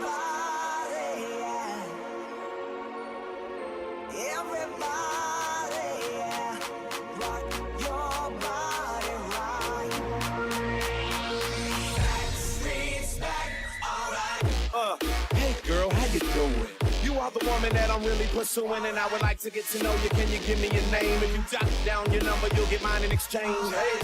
body, yeah. Everybody, yeah. Rock your body right. Backstreet's back, alright. Hey girl, how you doing? You are the woman that I'm really pursuing, and I would like to get to know you. Can you give me your name? If you jot down your number, you'll get mine in exchange. Hey,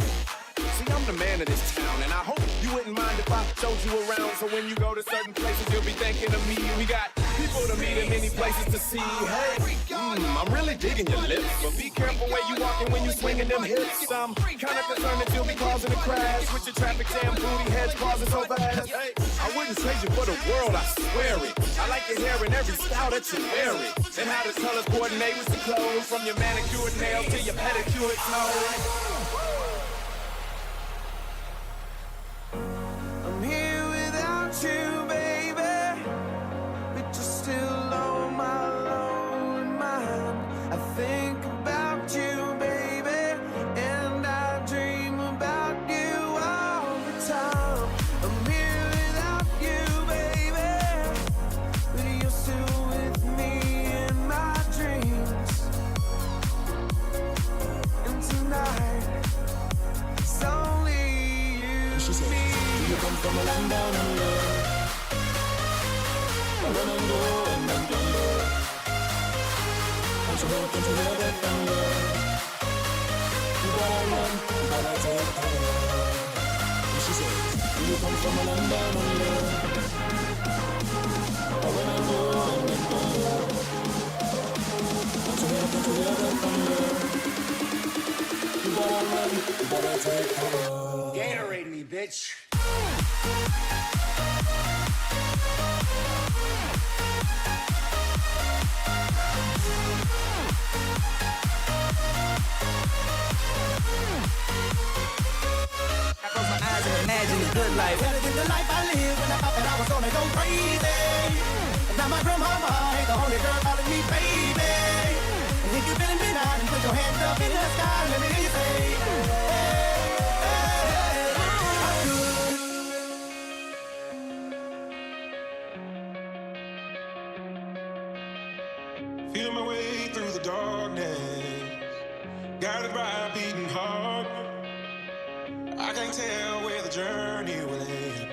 see, I'm the man of this town, and I hope you wouldn't mind if I showed you around. So when you go to certain places, you'll be thinking of me. We got people to meet and many places to see. Hey, I'm really digging your lips, but be careful where you walking when you swinging them hips. I'm kinda concerned that you'll be causing a crash with your traffic jam booty heads causing so fast. Hey, I wouldn't trade you for the world, I swear it. I like your hair in every style that you wear it, and how the colors coordinate with your clothes, from your manicured nails to your pedicured toes. I'm here without you, baby, but you're still on my lonely mind. I think about you, baby, and I dream about you all the time. I'm here without you, baby, but you're still with me in my dreams. And tonight, it's only you and me. You come from a land down under. Run and go and under. Don't you hear that thunder? You gotta run, you gotta take cover. And she said, you come from a land down under. Run and go and under. Don't you hear that thunder? You gotta run, you gotta take cover. Gatorade me, bitch. I close my eyes and imagine the good life. Better than the life I lived when I thought that I was gonna go crazy. And now my grandmama ain't the only girl calling me baby. And if you feeling me now, then put your hands up in the sky and let me hear you say, hey, hey, I'm good. Feel my way through the darkness, guided by a beating heart. I can't tell where the journey will end,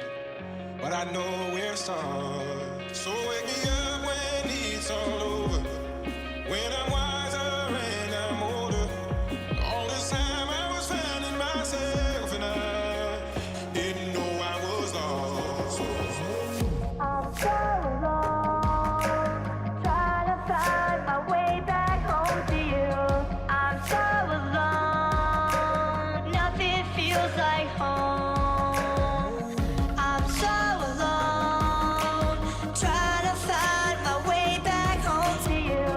but I know where it starts. So wake me up when it's all over, when I'm wiser and I'm older. All this time I was finding myself, and I didn't know I was lost. I'm so alone, trying to find my way back home to you. I'm so alone, nothing feels like home. I'm so alone, trying to find my way back home to you.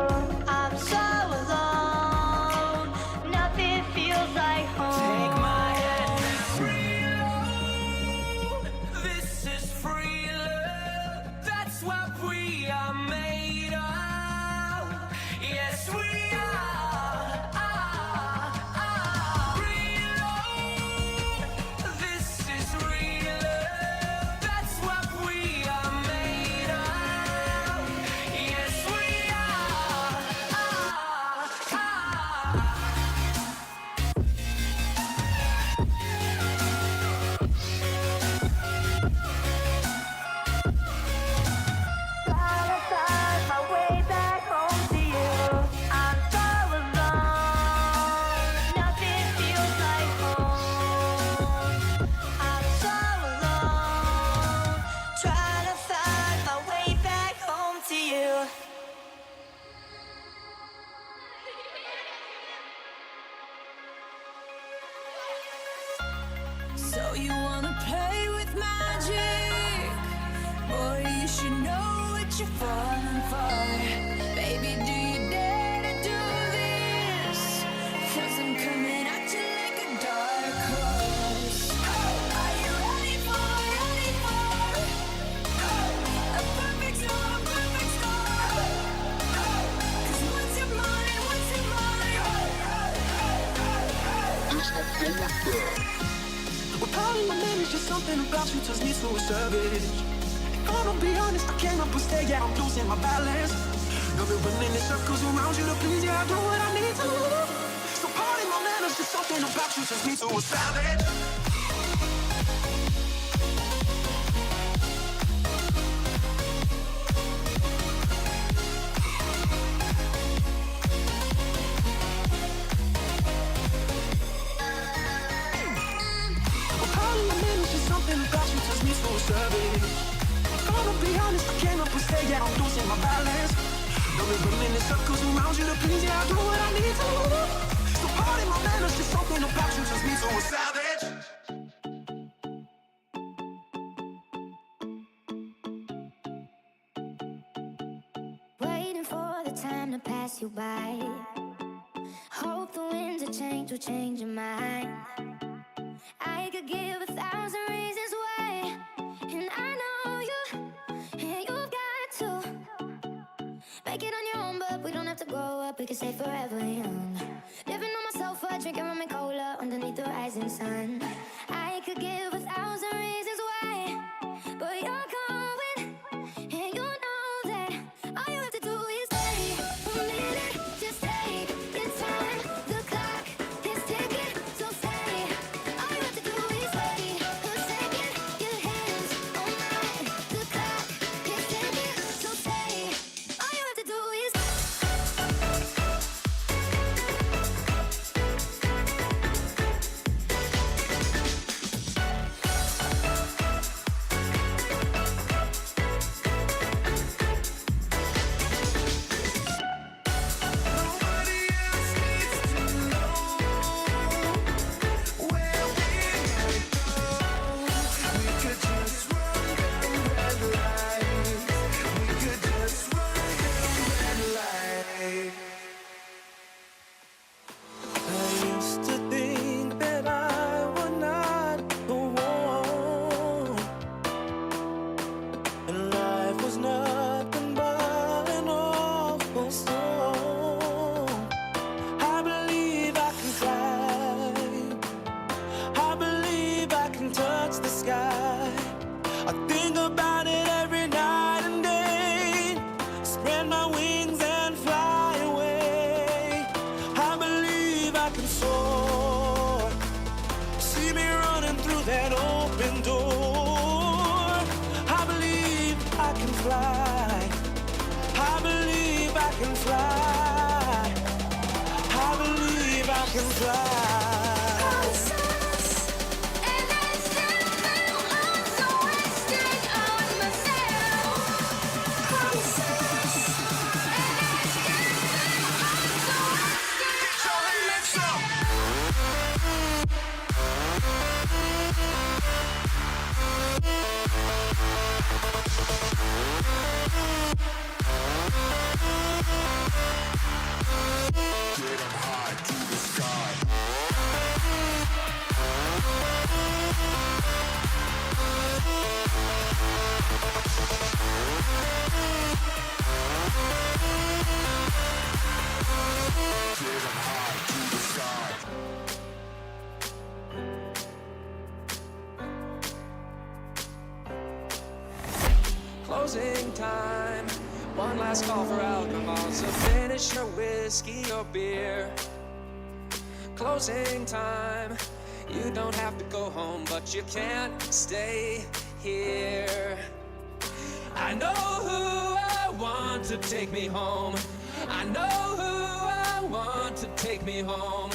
I'm so alone, nothing feels like home. Take my hand and reload. This is free love. That's what we are made of. Yes, we are. Reload. This is real love. That's what we are made of. Yes, we are. Trying to find my way back home to you. I'm so alone, nothing feels like home. I'm so alone, trying to find my way back home to you. So you wanna play with magic? Boy, you should know what you're falling for. Baby, do you dare to do this? 'Cause I'm coming at you like a dark horse. Are you ready for a perfect storm, perfect storm? 'Cause once you're mine, Well, calling my name is just something about you turns me so savage. Gonna be honest, I can't help but stay, yeah, I'm losing my balance. I've been running in circles around you to please, yeah, I do what I need to. So pardon my manners, just something about you turns me to a savage. Something about you turns me so savage. Gonna be honest, I can't help but stay, yeah, I'm losing my balance. I've been running in circles around you to please, yeah, I do what I need to. So pardon my manners, just something about you turns me so savage. Waiting for the time to pass you by. Hope the winds of change will change your mind. I could give 1,000 reasons why, and I know you, and you've got to make it on your own, but we don't have to grow up, we can stay forever young. Living on my sofa, drinking rum and cola underneath the rising sun. I could give 1,000 reasons why, but you're going, and you know that all you have to do is stay a minute, just take your time. The clock is ticking, so stay. All you have to do is wait a second. Your hands on mine. The clock is ticking, so stay. All you have to do is. Nobody else needs to know where we're going. We could just run down red lights. We could just run down red lights. I used to think that I would not go on, and life was nothing but an awful song. I believe I can fly. I believe I can touch the sky. I think about it every night and day. Spread my wings and fly away. I believe I can soar. See me running through that open door. I believe I can fly. I believe I can fly. I believe I can fly. And I still feel I'm so wasted on myself. Promises. And I still feel I'm so wasted on myself. Closing time. One last call for alcohol, so finish your whiskey or beer. Closing time. You don't have to go home, but you can't stay here. I know who I want to take me home. I know who I want to take me home.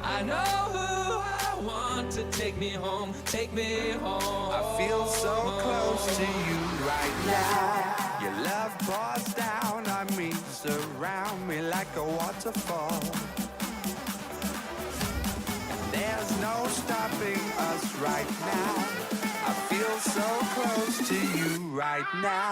I know who I want to take me home. Take me home. I feel so close to you right now. Your love pours down on me, surround me like a waterfall. There's no stopping us right now. I feel so close to you right now.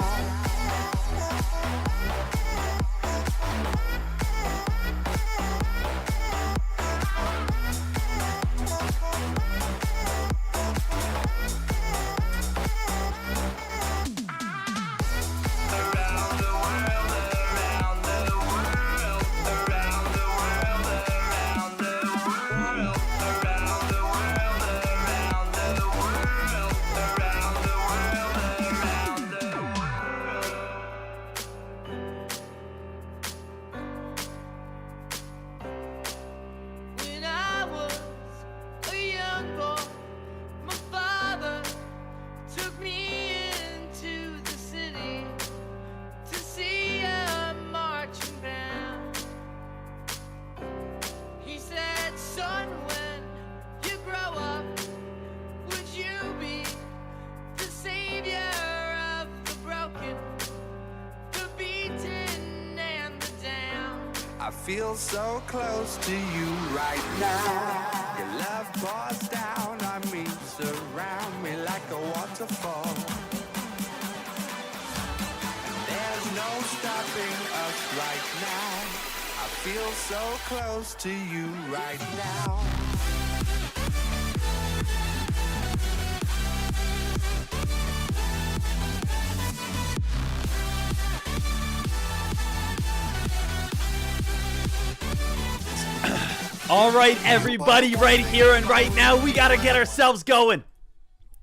feel so close to you right now. Your love pours down on me, surround me like a waterfall. There's no stopping us right now. I feel so close to you right now. All right, everybody, right here and right now, we got to get ourselves going.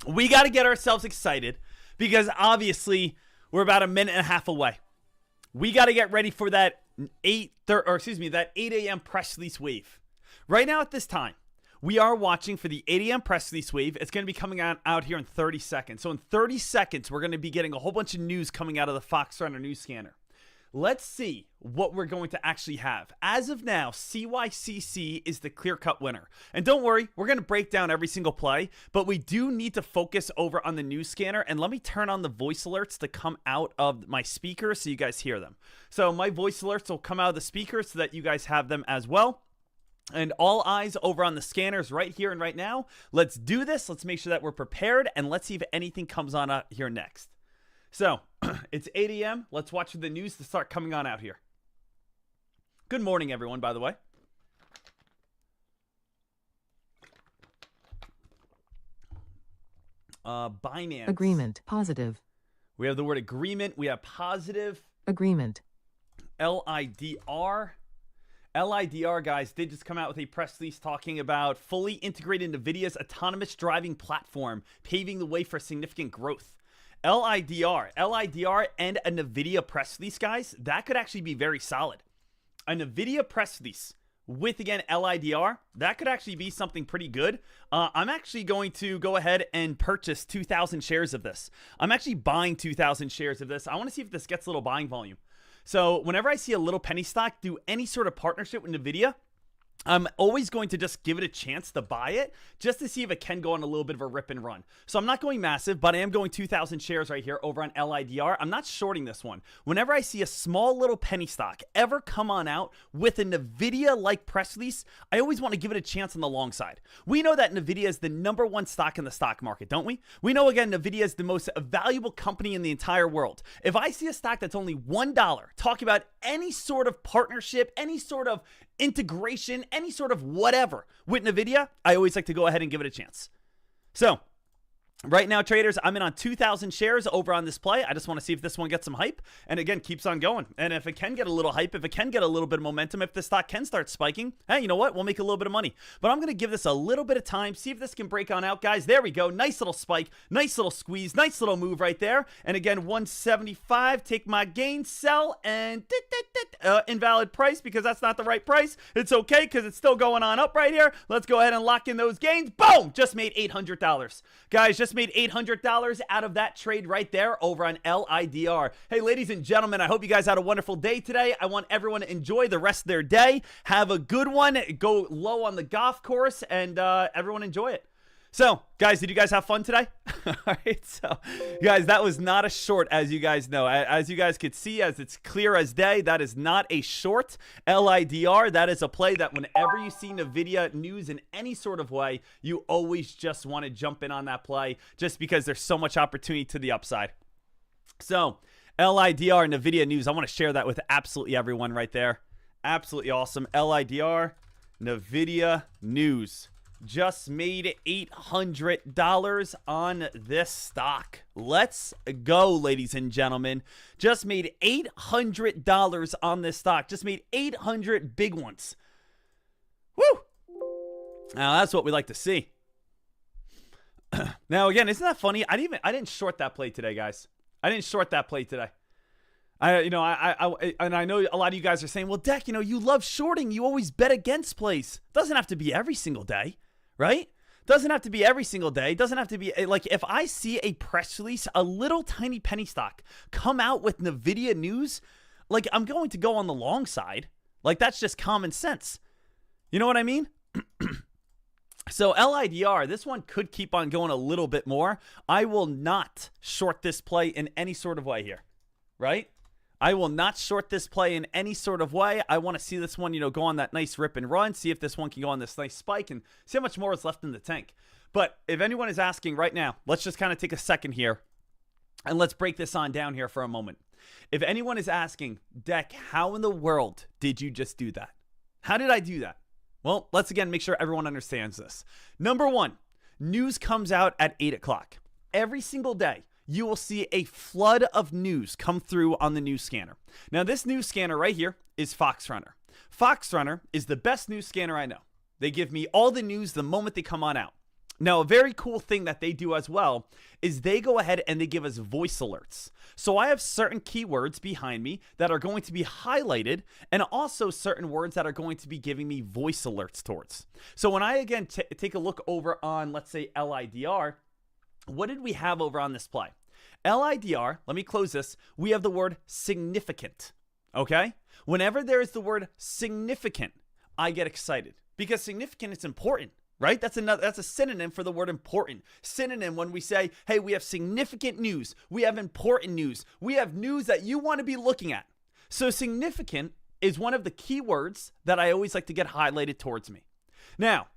We got to get ourselves excited because obviously we're about a minute and a half away. We got to get ready for that 8 a.m. press release wave. Right now at this time, we are watching for the 8 a.m. press release wave. It's going to be coming out here in 30 seconds. So in 30 seconds, we're going to be getting a whole bunch of news coming out of the Fox Runner news scanner. Let's see what we're going to actually have. As of now, CYCC is the clear-cut winner. And don't worry, we're going to break down every single play, but we do need to focus over on the news scanner. And let me turn on the voice alerts to come out of my speakers so you guys hear them. So my voice alerts will come out of the speakers so that you guys have them as well. And all eyes over on the scanners right here and right now. Let's do this. Let's make sure that we're prepared, and let's see if anything comes on out here next. So, it's 8 a.m. Let's watch for the news to start coming on out here. Good morning, everyone, by the way. Binance. Agreement. Positive. We have the word agreement. We have positive. Agreement. LIDR. LIDR, guys, did just come out with a press release talking about fully integrated NVIDIA's autonomous driving platform, paving the way for significant growth. LIDR and a NVIDIA press release, guys, that could actually be very solid. A NVIDIA press release with, again, LIDR, that could actually be something pretty good. I'm actually going to go ahead and purchase 2,000 shares of this. I'm actually buying 2,000 shares of this. I want to see if this gets a little buying volume. So whenever I see a little penny stock do any sort of partnership with NVIDIA, I'm always going to just give it a chance to buy it just to see if it can go on a little bit of a rip and run. So I'm not going massive, but I am going 2,000 shares right here over on LIDR. I'm not shorting this one. Whenever I see a small little penny stock ever come on out with a NVIDIA-like press release, I always want to give it a chance on the long side. We know that NVIDIA is the #1 stock in the stock market, don't we? We know, again, NVIDIA is the most valuable company in the entire world. If I see a stock that's only $1 talking about any sort of partnership, any sort of integration, any sort of whatever with NVIDIA, I always like to go ahead and give it a chance. So right now, traders, I'm in on 2,000 shares over on this play. I just want to see if this one gets some hype and, again, keeps on going. And if it can get a little hype, if it can get a little bit of momentum, if the stock can start spiking, hey, you know what? We'll make a little bit of money. But I'm going to give this a little bit of time, see if this can break on out, guys. There we go. Nice little spike, nice little squeeze, nice little move right there. And, again, 175, take my gain, sell, and invalid price because that's not the right price. It's okay because it's still going on up right here. Let's go ahead and lock in those gains. Boom! Just made $800. Guys, just made $800 out of that trade right there over on LIDR. Hey, ladies and gentlemen, I hope you guys had a wonderful day today. I want everyone to enjoy the rest of their day. Have a good one. Go low on the golf course, and everyone enjoy it. So, guys, did you guys have fun today? All right, so, guys, that was not a short, as you guys know. As you guys could see, as it's clear as day, that is not a short. LIDR, that is a play that whenever you see NVIDIA news in any sort of way, you always just want to jump in on that play just because there's so much opportunity to the upside. So, LIDR, NVIDIA news, I want to share that with absolutely everyone right there. Absolutely awesome. LIDR, NVIDIA news. Just made $800 on this stock. Let's go, ladies and gentlemen. Just made $800 on this stock. Just made 800 big ones. Woo! Now, that's what we like to see. Now, again, isn't that funny? I didn't short that play today, guys. I didn't short that play today. And I know a lot of you guys are saying, well, Dek, you love shorting. You always bet against plays. Doesn't have to be every single day. Right? Doesn't have to be every single day. Doesn't have to be like if I see a press release, a little tiny penny stock come out with NVIDIA news, like I'm going to go on the long side. Like that's just common sense. You know what I mean? So LIDR, this one could keep on going a little bit more. I will not short this play in any sort of way here. Right? I will not short this play in any sort of way. I want to see this one, go on that nice rip and run, see if this one can go on this nice spike and see how much more is left in the tank. But if anyone is asking right now, let's just kind of take a second here and let's break this on down here for a moment. If anyone is asking, Dek, how in the world did you just do that? How did I do that? Well, let's again make sure everyone understands this. Number one, news comes out at 8 o'clock. Every single day, you will see a flood of news come through on the news scanner. Now, this news scanner right here is FoxRunner. FoxRunner is the best news scanner I know. They give me all the news the moment they come on out. Now, a very cool thing that they do as well is they go ahead and they give us voice alerts. So I have certain keywords behind me that are going to be highlighted and also certain words that are going to be giving me voice alerts towards. So when I, again, take a look over on, let's say, LIDR, what did we have over on this play? LIDR, let me close this. We have the word significant, okay? Whenever there is the word significant, I get excited because significant is important, right? That's a synonym for the word important. Synonym when we say, hey, we have significant news. We have important news. We have news that you want to be looking at. So significant is one of the key words that I always like to get highlighted towards me. Now,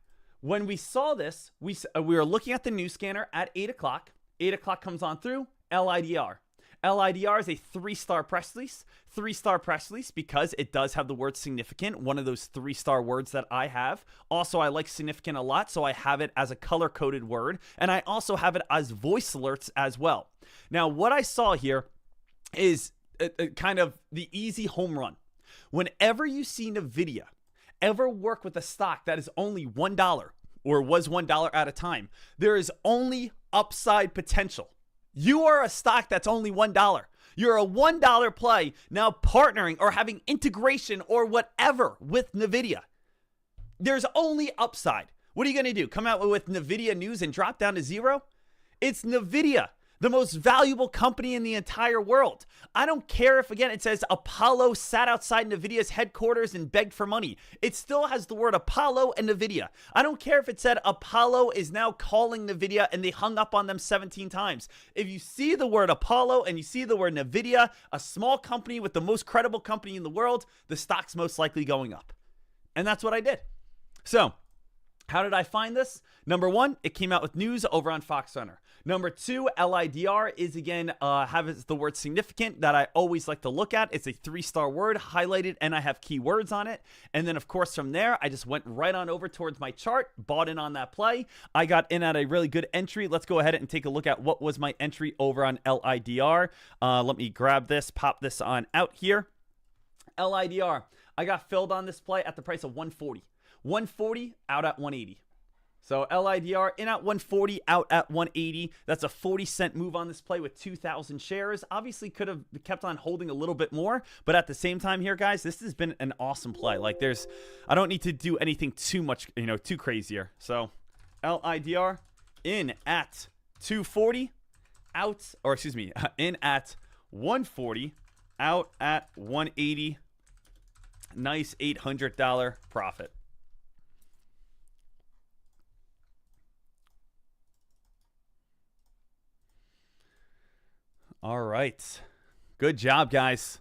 when we saw this, we were looking at the news scanner at 8 o'clock. 8 o'clock comes on through, LIDR. LIDR is a 3-star press release. 3-star press release because it does have the word significant, one of those 3-star words that I have. Also, I like significant a lot, so I have it as a color-coded word, and I also have it as voice alerts as well. Now, what I saw here is kind of the easy home run. Whenever you see NVIDIA ever work with a stock that is only $1 or was $1 at a time, there is only upside potential. You are a stock that's only $1. You're a $1 play now partnering or having integration or whatever with NVIDIA. There's only upside. What are you going to do? Come out with NVIDIA news and drop down to zero? It's NVIDIA, the most valuable company in the entire world. I don't care if, again, it says Apollo sat outside NVIDIA's headquarters and begged for money. It still has the word Apollo and NVIDIA. I don't care if it said Apollo is now calling NVIDIA and they hung up on them 17 times. If you see the word Apollo and you see the word NVIDIA, a small company with the most credible company in the world, the stock's most likely going up. And that's what I did. So, how did I find this? Number one, it came out with news over on FoxRunner. Number two, LIDR is, again, has the word significant that I always like to look at. It's a 3-star word highlighted, and I have keywords on it. And then, of course, from there, I just went right on over towards my chart, bought in on that play. I got in at a really good entry. Let's go ahead and take a look at what was my entry over on LIDR. Let me grab this, pop this on out here. LIDR, I got filled on this play at the price of 140. 140 out at 180. So LIDR in at 140, out at 180. That's a 40-cent move on this play with 2,000 shares. Obviously could have kept on holding a little bit more, but at the same time here, guys, this has been an awesome play. Like I don't need to do anything too much, too crazier. So LIDR in at 240, in at 140, out at 180. Nice $800 profit. All right. Good job, guys.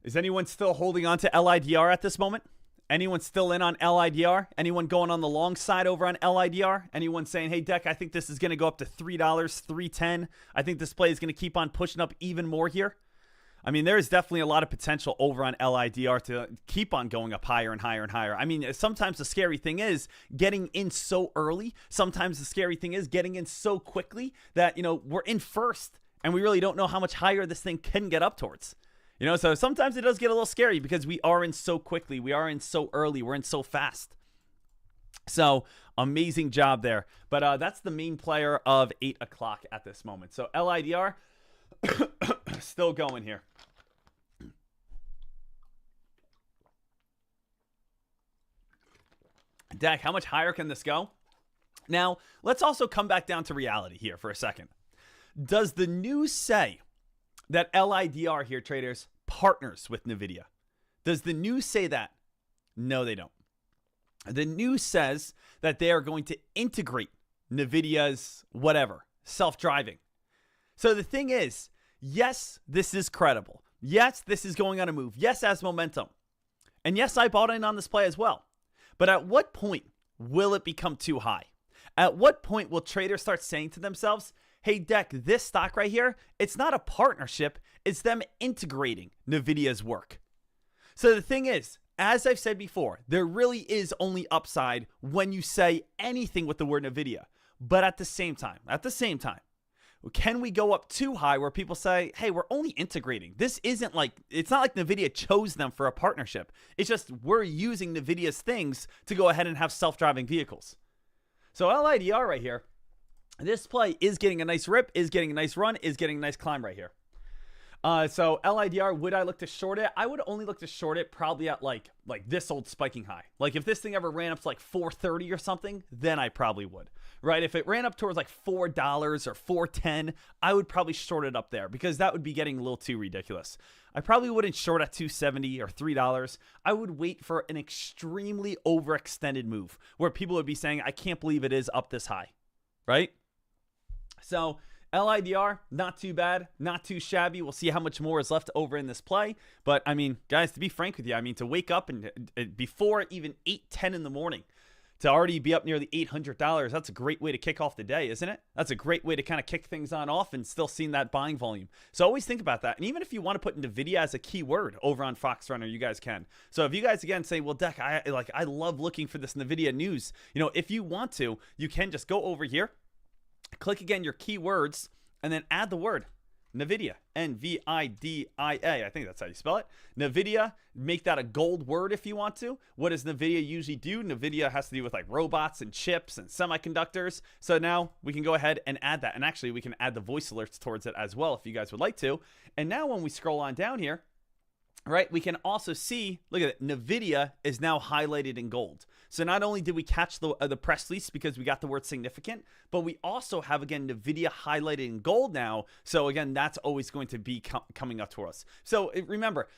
Is anyone still holding on to LIDR at this moment? Anyone still in on LIDR? Anyone going on the long side over on LIDR? Anyone saying, hey, Dek, I think this is going to go up to $3, $3.10. I think this play is going to keep on pushing up even more here. I mean, there is definitely a lot of potential over on LIDR to keep on going up higher and higher and higher. I mean, sometimes the scary thing is getting in so early. Sometimes the scary thing is getting in so quickly that, we're in first and we really don't know how much higher this thing can get up towards. So sometimes it does get a little scary because we are in so quickly. We are in so early. We're in so fast. So amazing job there. But that's the main player of 8 o'clock at this moment. So LIDR still going here. Dek, how much higher can this go? Now, let's also come back down to reality here for a second. Does the news say that LIDR here, traders, partners with NVIDIA? Does the news say that? No, they don't. The news says that they are going to integrate NVIDIA's whatever, self-driving. So the thing is, yes, this is credible. Yes, this is going on a move. Yes, has momentum. And yes, I bought in on this play as well. But at what point will it become too high? At what point will traders start saying to themselves, hey, Dek, this stock right here, it's not a partnership. It's them integrating NVIDIA's work. So the thing is, as I've said before, there really is only upside when you say anything with the word NVIDIA. But at the same time, can we go up too high where people say, hey, we're only integrating? This isn't like, it's not like NVIDIA chose them for a partnership. It's just we're using NVIDIA's things to go ahead and have self-driving vehicles. So LIDR right here, this play is getting a nice rip, is getting a nice run, is getting a nice climb right here. So LIDR, would I look to short it? I would only look to short it probably at like this old spiking high. Like if this thing ever ran up to like 430 or something, then I probably would, right? If it ran up towards like $4 or $4.10, I would probably short it up there because that would be getting a little too ridiculous. I probably wouldn't short at $2.70 or $3. I would wait for an extremely overextended move where people would be saying, I can't believe it is up this high, right? So LIDR, not too bad, not too shabby. We'll see how much more is left over in this play. But, I mean, guys, to be frank with you, I mean, to wake up and before even 8:10 in the morning to already be up near the $800, that's a great way to kick off the day, isn't it? That's a great way to kind of kick things on off and still seeing that buying volume. So always think about that. And even if you want to put NVIDIA as a keyword over on Fox Runner, you guys can. So if you guys, again, say, well, Dek, I love looking for this NVIDIA news. You know, if you want to, you can just go over here. Click again your keywords and then add the word NVIDIA, NVIDIA. I think that's how you spell it. NVIDIA, make that a gold word if you want to. What does NVIDIA usually do? NVIDIA has to do with like robots and chips and semiconductors. So now we can go ahead and add that. And actually we can add the voice alerts towards it as well if you guys would like to. And now when we scroll on down here, right, we can also see, look at it, NVIDIA is now highlighted in gold. So not only did we catch the press release because we got the word significant, but we also have, again, NVIDIA highlighted in gold now. So again, that's always going to be coming up to us. So remember,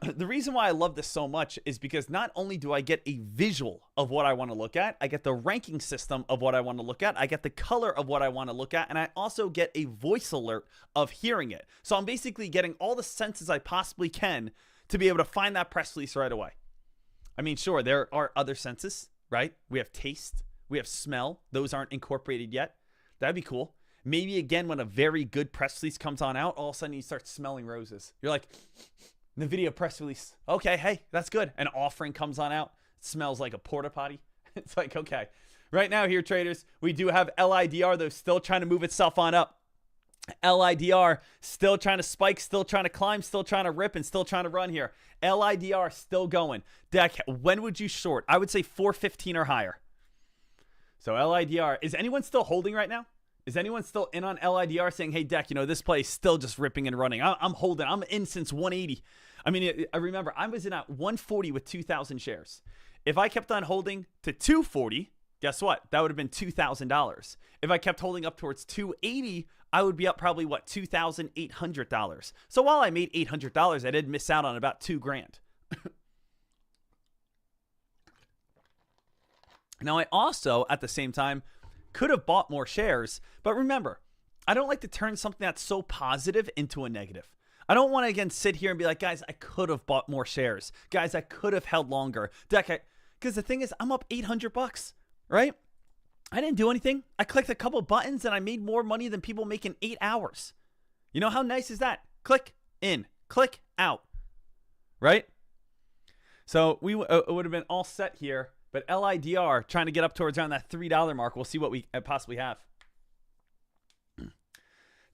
the reason why I love this so much is because not only do I get a visual of what I want to look at, I get the ranking system of what I want to look at, I get the color of what I want to look at, and I also get a voice alert of hearing it. So I'm basically getting all the senses I possibly can to be able to find that press release right away. I mean, sure, there are other senses, right? We have taste, we have smell. Those aren't incorporated yet. That'd be cool. Maybe, again, when a very good press release comes on out, all of a sudden you start smelling roses. You're like, NVIDIA press release. Okay, hey, that's good. An offering comes on out. It smells like a porta potty. It's like, okay. Right now here, traders, we do have LIDR, though, still trying to move itself on up. LIDR still trying to spike, still trying to climb, still trying to rip, and still trying to run here. LIDR still going. Dek, when would you short? I would say 415 or higher. So LIDR, is anyone still holding right now? Is anyone still in on LIDR saying, hey, Dek, you know, this play is still just ripping and running. I'm holding. I'm in since 180. I mean, I remember I was in at 140 with 2,000 shares. If I kept on holding to 240, guess what? That would have been $2,000. If I kept holding up towards 280, I would be up probably, what, $2,800. So while I made $800, I did miss out on about $2,000. Now, I also, at the same time, could have bought more shares. But remember, I don't like to turn something that's so positive into a negative. I don't want to, again, sit here and be like, guys, I could have bought more shares. Guys, I could have held longer. Because the thing is, I'm up $800, right? I didn't do anything. I clicked a couple buttons and I made more money than people make in 8 hours. You know how nice is that? Click in, click out, right? So we would have been all set here. But LIDR trying to get up towards around that $3 mark. We'll see what we possibly have.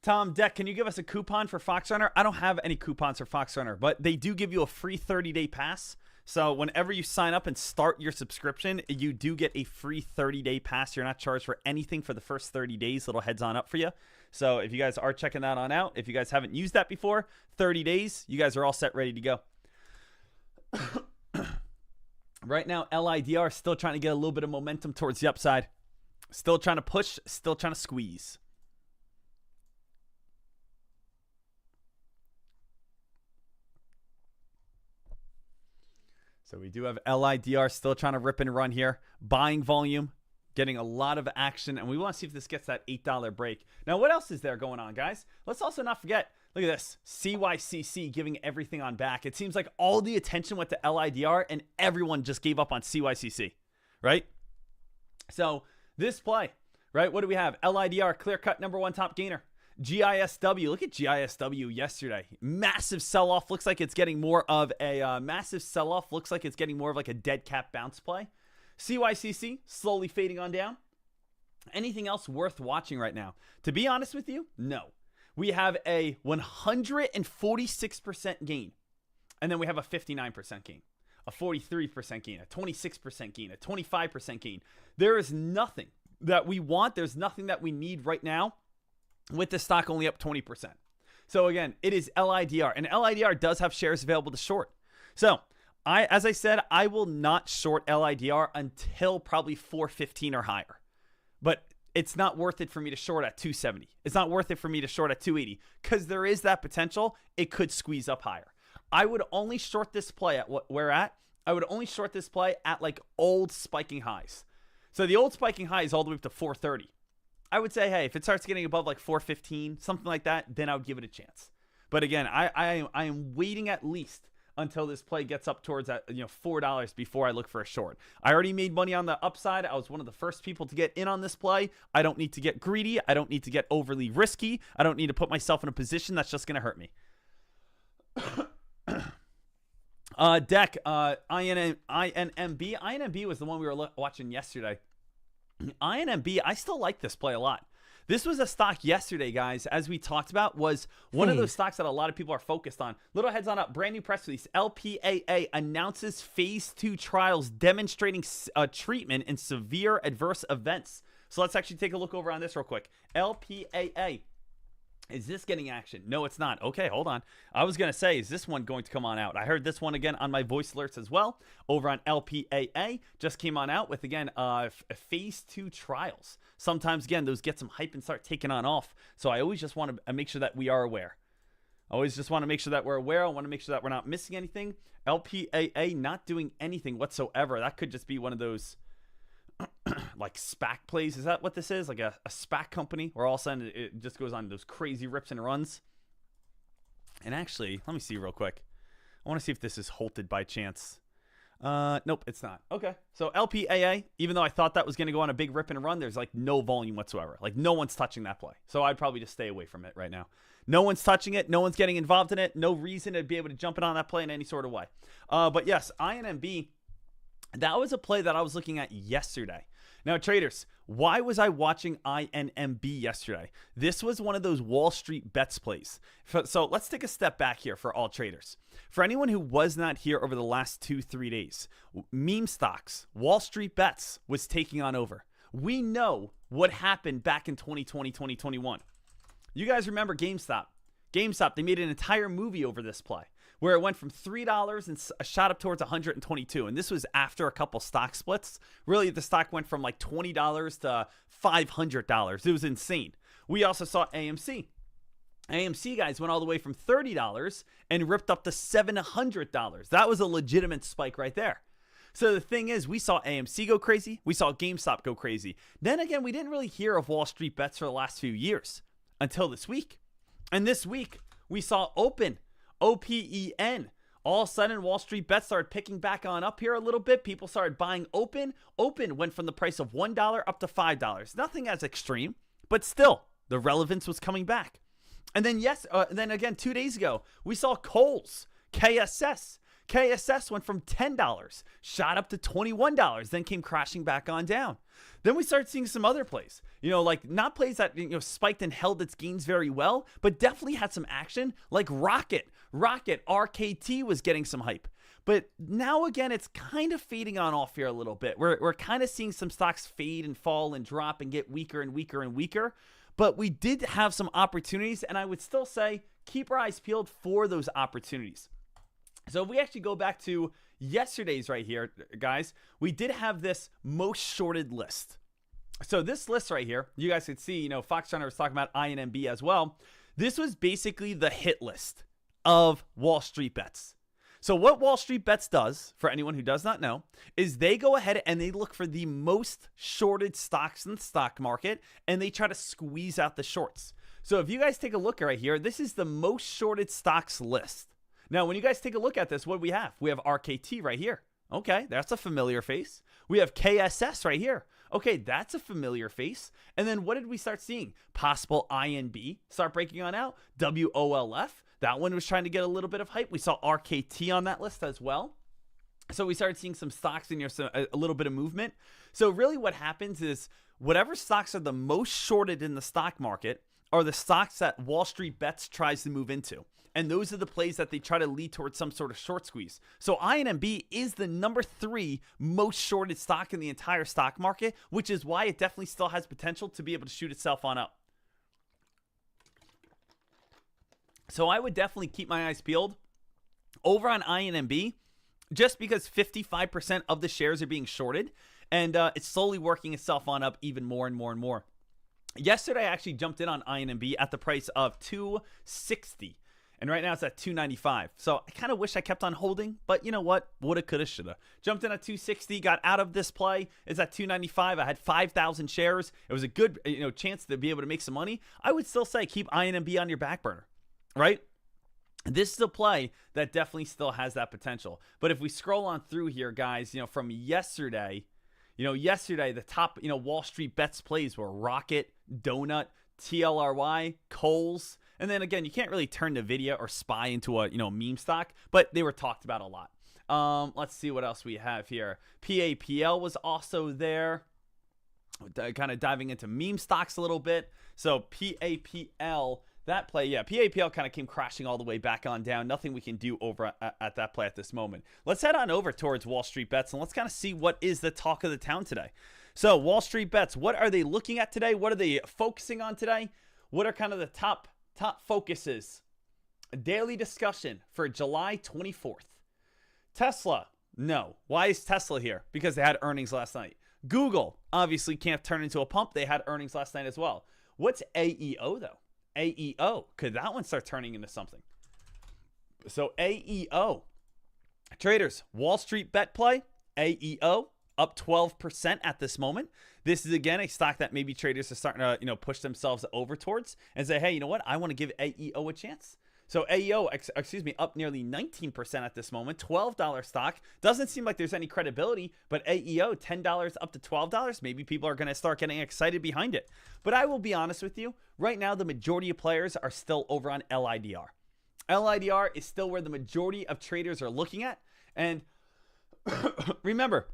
Tom, Dek, can you give us a coupon for Fox Runner? I don't have any coupons for Fox Runner, but they do give you a free 30-day pass. So whenever you sign up and start your subscription, you do get a free 30-day pass. You're not charged for anything for the first 30 days. Little heads on up for you. So if you guys are checking that on out, if you guys haven't used that before, 30 days, you guys are all set, ready to go. Right now, LIDR still trying to get a little bit of momentum towards the upside. Still trying to push, still trying to squeeze. So we do have LIDR still trying to rip and run here. Buying volume getting a lot of action, and we want to see if this gets that $8 break. Now, what else is there going on, guys? Let's also not forget, look at this, CYCC giving everything on back. It seems like all the attention went to LIDR, and everyone just gave up on CYCC, right? So this play, right, what do we have? LIDR, clear-cut #1 top gainer. GISW, look at GISW yesterday. Massive sell-off, looks like it's getting more of a like a dead cat bounce play. CYCC, slowly fading on down. Anything else worth watching right now? To be honest with you, no. We have a 146% gain. And then we have a 59% gain, a 43% gain, a 26% gain, a 25% gain. There is nothing that we want. There's nothing that we need right now with the stock only up 20%. So again, it is LIDR. And LIDR does have shares available to short. So as I said, I will not short LIDR until probably 415 or higher. But it's not worth it for me to short at 270. It's not worth it for me to short at 280 because there is that potential it could squeeze up higher. I would only short this play at what we're at. I would only short this play at like old spiking highs. So the old spiking high is all the way up to 430. I would say, hey, if it starts getting above like 415, something like that, then I would give it a chance. But again, I am waiting at least until this play gets up towards that, $4 before I look for a short. I already made money on the upside. I was one of the first people to get in on this play. I don't need to get greedy. I don't need to get overly risky. I don't need to put myself in a position that's just going to hurt me. INMB. INMB was the one we were watching yesterday. INMB, I still like this play a lot. This was a stock yesterday, guys, as we talked about, was one of those stocks that a lot of people are focused on. Little heads on up, brand new press release. LPAA announces phase 2 trials demonstrating treatment in severe adverse events. So let's actually take a look over on this real quick. LPAA. Is this getting action? No, it's not. Okay, hold on. I was going to say, is this one going to come on out? I heard this one again on my voice alerts as well. Over on LPAA, just came on out with, again, phase 2 trials. Sometimes, again, those get some hype and start taking on off. So I always just want to make sure that we are aware. I always just want to make sure that we're aware. I want to make sure that we're not missing anything. LPAA not doing anything whatsoever. That could just be one of those like SPAC plays. Is that what this is? Like a SPAC company where all of a sudden it just goes on those crazy rips and runs. And actually, let me see real quick. I want to see if this is halted by chance. Nope, it's not. Okay. So LPAA, even though I thought that was going to go on a big rip and run, there's like no volume whatsoever. Like no one's touching that play. So I'd probably just stay away from it right now. No one's touching it. No one's getting involved in it. No reason to be able to jump in on that play in any sort of way. But yes, INMB, that was a play that I was looking at yesterday. Now, traders, why was I watching INMB yesterday? This was one of those Wall Street bets plays. So let's take a step back here for all traders. For anyone who was not here over the last 2-3 days, meme stocks, Wall Street bets was taking on over. We know what happened back in 2020, 2021. You guys remember GameStop. GameStop, they made an entire movie over this play, where it went from $3 and shot up towards $122. And this was after a couple stock splits. Really, the stock went from like $20 to $500. It was insane. We also saw AMC. AMC, guys, went all the way from $30 and ripped up to $700. That was a legitimate spike right there. So the thing is, we saw AMC go crazy. We saw GameStop go crazy. Then again, we didn't really hear of Wall Street bets for the last few years until this week. And this week, we saw Open. OPEN. All of a sudden, Wall Street bets started picking back on up here a little bit. People started buying Open. Open went from the price of $1 up to $5. Nothing as extreme, but still, the relevance was coming back. And then, then again, 2 days ago, we saw Kohl's, KSS. KSS went from $10, shot up to $21, then came crashing back on down. Then we started seeing some other plays, like not plays that, spiked and held its gains very well, but definitely had some action, like Rocket, RKT was getting some hype. But now again, it's kind of fading on off here a little bit. We're kind of seeing some stocks fade and fall and drop and get weaker and weaker and weaker. But we did have some opportunities, and I would still say keep our eyes peeled for those opportunities. So if we actually go back to yesterday's right here, guys, we did have this most shorted list. So this list right here, you guys could see, Fox Turner was talking about INMB as well. This was basically the hit list of Wall Street bets. So what Wall Street Bets does, for anyone who does not know, is they go ahead and they look for the most shorted stocks in the stock market, and they try to squeeze out the shorts. So if you guys take a look right here, this is the most shorted stocks list. Now, when you guys take a look at this, what do we have? We have RKT right here. Okay, that's a familiar face. We have KSS right here. Okay, that's a familiar face. And then what did we start seeing? Possible INB start breaking on out. WOLF, that one was trying to get a little bit of hype. We saw RKT on that list as well. So we started seeing some stocks in here, so a little bit of movement. So really what happens is whatever stocks are the most shorted in the stock market are the stocks that Wall Street Bets tries to move into. And those are the plays that they try to lead towards some sort of short squeeze. So INB is the number 3 most shorted stock in the entire stock market, which is why it definitely still has potential to be able to shoot itself on up. So I would definitely keep my eyes peeled over on INB, just because 55% of the shares are being shorted, and it's slowly working itself on up even more and more and more. Yesterday, I actually jumped in on INB at the price of $260. And right now it's at $295. So I kind of wish I kept on holding, but you know what? Woulda, coulda, shoulda. Jumped in at $260, got out of this play. It's at $295. I had 5,000 shares. It was a good chance to be able to make some money. I would still say keep INB on your back burner, right? This is a play that definitely still has that potential. But if we scroll on through here, guys, from yesterday, the top, Wall Street Bets plays were Rocket, Donut, TLRY, Kohl's. And then again, you can't really turn NVIDIA or SPY into a meme stock, but they were talked about a lot. Let's see what else we have here. PAPL was also there. Kind of diving into meme stocks a little bit. So PAPL, that play, PAPL kind of came crashing all the way back on down. Nothing we can do over at that play at this moment. Let's head on over towards Wall Street Bets, and let's kind of see what is the talk of the town today. So Wall Street Bets, what are they looking at today? What are they focusing on today? What are kind of the top focuses? A daily discussion for July 24th. Tesla, no. Why is Tesla here? Because they had earnings last night. Google, obviously can't turn into a pump. They had earnings last night as well. What's AEO though? AEO, could that one start turning into something? So AEO, traders, Wall Street Bet play, AEO, up 12% at this moment. This is, again, a stock that maybe traders are starting to, push themselves over towards and say, hey, you know what? I want to give AEO a chance. So AEO, up nearly 19% at this moment. $12 stock. Doesn't seem like there's any credibility, but AEO, $10 up to $12. Maybe people are going to start getting excited behind it. But I will be honest with you. Right now, the majority of players are still over on LIDR. LIDR is still where the majority of traders are looking at. And remember,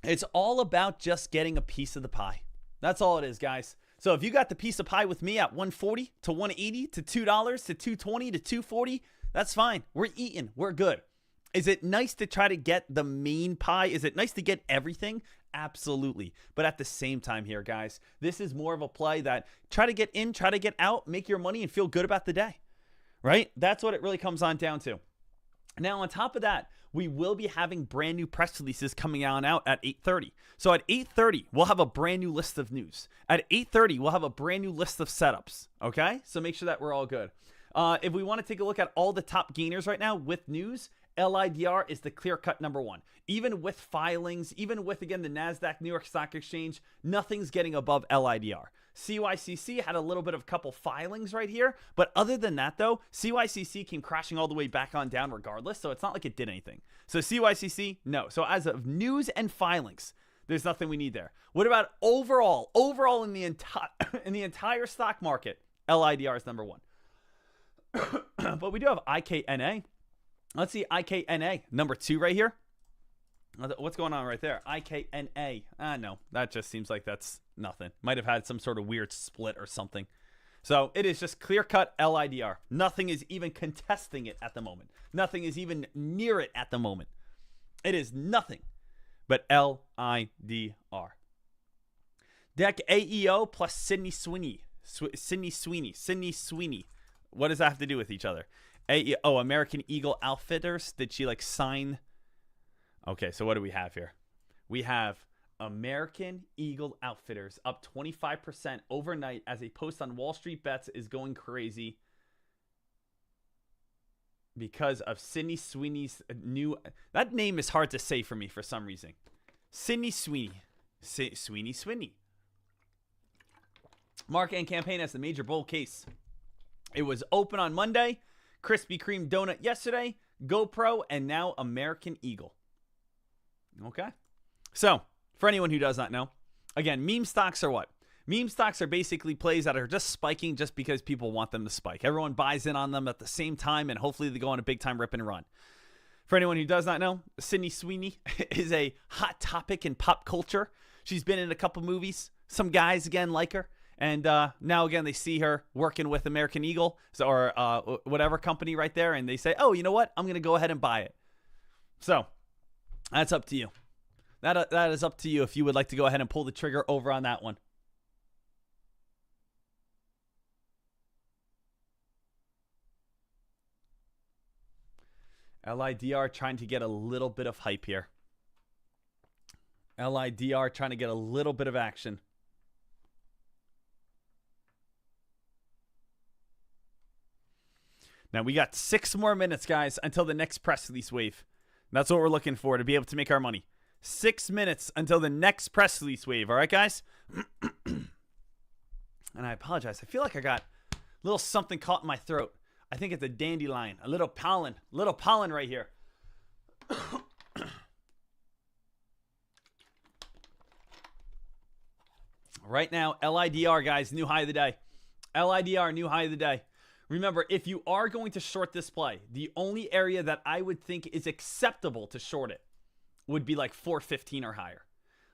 it's all about just getting a piece of the pie. That's all it is, guys. So if you got the piece of pie with me at 140 to 180 to $2 to 220 to 240, that's fine. We're eating. We're good. Is it nice to try to get the main pie? Is it nice to get everything? Absolutely. But at the same time here, guys, this is more of a play that try to get in, try to get out, make your money, and feel good about the day, right? That's what it really comes on down to. Now, on top of that, we will be having brand new press releases coming out at 8:30. So at 8:30, we'll have a brand new list of news. At 8:30, we'll have a brand new list of setups. Okay? So make sure that we're all good. If we want to take a look at all the top gainers right now with news, LIDR is the clear-cut number one. Even with filings, even with, again, the NASDAQ, New York Stock Exchange, nothing's getting above LIDR. CYCC had a little bit of a couple filings right here, but other than that, though, CYCC came crashing all the way back on down regardless, so it's not like it did anything. So CYCC, no. So as of news and filings, there's nothing we need there. What about overall? Overall in the entire stock market, LIDR is number one. But we do have IKNA. Let's see IKNA, number 2 right here. What's going on right there? IKNA. No, that just seems like that's nothing. Might have had some sort of weird split or something. So it is just clear-cut LIDR. Nothing is even contesting it at the moment. Nothing is even near it at the moment. It is nothing but LIDR. Deck AEO plus Sydney Sweeney. Sydney Sweeney. What does that have to do with each other? AEO, American Eagle Outfitters. Did she sign? Okay, so what do we have here? We have American Eagle Outfitters up 25% overnight as a post on Wall Street Bets is going crazy. because of Sydney Sweeney's new... That name is hard to say for me for some reason. Sydney Sweeney. Sweeney. Market and campaign has the major bull case. It was open on Monday. Krispy Kreme donut yesterday. GoPro, and now American Eagle. Okay. So, for anyone who does not know, again, meme stocks are what? Meme stocks are basically plays that are just spiking just because people want them to spike. Everyone buys in on them at the same time, and hopefully they go on a big-time rip and run. For anyone who does not know, Sydney Sweeney is a hot topic in pop culture. She's been in a couple movies. Some guys, again, like her. And now, again, they see her working with American Eagle or whatever company right there, and they say, oh, you know what? I'm going to go ahead and buy it. So, that's up to you. That is up to you if you would like to go ahead and pull the trigger over on that one. LIDR trying to get a little bit of hype here. LIDR trying to get a little bit of action. Now, we got 6 more minutes, guys, until the next press release wave. That's what we're looking for to be able to make our money. 6 minutes until the next press release wave. All right, guys? And I apologize. I feel like I got a little something caught in my throat. I think it's a dandelion, a little pollen right here. Right now, LIDR, guys, new high of the day. LIDR, new high of the day. Remember, if you are going to short this play, the only area that I would think is acceptable to short it would be like 415 or higher.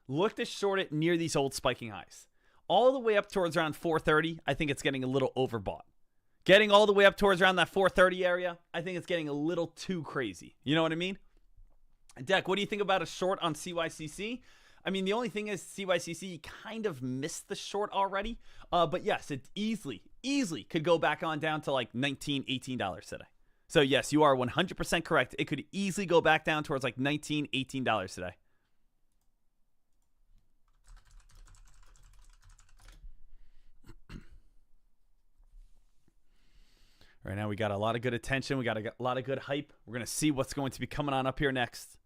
Look to short it near these old spiking highs. All the way up towards around 430, I think it's getting a little overbought. Getting all the way up towards around that 430 area, I think it's getting a little too crazy. You know what I mean? Dek, what do you think about a short on CYCC? I mean, the only thing is CYCC kind of missed the short already. But yes, it easily could go back on down to like $19, $18 today. So yes, you are 100% correct. It could easily go back down towards like $19, $18 today. Right now, we got a lot of good attention. We got a lot of good hype. We're going to see what's going to be coming on up here next.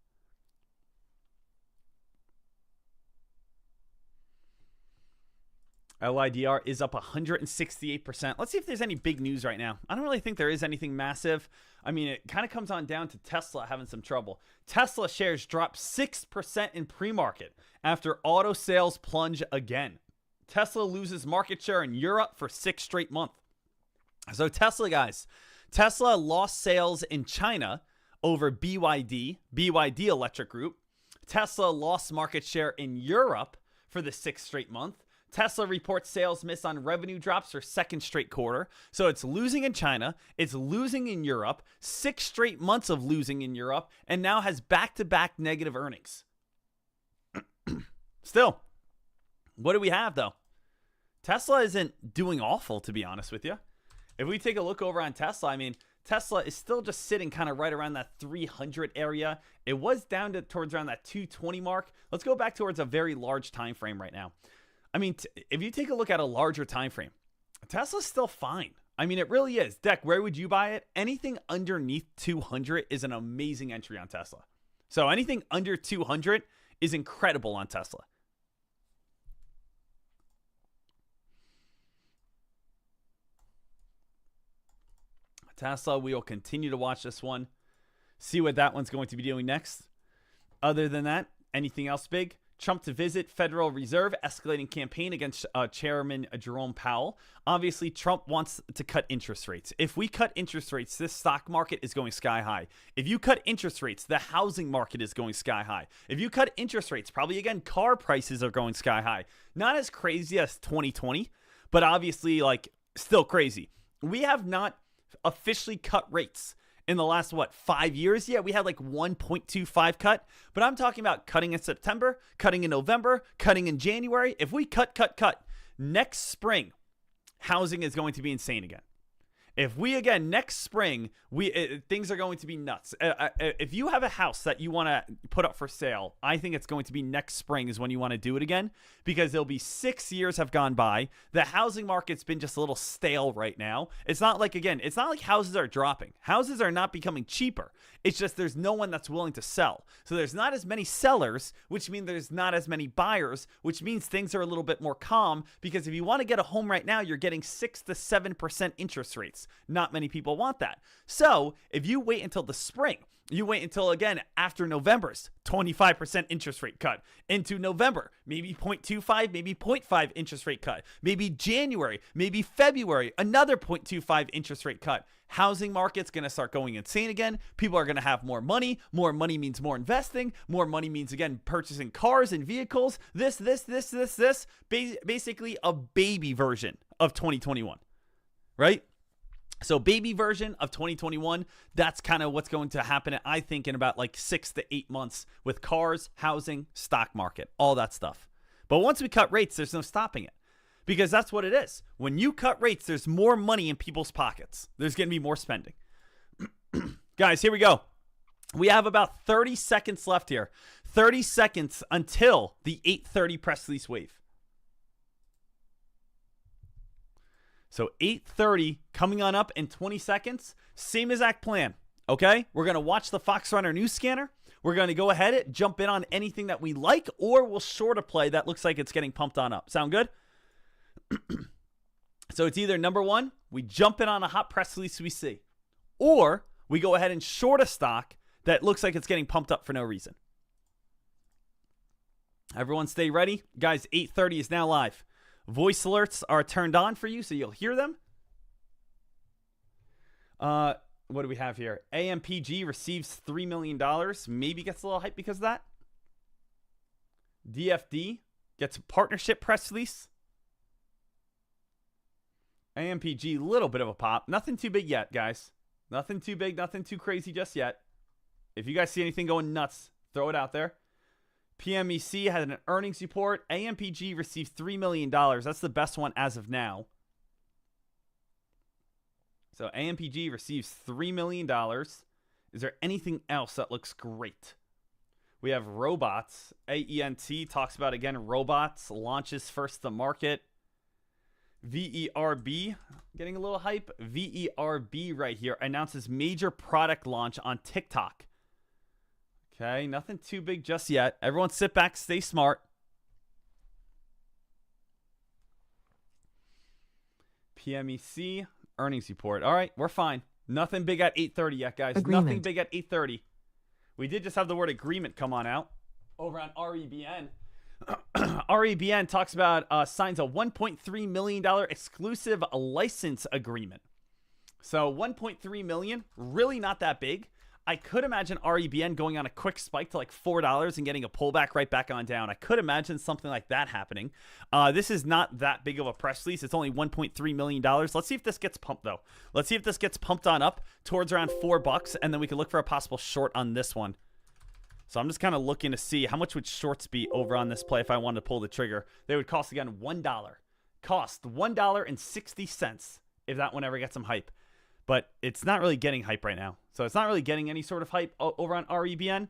LIDR is up 168%. Let's see if there's any big news right now. I don't really think there is anything massive. I mean, it kind of comes on down to Tesla having some trouble. Tesla shares dropped 6% in pre-market after auto sales plunge again. Tesla loses market share in Europe for 6 straight months. So Tesla, guys, Tesla lost sales in China over BYD Electric Group. Tesla lost market share in Europe for the 6th straight month. Tesla reports sales miss on revenue drops for 2nd straight quarter. So it's losing in China, it's losing in Europe, 6 straight months of losing in Europe, and now has back-to-back negative earnings. Still, what do we have, though? Tesla isn't doing awful, to be honest with you. If we take a look over on Tesla, I mean, Tesla is still just sitting kind of right around that 300 area. It was down to towards around that 220 mark. Let's go back towards a very large time frame right now. I mean, if you take a look at a larger time frame, Tesla's still fine. I mean, it really is. Dek, where would you buy it? Anything underneath 200 is an amazing entry on Tesla. So anything under 200 is incredible on Tesla. Tesla, we will continue to watch this one, see what that one's going to be doing next. Other than that, anything else big? Trump to visit Federal Reserve, escalating campaign against Chairman Jerome Powell. Obviously, Trump wants to cut interest rates. If we cut interest rates, this stock market is going sky high. If you cut interest rates, the housing market is going sky high. If you cut interest rates, probably again, car prices are going sky high. Not as crazy as 2020, but obviously, like, still crazy. We have not officially cut rates in the last, 5 years? Yeah, we had like 1.25 cut, but I'm talking about cutting in September, cutting in November, cutting in January. If we cut, next spring, housing is going to be insane again. If we, again, next spring, things are going to be nuts. If you have a house that you want to put up for sale, I think it's going to be next spring is when you want to do it again, because there'll be 6 years have gone by. The housing market's been just a little stale right now. It's not like, again, it's not like houses are dropping. Houses are not becoming cheaper. It's just there's no one that's willing to sell. So there's not as many sellers, which means there's not as many buyers, which means things are a little bit more calm, because if you want to get a home right now, you're getting 6 to 7% interest rates. Not many people want that. So if you wait until the spring, you wait until, again, after November's 25% interest rate cut, into November, maybe 0.25, maybe 0.5 interest rate cut, maybe January, maybe February, another 0.25 interest rate cut. Housing market's going to start going insane again. People are going to have more money. More money means more investing. More money means, again, purchasing cars and vehicles. This. Basically a baby version of 2021, right? So baby version of 2021, that's kind of what's going to happen, I think, in about like 6 to 8 months with cars, housing, stock market, all that stuff. But once we cut rates, there's no stopping it, because that's what it is. When you cut rates, there's more money in people's pockets. There's going to be more spending. Guys, here we go. We have about 30 seconds left here. 30 seconds until the 8:30 press release wave. So 8:30 coming on up in 20 seconds. Same exact plan, okay? We're going to watch the Fox Runner news scanner. We're going to go ahead and jump in on anything that we like, or we'll short a play that looks like it's getting pumped on up. Sound good? So it's either number one, we jump in on a hot press release we see, or we go ahead and short a stock that looks like it's getting pumped up for no reason. Everyone stay ready. Guys, 8:30 is now live. Voice alerts are turned on for you, so you'll hear them. What do we have here? AMPG receives $3 million. Maybe gets a little hype because of that. DFD gets a partnership press release. AMPG, little bit of a pop. Nothing too big yet, guys. Nothing too big, nothing too crazy just yet. If you guys see anything going nuts, throw it out there. PMEC had an earnings report. AMPG received $3 million. That's the best one as of now. So AMPG receives $3 million. Is there anything else that looks great? We have robots. AENT talks about, again, robots. Launches first to market. VERB, getting a little hype. VERB right here announces major product launch on TikTok. Okay, nothing too big just yet. Everyone sit back, stay smart. PMEC, earnings report. All right, we're fine. Nothing big at 8:30 yet, guys. Agreement. Nothing big at 8:30. We did just have the word agreement come on out over on REBN. REBN talks about signs a $1.3 million exclusive license agreement. So $1.3 million, really not that big. I could imagine REBN going on a quick spike to like $4 and getting a pullback right back on down. I could imagine something like that happening. This is not that big of a press release. It's only $1.3 million. Let's see if this gets pumped, though. Let's see if this gets pumped on up towards around $4, and then we can look for a possible short on this one. So I'm just kind of looking to see how much would shorts be over on this play if I wanted to pull the trigger. They would cost, again, $1. Cost $1.60 if that one ever gets some hype. But it's not really getting hype right now. So it's not really getting any sort of hype over on REBN.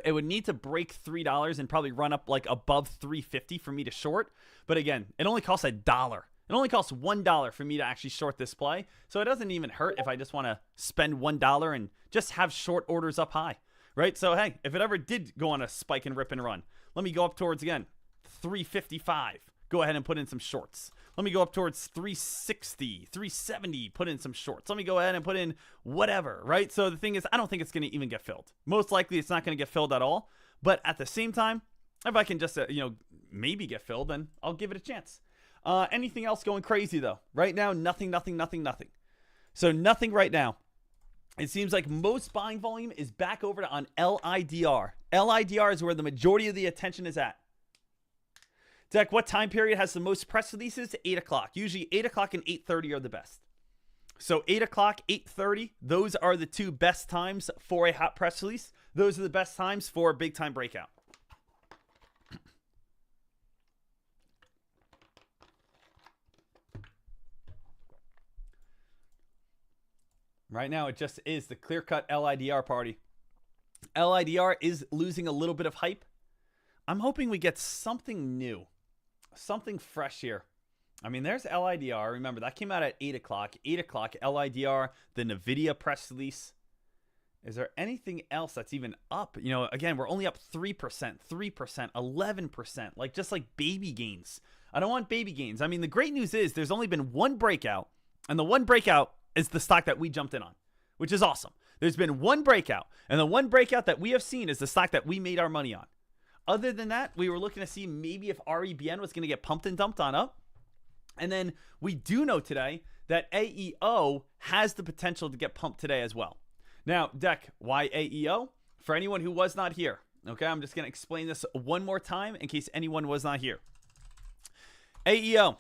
It would need to break $3 and probably run up like above $3.50 for me to short. But again, it only costs $1. It only costs $1 for me to actually short this play. So it doesn't even hurt if I just want to spend $1 and just have short orders up high. Right? So, hey, if it ever did go on a spike and rip and run, let me go up towards, again, $3.55. Go ahead and put in some shorts. Let me go up towards $3.60, $3.70, put in some shorts. Let me go ahead and put in whatever, right? So the thing is, I don't think it's going to even get filled. Most likely it's not going to get filled at all. But at the same time, if I can just, maybe get filled, then I'll give it a chance. Anything else going crazy, though? Right now, nothing. So nothing right now. It seems like most buying volume is back over on LIDR. LIDR is where the majority of the attention is at. Dek, what time period has the most press releases? 8 o'clock. Usually 8 o'clock and 8:30 are the best. So 8 o'clock, 8:30, those are the two best times for a hot press release. Those are the best times for a big time breakout. Right now, it just is the clear-cut LIDR party. LIDR is losing a little bit of hype. I'm hoping we get something new, something fresh here. I mean, there's LIDR. Remember, that came out at 8 o'clock. 8 o'clock, LIDR, the NVIDIA press release. Is there anything else that's even up? You know, again, we're only up 3%, 3%, 11%, like just like baby gains. I don't want baby gains. I mean, the great news is there's only been one breakout, and the one breakout is the stock that we jumped in on, which is awesome. There's been one breakout, and the one breakout that we have seen is the stock that we made our money on. Other than that, we were looking to see maybe if REBN was going to get pumped and dumped on up. And then we do know today that AEO has the potential to get pumped today as well. Now, Dek, why AEO? For anyone who was not here, okay, I'm just going to explain this one more time in case anyone was not here. AEO,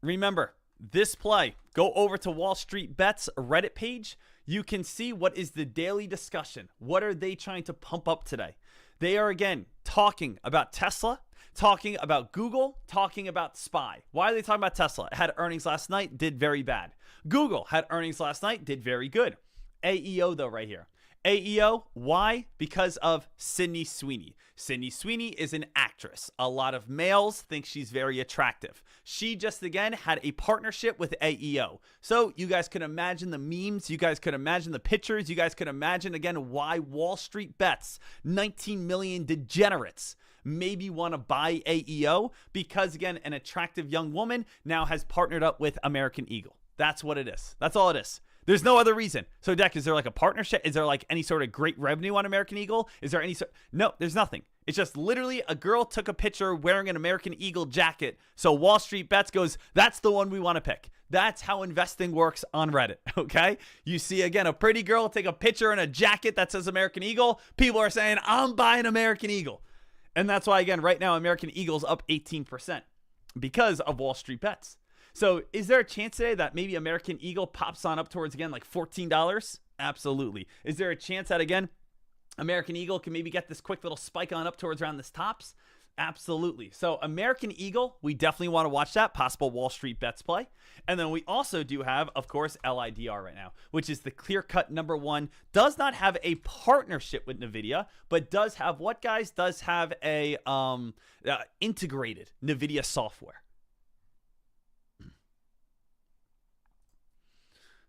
remember, this play, go over to Wall Street Bets Reddit page. You can see what is the daily discussion. What are they trying to pump up today? They are, again, talking about Tesla, talking about Google, talking about SPY. Why are they talking about Tesla? It had earnings last night, did very bad. Google had earnings last night, did very good. AEO, though, right here. AEO, why? Because of Sydney Sweeney. Sydney Sweeney is an actress. A lot of males think she's very attractive. She just, again, had a partnership with AEO. So you guys could imagine the memes. You guys could imagine the pictures. You guys could imagine, again, why Wall Street Bets, 19 million degenerates, maybe want to buy AEO because, again, an attractive young woman now has partnered up with American Eagle. That's what it is. That's all it is. There's no other reason. So, Dek, is there like a partnership? Is there like any sort of great revenue on American Eagle? Is there any sort? No, there's nothing. It's just literally a girl took a picture wearing an American Eagle jacket. So Wall Street Bets goes, that's the one we want to pick. That's how investing works on Reddit, okay? You see, again, a pretty girl take a picture in a jacket that says American Eagle. People are saying, I'm buying American Eagle. And that's why, again, right now, American Eagle's up 18% because of Wall Street Bets. So is there a chance today that maybe American Eagle pops on up towards, again, like $14? Absolutely. Is there a chance that, again, American Eagle can maybe get this quick little spike on up towards around this tops? Absolutely. So American Eagle, we definitely want to watch that possible Wall Street Bets play. And then we also do have, of course, LIDR right now, which is the clear-cut number one. Does not have a partnership with NVIDIA, but does have what, guys? Does have a integrated NVIDIA software.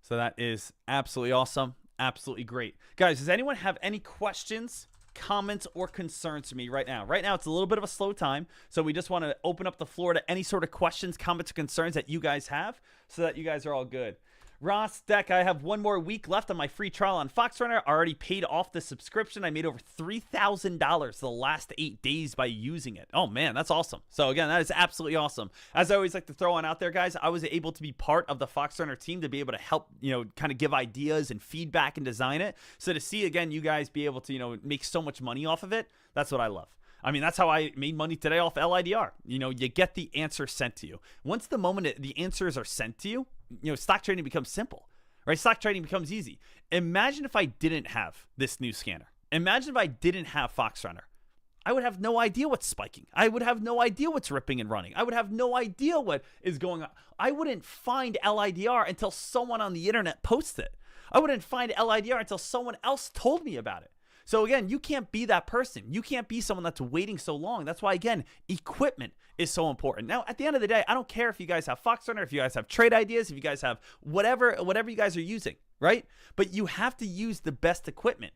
So that is absolutely awesome. Absolutely great. Guys, does anyone have any questions, comments, or concerns for me right now? Right now, it's a little bit of a slow time, so we just want to open up the floor to any sort of questions, comments, or concerns that you guys have so that you guys are all good. Ross, Dek, I have one more week left on my free trial on FoxRunner. I already paid off the subscription. I made over $3,000 the last 8 days by using it. Oh, man, that's awesome. So, again, that is absolutely awesome. As I always like to throw on out there, guys, I was able to be part of the FoxRunner team to be able to help, kind of give ideas and feedback and design it. So to see, again, you guys be able to, make so much money off of it, that's what I love. I mean, that's how I made money today off LIDR. You get the answer sent to you. Once the moment the answers are sent to you, stock trading becomes simple, right? Stock trading becomes easy. Imagine if I didn't have this new scanner. Imagine if I didn't have FoxRunner. I would have no idea what's spiking. I would have no idea what's ripping and running. I would have no idea what is going on. I wouldn't find LIDR until someone on the internet posts it. I wouldn't find LIDR until someone else told me about it. So again, you can't be that person. You can't be someone that's waiting so long. That's why, again, equipment is so important. Now, at the end of the day, I don't care if you guys have FoxRunner, if you guys have trade ideas, if you guys have whatever you guys are using, right? But you have to use the best equipment,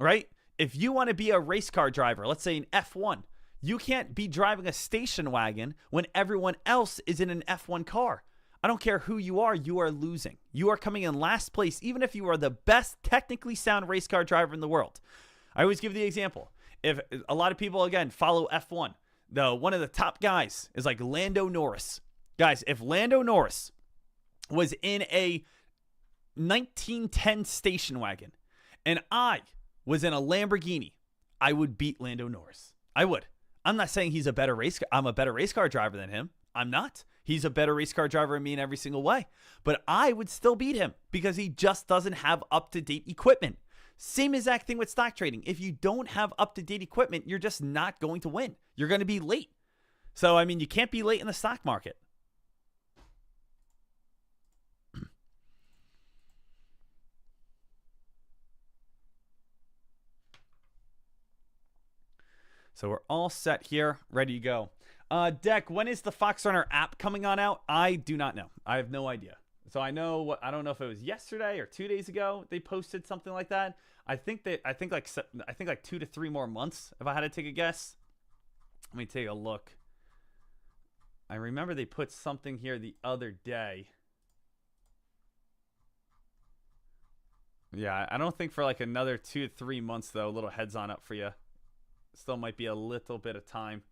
right? If you want to be a race car driver, let's say an F1, you can't be driving a station wagon when everyone else is in an F1 car. I don't care who you are losing. You are coming in last place, even if you are the best technically sound race car driver in the world. I always give the example. If a lot of people, again, follow F1, one of the top guys is like Lando Norris. Guys, if Lando Norris was in a 1910 station wagon and I was in a Lamborghini, I would beat Lando Norris. I would. I'm not saying I'm a better race car driver than him. I'm not. He's a better race car driver than me in every single way. But I would still beat him because he just doesn't have up-to-date equipment. Same exact thing with stock trading. If you don't have up-to-date equipment, you're just not going to win. You're going to be late. So, I mean, you can't be late in the stock market. So we're all set here, ready to go. Dek, when is the Fox Runner app coming on out? I do not know. I have no idea. So I don't know if it was yesterday or 2 days ago they posted something like that. I think like 2 to 3 more months if I had to take a guess. Let me take a look. I remember they put something here the other day. Yeah, I don't think for like another 2 to 3 months though. A little heads on up for you. Still might be a little bit of time.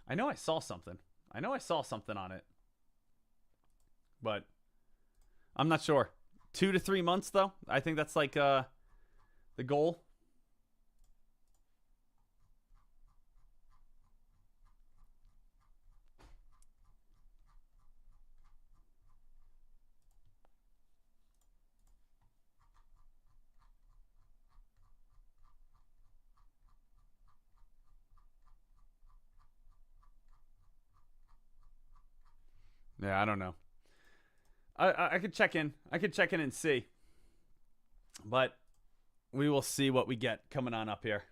I know I saw something. I know I saw something on it. But I'm not sure. 2 to 3 months, though. I think that's like the goal. Yeah, I don't know. I could check in. I could check in and see. But we will see what we get coming on up here.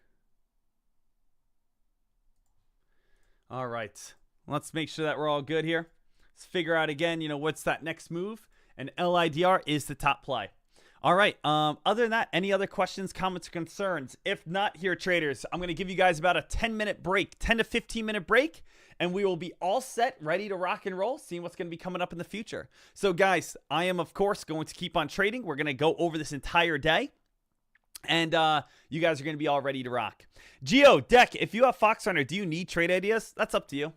All right. Let's make sure that we're all good here. Let's figure out again, what's that next move? And LIDR is the top play. All right. Other than that, any other questions, comments, or concerns? If not here, traders, I'm going to give you guys about a 10-minute break, 10 to 15-minute break. And we will be all set, ready to rock and roll, seeing what's going to be coming up in the future. So, guys, I am, of course, going to keep on trading. We're going to go over this entire day. And you guys are going to be all ready to rock. Geo, Dek, if you have Fox Runner, do you need trade ideas? That's up to you.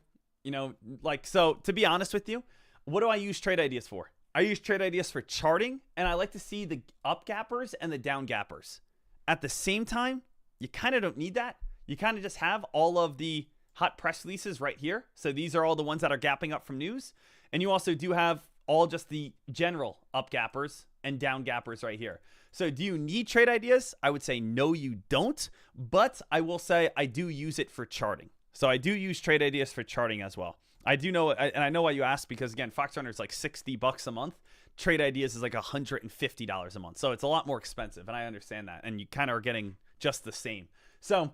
So to be honest with you, what do I use trade ideas for? I use trade ideas for charting, and I like to see the up gappers and the down gappers. At the same time, you kind of don't need that. You kind of just have all of the hot press releases right here. So these are all the ones that are gapping up from news. And you also do have all just the general up gappers and down gappers right here. So do you need trade ideas? I would say no, you don't. But I will say I do use it for charting. So I do use trade ideas for charting as well. I do know, and I know why you asked, because again, Fox Runner is like $60 a month. Trade ideas is like $150 a month. So it's a lot more expensive, and I understand that. And you kind of are getting just the same. So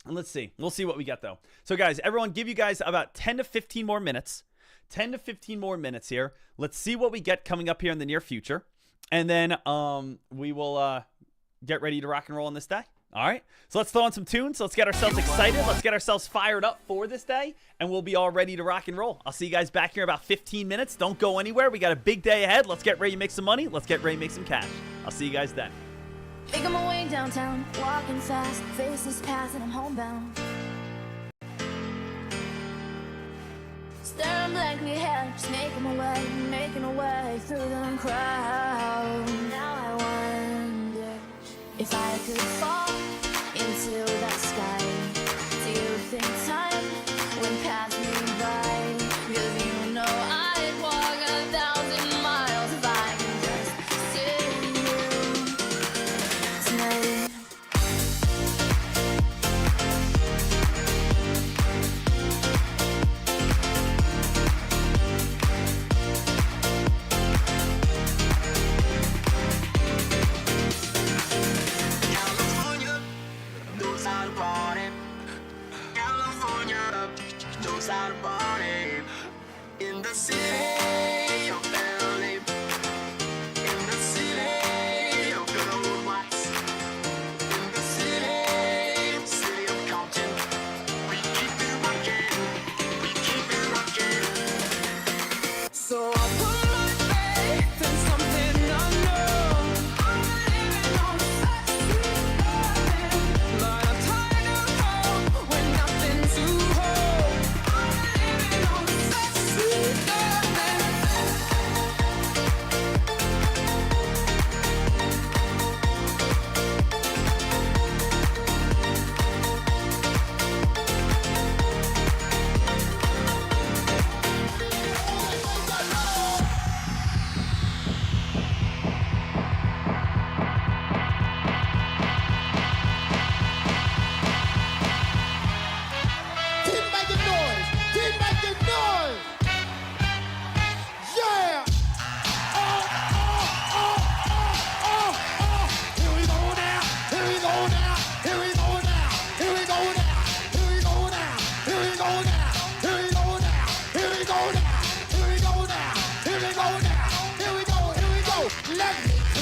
let's see. We'll see what we get, though. So, guys, everyone, give you guys about 10 to 15 more minutes. 10 to 15 more minutes here. Let's see what we get coming up here in the near future. And then we will get ready to rock and roll on this day. All right? So let's throw on some tunes. Let's get ourselves excited. Let's get ourselves fired up for this day. And we'll be all ready to rock and roll. I'll see you guys back here in about 15 minutes. Don't go anywhere. We got a big day ahead. Let's get ready to make some money. Let's get ready to make some cash. I'll see you guys then. Making my way downtown, walking fast, faces pass and I'm homebound. Staring blankly ahead, just making my way through the crowd. Now I wonder if I could fall into that sky. Do you think time would pass me by? 'Cause you know I'd walk 1,000 miles if I could just see you tonight. California.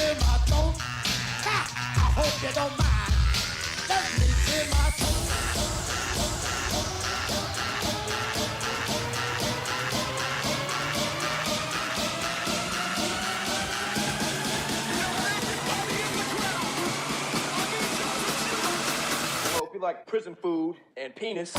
clear my throat. Ha! I hope you don't mind. Let me clear my throat. Well, if you like prison food and penis.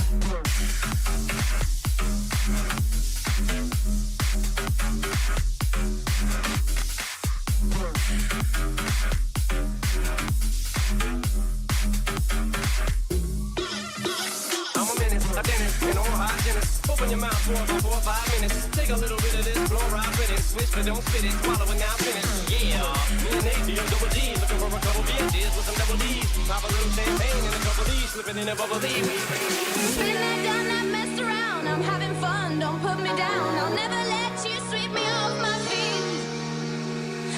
I'm a menace, a dentist, and I'm a hygienist. Open your mouth for about 4 or 5 minutes. Take a little bit of this, blow right with it. Switch, but don't spit it. Swallow it, now finish. Yeah, me and AEO, double D, looking for a couple bitches with some double D's. Pop a little champagne and a couple D's, slipping in a bubble D. Been there, done that, messed around. I'm having fun, don't put me down. I'll never let you sweep me off my feet.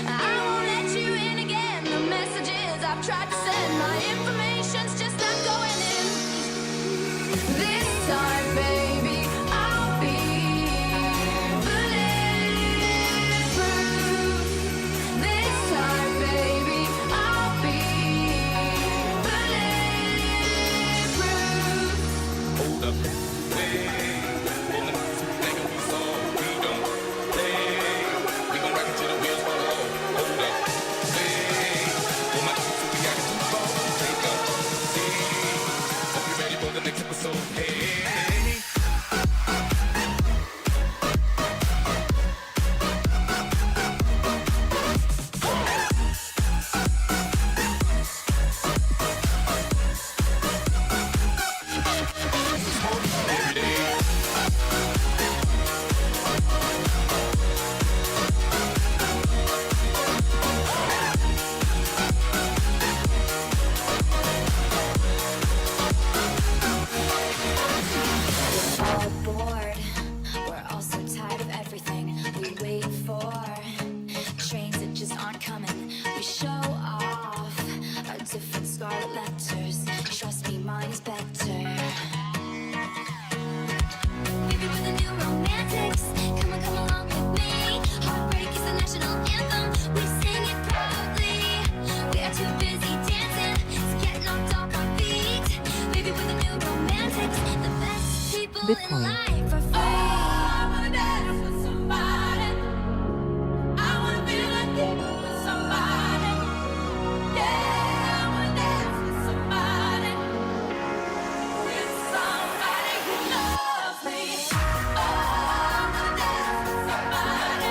I won't let you in again. The messages I've tried to send, my information's just not going in. This time, baby, I'll be bulletproof. This time, baby, I'll be bulletproof. Hold up, wait. In the music, they gon' be so we don't play. We gon' rock it till the wheels fall off. Hold up, wait. For my super, we got it too far. Take a seat. Hope you're ready for the next episode. Hey. Every day. All bored. We're all so tired of everything we wait for. Trains that just aren't coming. We show off our different scarlet letters. Trust me, mine is better. Baby, we're the new romantics. Come on, come along with me. Heartbreak is the national anthem. We sing it proudly. We are too busy dancing to get knocked off our feet. Baby, we're the new romantics. The best people in life are free. I wanna dance with somebody. I wanna feel like you with somebody. Yeah, I wanna dance with somebody. With somebody who loves me. Oh, I wanna dance with somebody.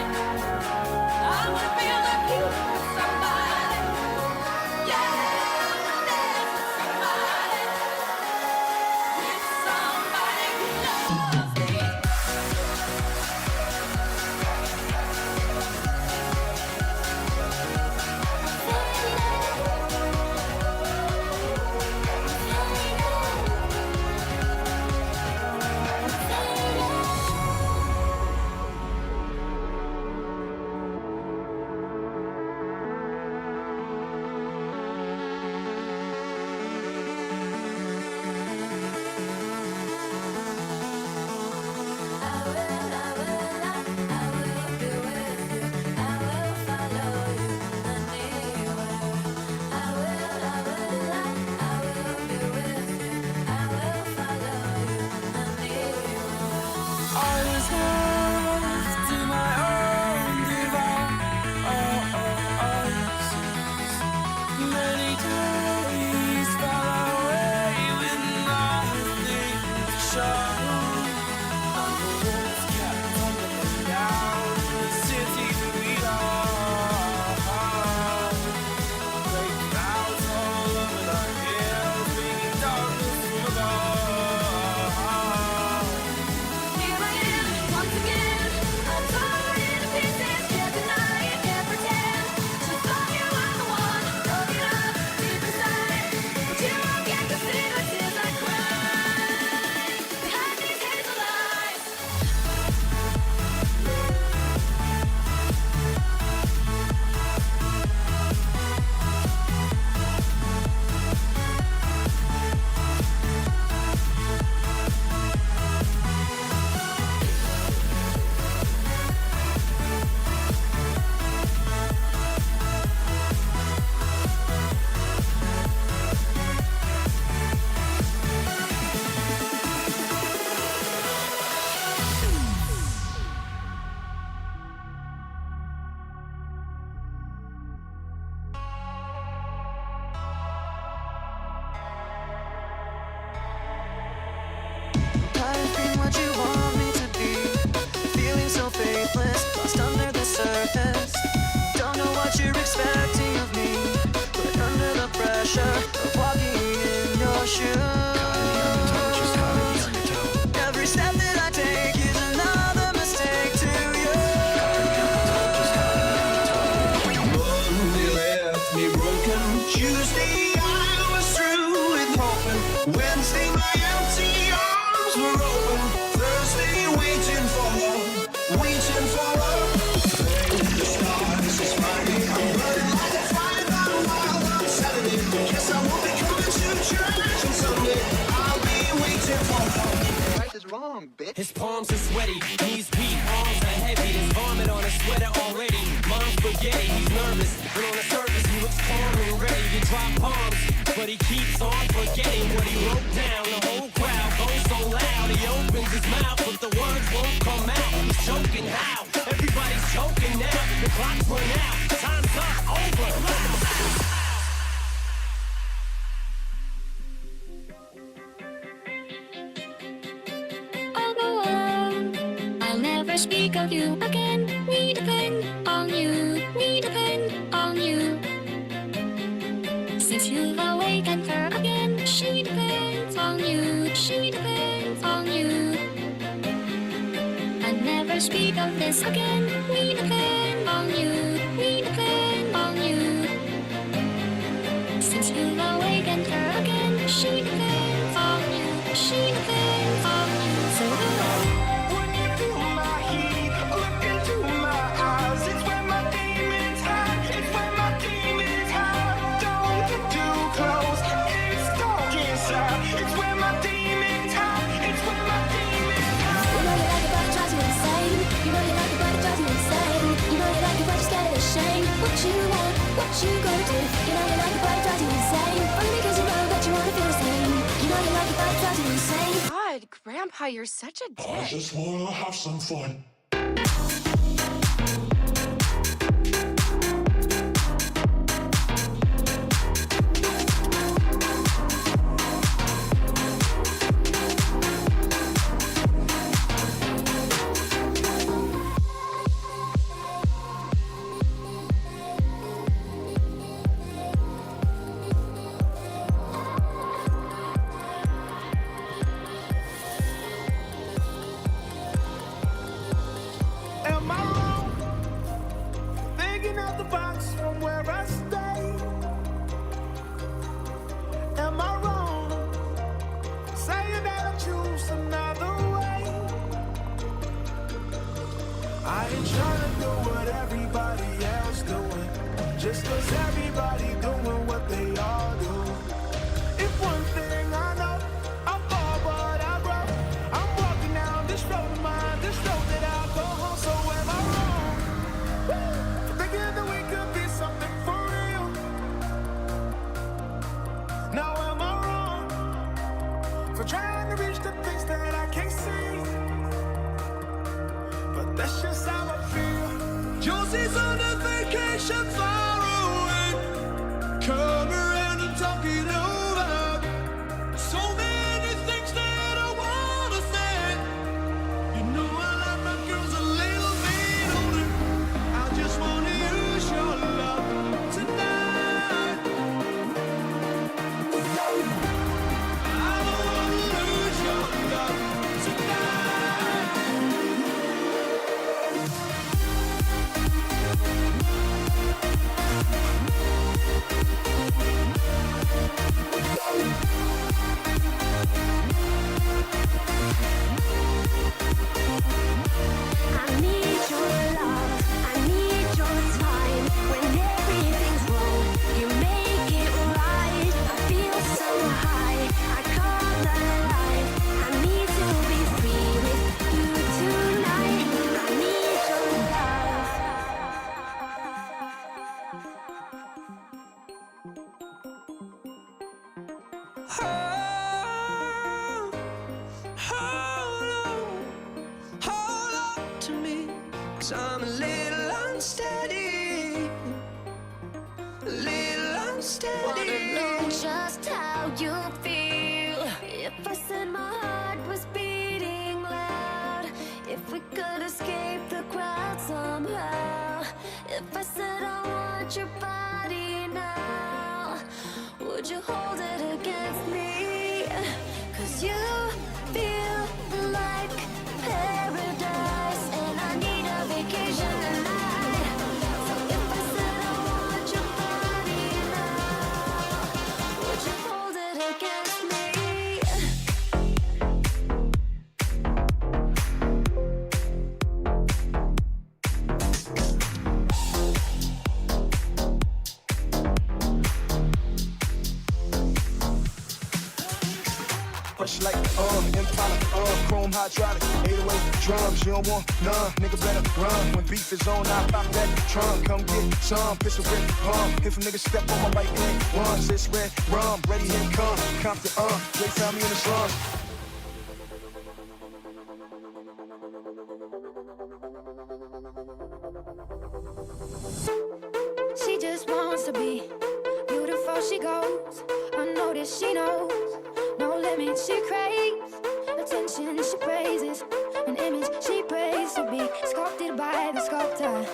I wanna feel like you with somebody. Yeah, I wanna dance with somebody. With somebody who loves me. pressure of walking in your shoes. Every step that I take is another mistake to you. Monday left me broken. Tuesday I was through with hoping. Wednesday my empty arms were open. Thursday waiting for love. The stars is Friday. I'm burning like a fire on a wild on Saturday. Guess I won't be coming to church on Sunday. I'll be waiting for love. Right is wrong, bitch. His palms are sweaty, knees weak, arms are heavy. There's vomit on his sweater already. Mom's spaghetti, he's nervous, but on the surface he looks calm and ready to drop bombs. But he keeps on forgetting what he wrote down. The whole crowd goes so loud. He opens his mouth, but the words won't come out. He's choking how? Everybody's choking now. The clock's run out. Time's up. Over. I'll go on. I'll never speak of you again. We depend on you. We depend on you. Since you've awakened her again, she depends on you. She depends on you. I'll never speak of this again. We depend on you. We depend on you. Since you've awakened her again, she depends on you. She depends on you. So When you feel my heat, look into my eyes. It's when my demons hide. It's when my demons hide. Don't get too close. It's dark inside. It's when my demons hide. It's when my demons hide. you know you like it, but it drives you insane. You know you like it, but it drives you insane. You know you like it, but you're scared of the shame. What you want, what you gonna do? You know you like it, but it drives you insane. Only because you know that you wanna feel the same. You know you like it, but it drives you insane. God, Grandpa, you're such a dick. I just wanna have some fun. Am I wrong? Thinking out the box from where I stay. Am I wrong? Saying that I choose another way. I ain't trying to do what everybody else doing. Just 'cause everybody doing what they all do. If one thing I know, I fall but I grow. I'm walking down this road of mine, this road that I'll go home. So am I wrong? Thinking that we could be something for real. Now am I wrong for trying to reach the things that I can't see? But that's just how I feel. Josie's on a vacation far away. Come around and talk it over. So many things that I wanna say. You know I like my girls a little bit older. I just wanna use your love tonight. I don't wanna lose your love tonight. I need your love, I need your time. When everything's wrong, you make it right. I feel so high, I come alive. I need to be free with you tonight. I need your love. Hold on to me, 'cause I'm a little unsteady. A little unsteady. Wanna know just how you feel. If I said my heart was beating loud, if we could escape the crowd somehow, if I said I want your body now, would rush like, Impala, chrome hydraulic, 808 drums, you don't want none, nigga better run. When beef is on, I pop that trunk, come get some, pistol grip, pump. If a nigga step on my right hand, once it's red rum, ready, here come, Compton, they found me in the slums. She just wants to be beautiful, she goes unnoticed, she knows no limit, she craves attention, she praises an image, she prays to be sculpted by the sculptor.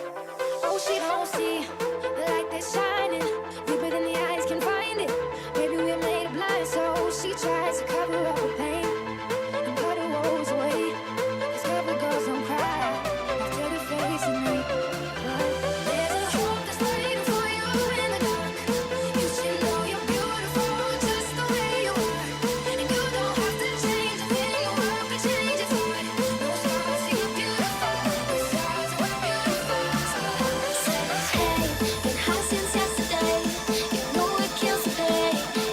Oh, she don't see the light that's shining deeper than the eyes can find it. Maybe we're made blind, so she tries to cover up her pain and cut her woes away. These cover girls don't cry after the face of me. There's a hope that's waiting for you in the dark. You should know you're beautiful just the way you are, and you don't have to change a thing. You have to change it for it. Those stars say you're beautiful. Those stars are beautiful. Hey, been hot since yesterday. You know it kills the day.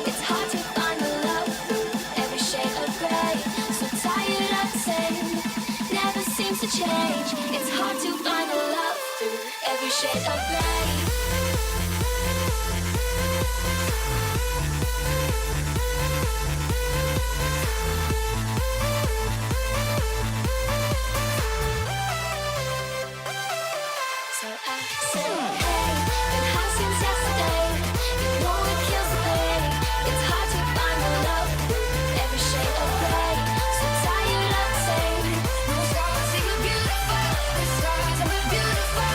It's hard to find the love through every shade of gray. So tired of the same, never seems to change. It's hard to find the love through every shade of gray. So I say, hey, been hot since yesterday. You know it kills the day. It's hard to find the love through every shade of gray. So tired of the same. No stars say you're beautiful. The stars are beautiful.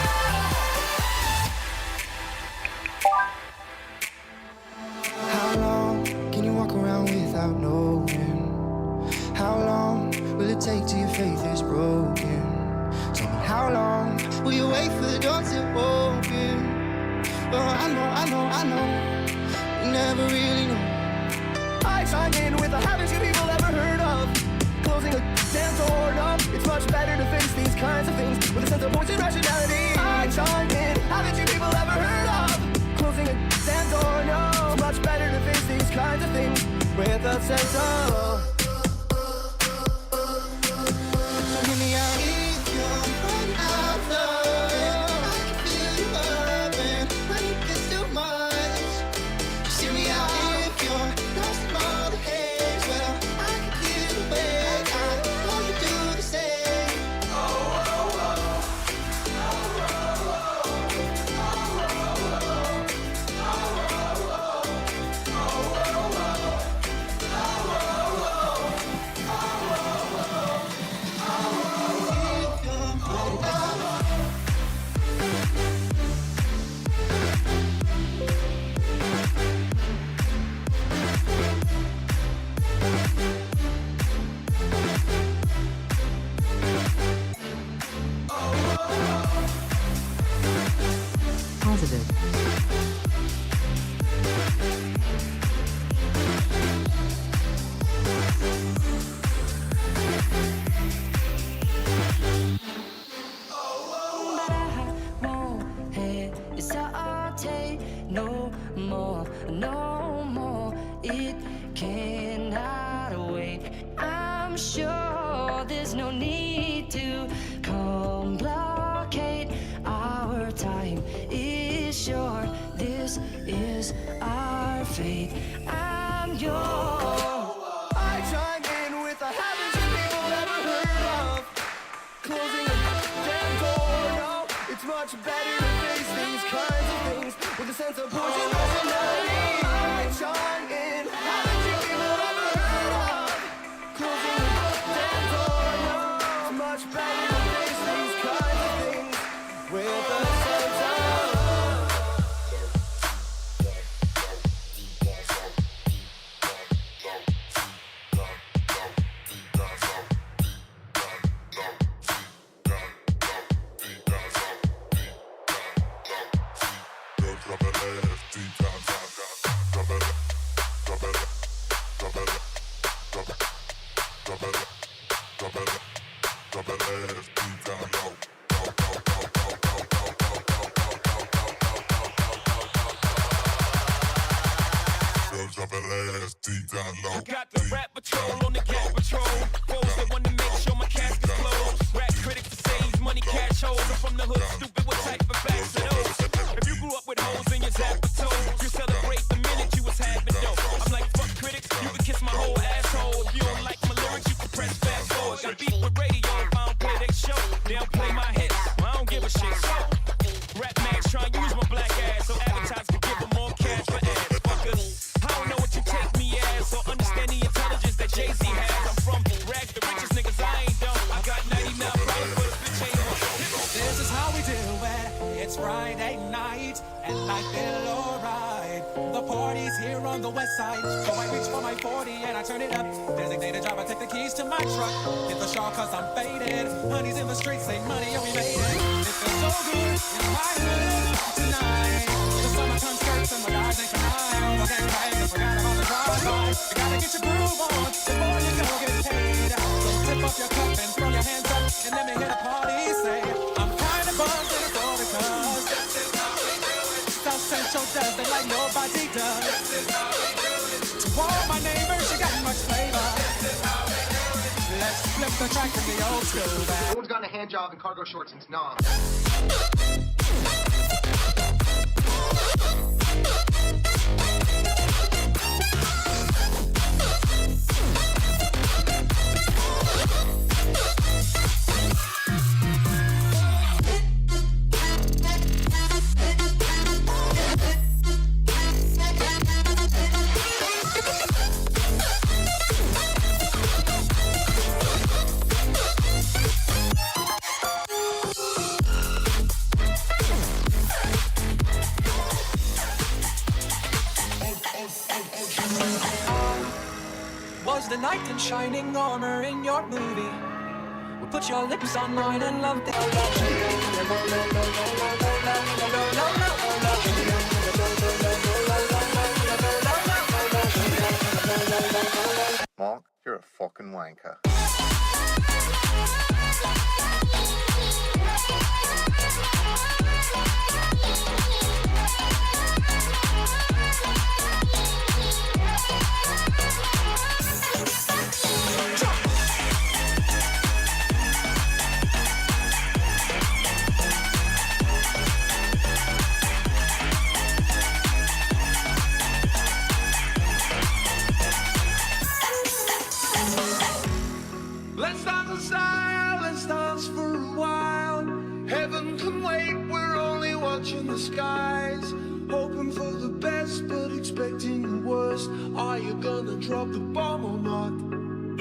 How long can you walk around without knowing? How long will it take till your faith is broken? Tell me, how long will you wait for the door to open? Oh, I know, you never really know. I chime in with a haven't you people ever heard of? Closing a damn door, no. It's much better to face these kinds of things with a sense of fortune rationality. I chime in, haven't you people ever heard of? Closing a damn door, no. It's much better to face these kinds of things with a sense of. So hear me out if you're run out of love. I can feel you up and when it gets too much. Just hear me out if you're lost in all the haze. Well, I can get away. I know you do the same. But I won't hesitate no more, no more. It cannot wait. I'm sure there's no need to complicate. Our time is short. This is our fate. I'm yours. I chime in with a haven't you people ever heard of? Closing a damn door, no. It's much better to face these kinds of things with a sense of fortune rationality. I chime in, haven't you people ever heard of? Closing a damn door, no. It's much better to face these kinds of things with a sense of. Drop that ass deep down low. Got the rap patrol on the cat patrol. Foes that want to make sure my casket's closed. Rap critics to save money, cash holes. I'm from the hood, stupid, what type of facts are those? If you grew up with holes in your zapper toes, you celebrate the minute you was having dope. I'm like, fuck critics, you can kiss my whole asshole. If you don't like my lyrics, you can press fast forward. Got beef with radio if I don't play they show. They don't play my hits, well, I don't give a shit. So, rap mags try and use my black ass so advertisers can give them more cash for ads. Fuckers, I don't know what you take me as, or understand the intelligence that Jay-Z has. I'm from rags to richest niggas, I ain't dumb. I got 99 problems, but a bitch ain't one. This is how we do it. It's Friday night, and I feel alright. The party's here on the west side, so I reach for my 40 and I turn it up. Designated driver, take the keys to my truck. Hit the shawl cause I'm faded. Honey's in the streets, say money, and we made it. It feels so good in my hood tonight. The summertime skirts and the guys ain't tonight. Okay, right, I forgot about the drive-by. You gotta get your groove on before you go get paid. So tip up your cup and throw your hands up and let me hear the party say, I'm kinda buzzed in the store because this is how we do it. South Central does it like nobody does. This is how we do it. To all my neighbors, you got much flavor. This is how we do it. Let's flip the track from the old school back. No one's gotten a hand job in cargo shorts since Nam. Was the knight in shining armor in your movie? We put your lips on mine and loved it. Mark, you're a fucking wanker. Let's dance a style, let's dance for a while. Heaven can wait, we're only watching the skies. Hoping for the best, but expecting the worst. Are you gonna drop the bomb or not?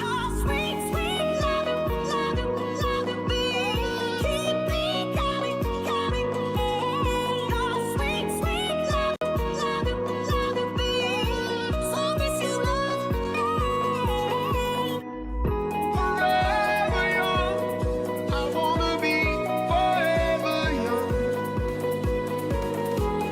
Oh, sweet, sweet love, love, love me. Keep me coming, coming. Oh, sweet, sweet love, love, love me. So miss you, love me. Forever young, I wanna be forever young.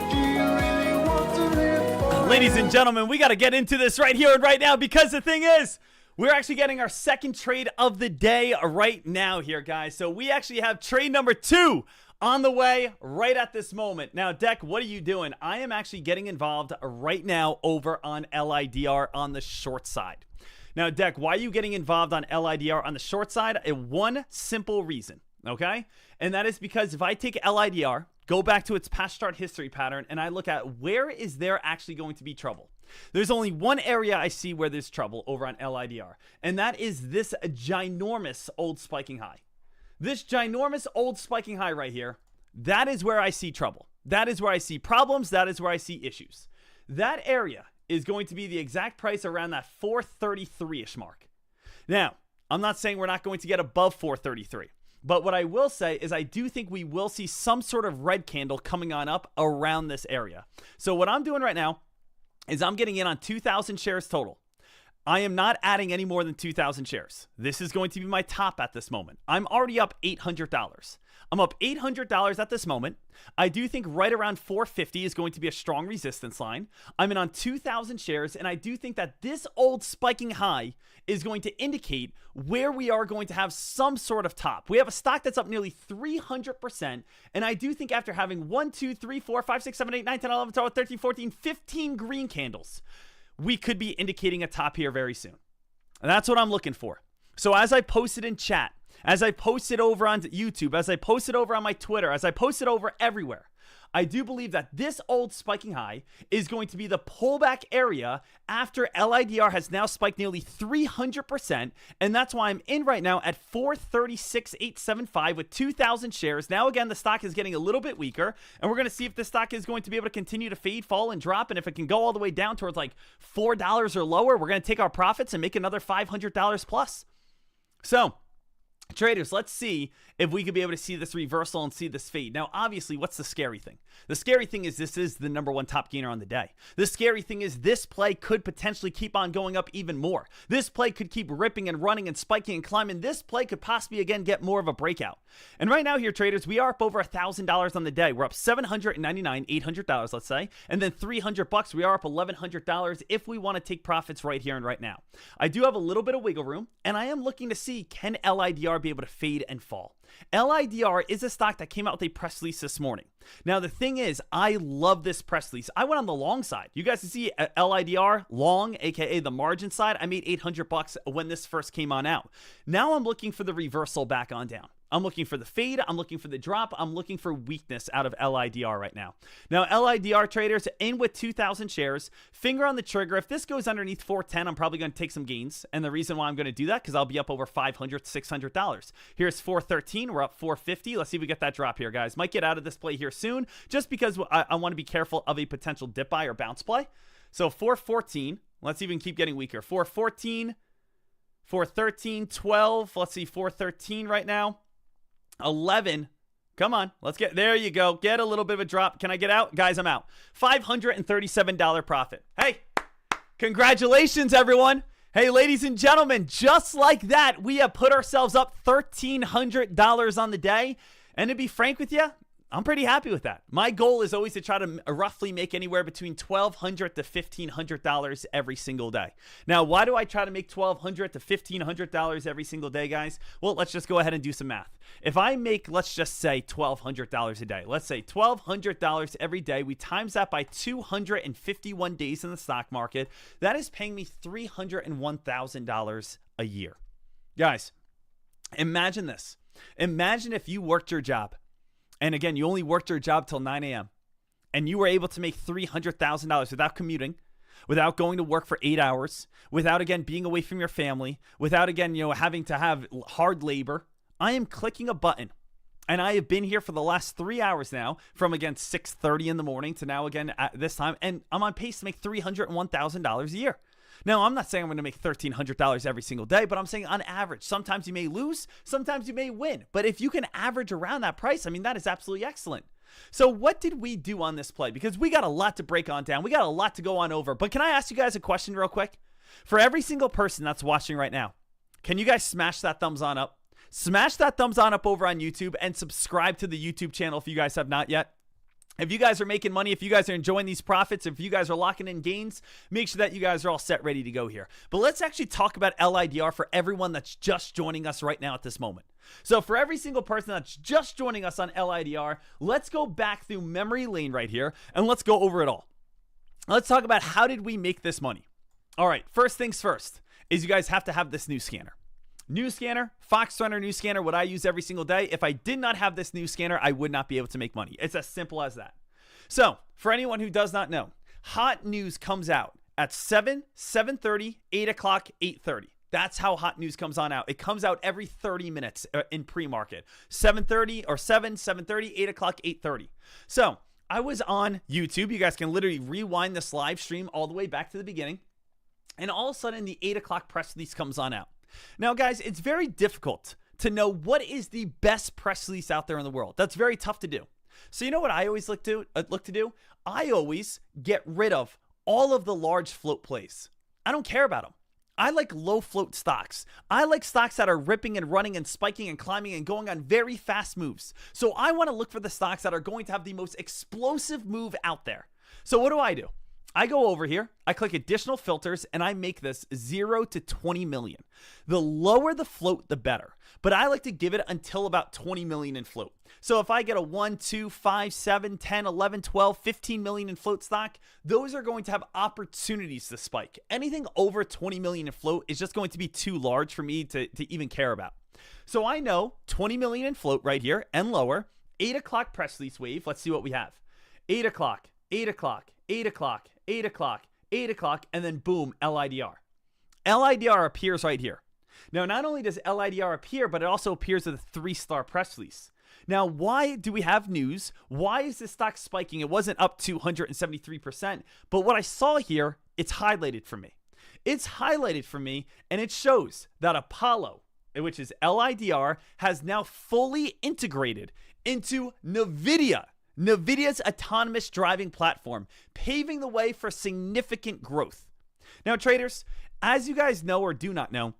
Do you really want to live forever? Ladies and gentlemen, we got to get into this right here and right now, because the thing is, we're actually getting our second trade of the day right now here, guys. So we actually have trade number 2 on the way right at this moment. Now, Dek, what are you doing? I am actually getting involved right now over on LIDR on the short side. Now, Dek, why are you getting involved on LIDR on the short side? One simple reason, okay? And that is because if I take LIDR, go back to its past chart history pattern, and I look at where is there actually going to be trouble. There's only one area I see where there's trouble over on LIDR, and that is this ginormous old spiking high. This ginormous old spiking high right here, that is where I see trouble. That is where I see problems. That is where I see issues. That area is going to be the exact price around that 433-ish mark. Now, I'm not saying we're not going to get above 433. But what I will say is I do think we will see some sort of red candle coming on up around this area. So what I'm doing right now is I'm getting in on 2,000 shares total. I am not adding any more than 2,000 shares. This is going to be my top at this moment. I'm already up $800. I'm up $800 at this moment. I do think right around 450 is going to be a strong resistance line. I'm in on 2,000 shares, and I do think that this old spiking high is going to indicate where we are going to have some sort of top. We have a stock that's up nearly 300%, and I do think after having 1, 2, 3, 4, 5, 6, 7, 8, 9, 10, 11, 12, 13, 14, 15 green candles, we could be indicating a top here very soon. And that's what I'm looking for. So as I posted in chat, as I posted over on YouTube, as I posted over on my Twitter, as I posted over everywhere, I do believe that this old spiking high is going to be the pullback area after LIDR has now spiked nearly 300%. And that's why I'm in right now at 436,875 with 2,000 shares. Now, again, the stock is getting a little bit weaker. And we're going to see if the stock is going to be able to continue to fade, fall, and drop. And if it can go all the way down towards like $4 or lower, we're going to take our profits and make another $500 plus. So, traders, let's see if we could be able to see this reversal and see this fade. Now, obviously, what's the scary thing? The scary thing is this is the #1 top gainer on the day. The scary thing is this play could potentially keep on going up even more. This play could keep ripping and running and spiking and climbing. This play could possibly, again, get more of a breakout. And right now here, traders, we are up over $1,000 on the day. We're up $799, $800, let's say. And then $300, we are up $1,100 if we want to take profits right here and right now. I do have a little bit of wiggle room, and I am looking to see, can LIDR be able to fade and fall? LIDR is a stock that came out with a press release this morning. Now, the thing is, I love this press release. I went on the long side. You guys can see LIDR long, aka the margin side. I made $800 when this first came on out. Now I'm looking for the reversal back on down. I'm looking for the fade. I'm looking for the drop. I'm looking for weakness out of LIDR right now. Now, LIDR traders in with 2,000 shares. Finger on the trigger. If this goes underneath 410, I'm probably going to take some gains. And the reason why I'm going to do that, because I'll be up over $500, $600. Here's 413. We're up 450. Let's see if we get that drop here, guys. Might get out of this play here soon, just because I want to be careful of a potential dip buy or bounce play. So 414. Let's even keep getting weaker. 414, 413, 12. Let's see, 413 right now. 11. Come on. Let's get, there you go. Get a little bit of a drop. Can I get out? Guys, I'm out. $537 profit. Hey, congratulations, everyone. Hey, ladies and gentlemen, just like that, we have put ourselves up $1,300 on the day. And to be frank with you, I'm pretty happy with that. My goal is always to try to roughly make anywhere between $1,200 to $1,500 every single day. Now, why do I try to make $1,200 to $1,500 every single day, guys? Well, let's just go ahead and do some math. If I make, let's just say $1,200 a day. Let's say $1,200 every day. We times that by 251 days in the stock market. That is paying me $301,000 a year. Guys, imagine this. Imagine if you worked your job. And again, you only worked your job till 9 a.m. and you were able to make $300,000 without commuting, without going to work for 8 hours, without, again, being away from your family, without, again, having to have hard labor. I am clicking a button, and I have been here for the last 3 hours now, from, again, 6:30 in the morning to now, again, at this time, and I'm on pace to make $301,000 a year. Now, I'm not saying I'm going to make $1,300 every single day, but I'm saying on average. Sometimes you may lose, sometimes you may win. But if you can average around that price, I mean, that is absolutely excellent. So what did we do on this play? Because we got a lot to break on down. We got a lot to go on over. But can I ask you guys a question real quick? For every single person that's watching right now, can you guys smash that thumbs on up? Smash that thumbs on up over on YouTube and subscribe to the YouTube channel if you guys have not yet. If you guys are making money, if you guys are enjoying these profits, if you guys are locking in gains, make sure that you guys are all set, ready to go here. But let's actually talk about LIDR for everyone that's just joining us right now at this moment. So for every single person that's just joining us on LIDR, let's go back through memory lane right here, and let's go over it all. Let's talk about how did we make this money. All right, first things first is you guys have to have this new scanner. New scanner, Fox Runner new scanner, what I use every single day. If I did not have this new scanner, I would not be able to make money. It's as simple as that. So, for anyone who does not know, hot news comes out at 7, 7:30, 8 o'clock, 8:30. That's how hot news comes on out. It comes out every 30 minutes in pre-market. 7:30 or 7, 7:30, 8 o'clock, 8:30. So, I was on YouTube. You guys can literally rewind this live stream all the way back to the beginning. And all of a sudden, the 8 o'clock press release comes on out. Now, guys, it's very difficult to know what is the best press release out there in the world. That's very tough to do. So you know what I always look to do? I always get rid of all of the large float plays. I don't care about them. I like low float stocks. I like stocks that are ripping and running and spiking and climbing and going on very fast moves. So I want to look for the stocks that are going to have the most explosive move out there. So what do? I go over here, I click additional filters, and I make this 0 to 20 million. The lower the float, the better. But I like to give it until about 20 million in float. So if I get a 1, 2, 5, 7, 10, 11, 12, 15 million in float stock, those are going to have opportunities to spike. Anything over 20 million in float is just going to be too large for me to even care about. So I know 20 million in float right here and lower. 8 o'clock press release wave. Let's see what we have. 8 o'clock, 8 o'clock, 8 o'clock, 8 o'clock, 8 o'clock, and then boom, LIDR. LIDR appears right here. Now, not only does LIDR appear, but it also appears with a 3-star press release. Now, why do we have news? Why is this stock spiking? It wasn't up 273%, but what I saw here, it's highlighted for me. It's highlighted for me, and it shows that Apollo, which is LIDR, has now fully integrated into NVIDIA. NVIDIA's autonomous driving platform, paving the way for significant growth. Now, traders, as you guys know or do not know,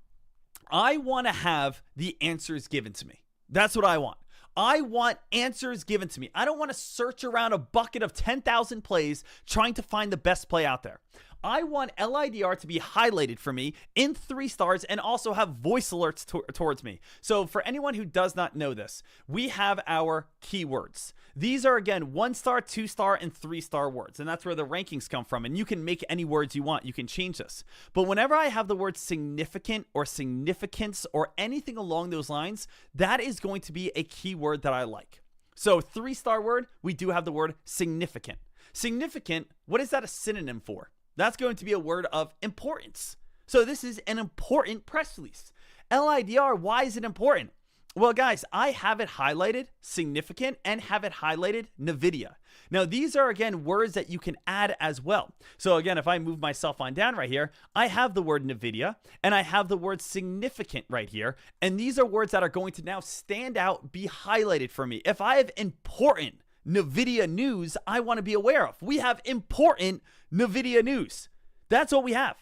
I want to have the answers given to me. That's what I want. I want answers given to me. I don't want to search around a bucket of 10,000 plays trying to find the best play out there. I want LIDR to be highlighted for me in 3 stars and also have voice alerts towards me. So for anyone who does not know this, we have our keywords. These are, again, 1-star, 2-star, and 3-star words. And that's where the rankings come from. And you can make any words you want. You can change this. But whenever I have the word significant or significance or anything along those lines, that is going to be a keyword that I like. So 3-star word, we do have the word significant. Significant, what is that a synonym for? That's going to be a word of importance. So this is an important press release. LIDR, why is it important? Well, guys, I have it highlighted significant and have it highlighted NVIDIA. Now, these are, again, words that you can add as well. So, again, if I move myself on down right here, I have the word NVIDIA and I have the word significant right here. And these are words that are going to now stand out, be highlighted for me. If I have important NVIDIA news I want to be aware of, we have important NVIDIA news. That's what we have.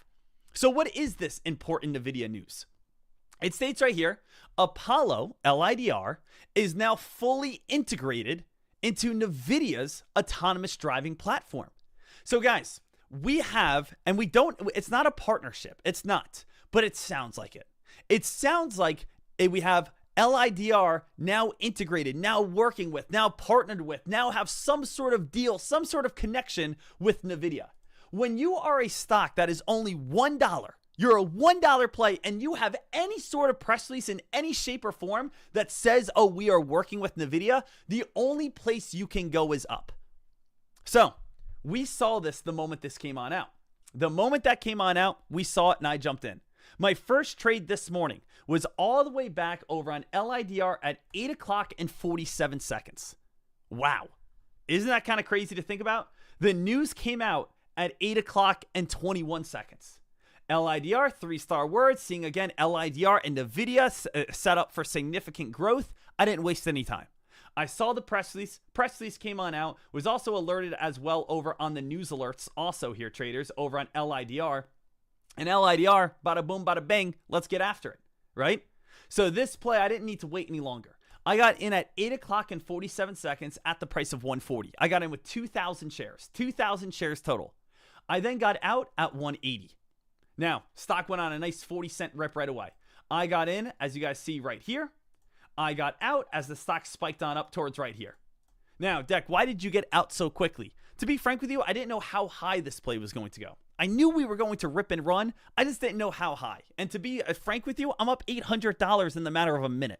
So what is this important NVIDIA news? It states right here, Apollo, LIDR, is now fully integrated into NVIDIA's autonomous driving platform. So guys, we have, and we don't, it's not a partnership. It's not, but it sounds like it. It sounds like we have LIDR now integrated, now working with, now partnered with, now have some sort of deal, some sort of connection with NVIDIA. When you are a stock that is only $1, you're a $1 play, and you have any sort of press release in any shape or form that says, oh, we are working with NVIDIA, the only place you can go is up. So we saw this the moment this came on out. The moment that came on out, we saw it and I jumped in. My first trade this morning was all the way back over on LIDR at 8 o'clock and 47 seconds. Wow. Isn't that kind of crazy to think about? The news came out at 8 o'clock and 21 seconds. LIDR, 3-star word, seeing again LIDR and NVIDIA set up for significant growth. I didn't waste any time. I saw the press release. Press release came on out. Was also alerted as well over on the news alerts also here, traders, over on LIDR. And LIDR, bada boom, bada bang, let's get after it, right? So this play, I didn't need to wait any longer. I got in at 8 o'clock and 47 seconds at the price of 140. I got in with 2,000 shares, 2,000 shares total. I then got out at 180. Now, stock went on a nice 40-cent rip right away. I got in, as you guys see right here. I got out as the stock spiked on up towards right here. Now, Dek, why did you get out so quickly? To be frank with you, I didn't know how high this play was going to go. I knew we were going to rip and run. I just didn't know how high. And to be frank with you, I'm up $800 in the matter of a minute.